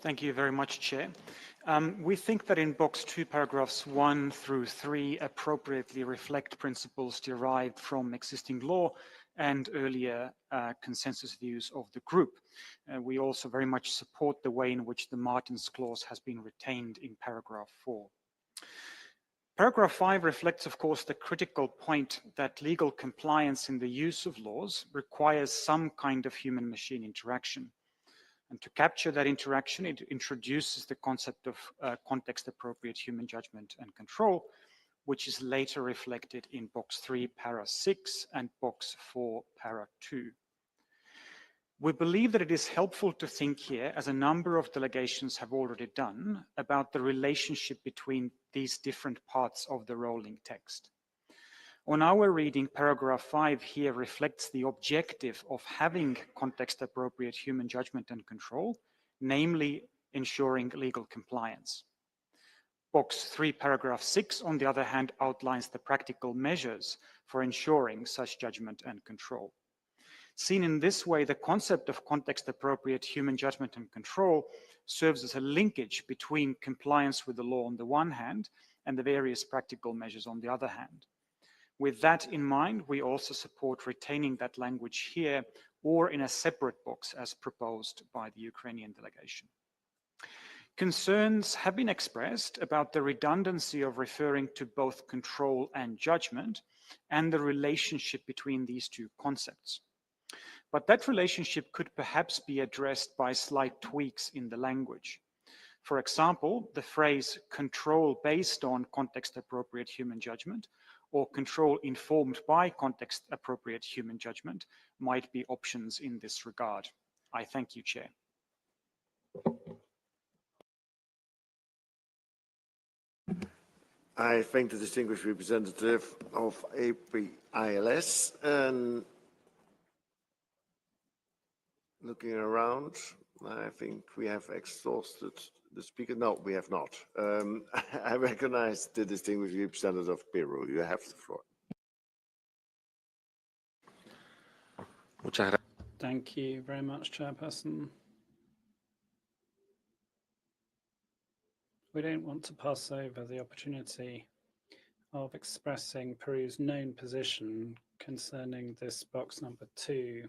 Thank you very much, Chair. We think that in Box 2, paragraphs 1 through 3 appropriately reflect principles derived from existing law and earlier consensus views of the group. We also very much support the way in which the Martens Clause has been retained in paragraph 4. Paragraph 5 reflects, of course, the critical point that legal compliance in the use of laws requires some kind of human-machine interaction. And to capture that interaction, it introduces the concept of context-appropriate human judgment and control, which is later reflected in Box 3, Para 6, and Box 4, Para 2. We believe that it is helpful to think here, as a number of delegations have already done, about the relationship between these different parts of the rolling text. On our reading, paragraph 5 here reflects the objective of having context-appropriate human judgment and control, namely ensuring legal compliance. Box 3, paragraph 6, on the other hand, outlines the practical measures for ensuring such judgment and control. Seen in this way, the concept of context-appropriate human judgment and control serves as a linkage between compliance with the law on the one hand and the various practical measures on the other hand. With that in mind, we also support retaining that language here or in a separate box as proposed by the Ukrainian delegation. Concerns have been expressed about the redundancy of referring to both control and judgment and the relationship between these two concepts. But that relationship could perhaps be addressed by slight tweaks in the language. For example, the phrase control based on context-appropriate human judgment or control informed by context-appropriate human judgment might be options in this regard. I thank you, Chair. I thank the distinguished representative of APILS. And looking around, I think we have exhausted the speaker. No, we have not. I recognize the distinguished representative of Peru. You have the floor. Thank you very much, Chairperson. We don't want to pass over the opportunity of expressing Peru's known position concerning this box number 2.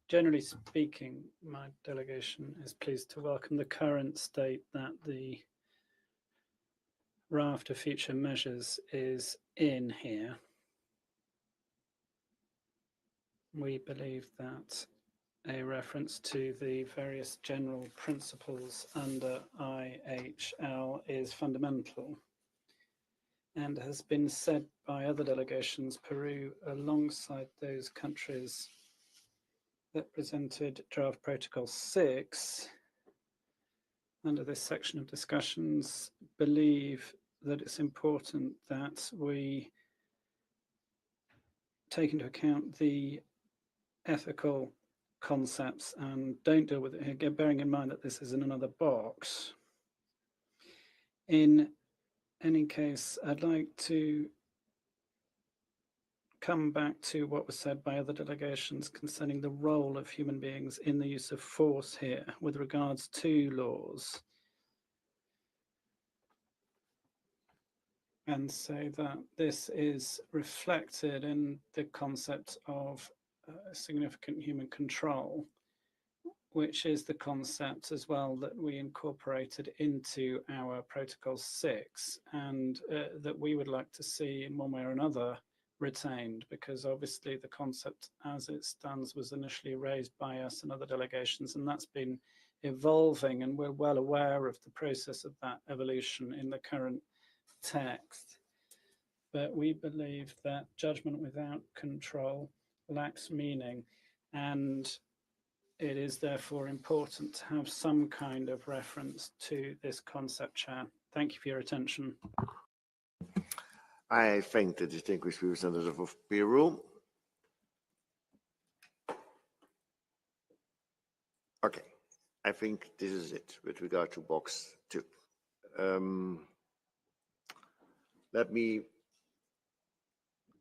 Generally speaking, my delegation is pleased to welcome the current state that the raft of future measures is in here. We believe that a reference to the various general principles under IHL is fundamental and has been said by other delegations. Peru, alongside those countries that presented draft protocol 6 under this section of discussions, believe that it's important that we take into account the ethical concepts and don't deal with it here, bearing in mind that this is in another box. In any case, I'd like to come back to what was said by other delegations concerning the role of human beings in the use of force here with regards to laws. And say that this is reflected in the concept of significant human control, which is the concept as well that we incorporated into our Protocol 6 and that we would like to see in one way or another retained, because obviously the concept as it stands was initially raised by us and other delegations, and that's been evolving, and we're well aware of the process of that evolution in the current text. but we believe that judgment without control lacks meaning, and it is therefore important to have some kind of reference to this concept, Chair. Thank you for your attention. I thank the distinguished representative of Peru. Okay, I think this is it with regard to box 2. Let me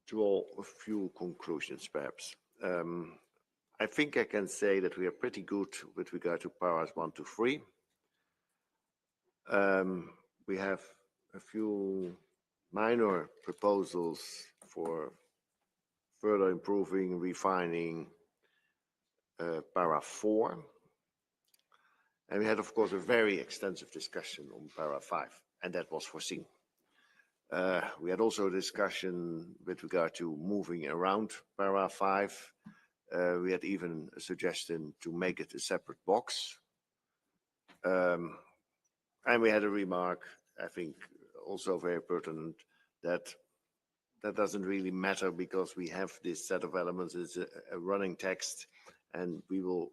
draw a few conclusions, perhaps. I think I can say that we are pretty good with regard to paras 1 to 3. We have a few minor proposals for further improving, refining para 4. And we had, of course, a very extensive discussion on para 5, and that was foreseen. We had also a discussion with regard to moving around para 5. We had even a suggestion to make it a separate box. And we had a remark, I think, also very pertinent, that doesn't really matter because we have this set of elements. It's a running text, and we will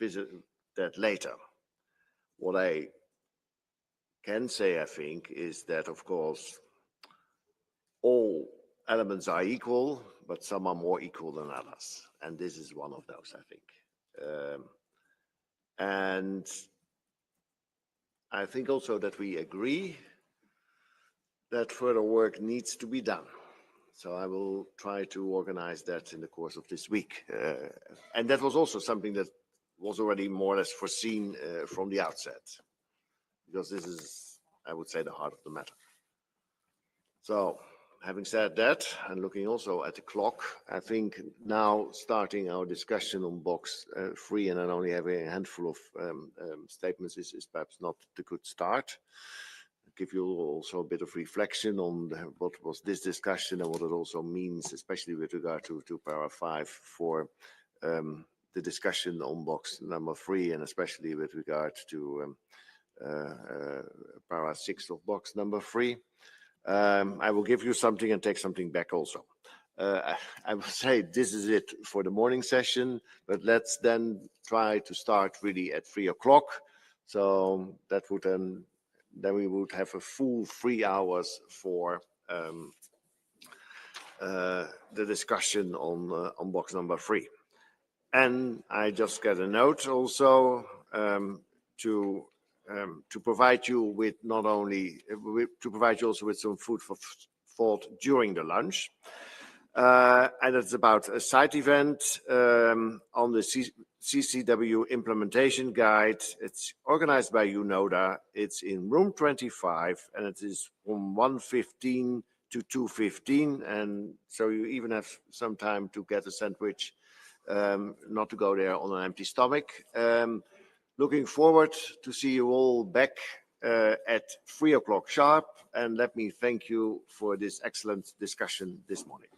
visit that later. What I can say, I think, is that, of course, all elements are equal, but some are more equal than others. And this is one of those, I think. And I think also that we agree that further work needs to be done. So I will try to organize that in the course of this week. And that was also something that was already more or less foreseen from the outset, because this is, I would say, the heart of the matter. So having said that, and looking also at the clock, I think now starting our discussion on box 3 and then only having a handful of statements is perhaps not the good start. Give you also a bit of reflection on what was this discussion and what it also means, especially with regard to para 5 for the discussion on box number 3, and especially with regard to para 6 of box number 3. I will give you something and take something back also. I will say this is it for the morning session, but let's then try to start really at 3 o'clock. So that would then we would have a full 3 hours for the discussion on box number 3. And I just got a note also to provide you with not only to provide you also with some food for thought during the lunch. And it's about a side event on the CCW implementation guide. It's organized by UNODA. It's in room 25, and it is from 1:15 to 2:15. And so you even have some time to get a sandwich, not to go there on an empty stomach. Looking forward to see you all back at 3 o'clock sharp. And let me thank you for this excellent discussion this morning.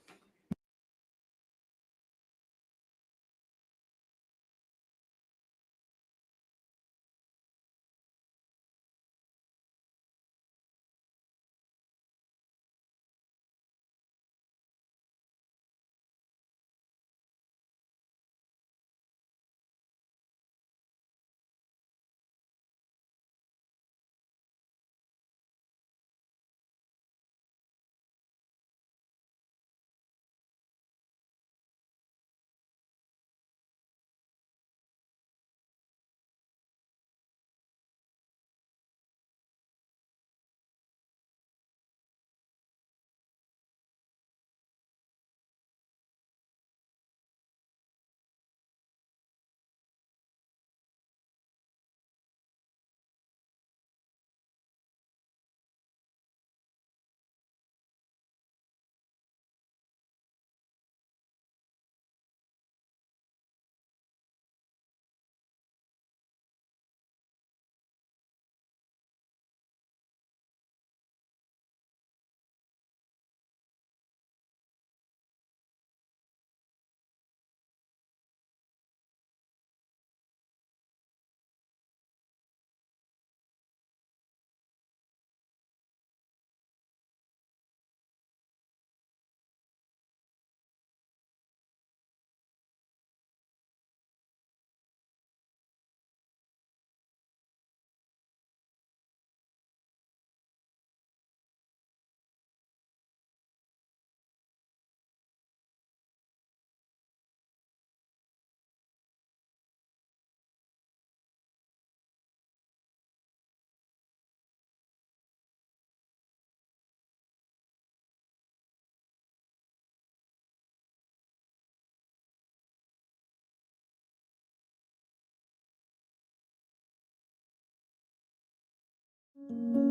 you.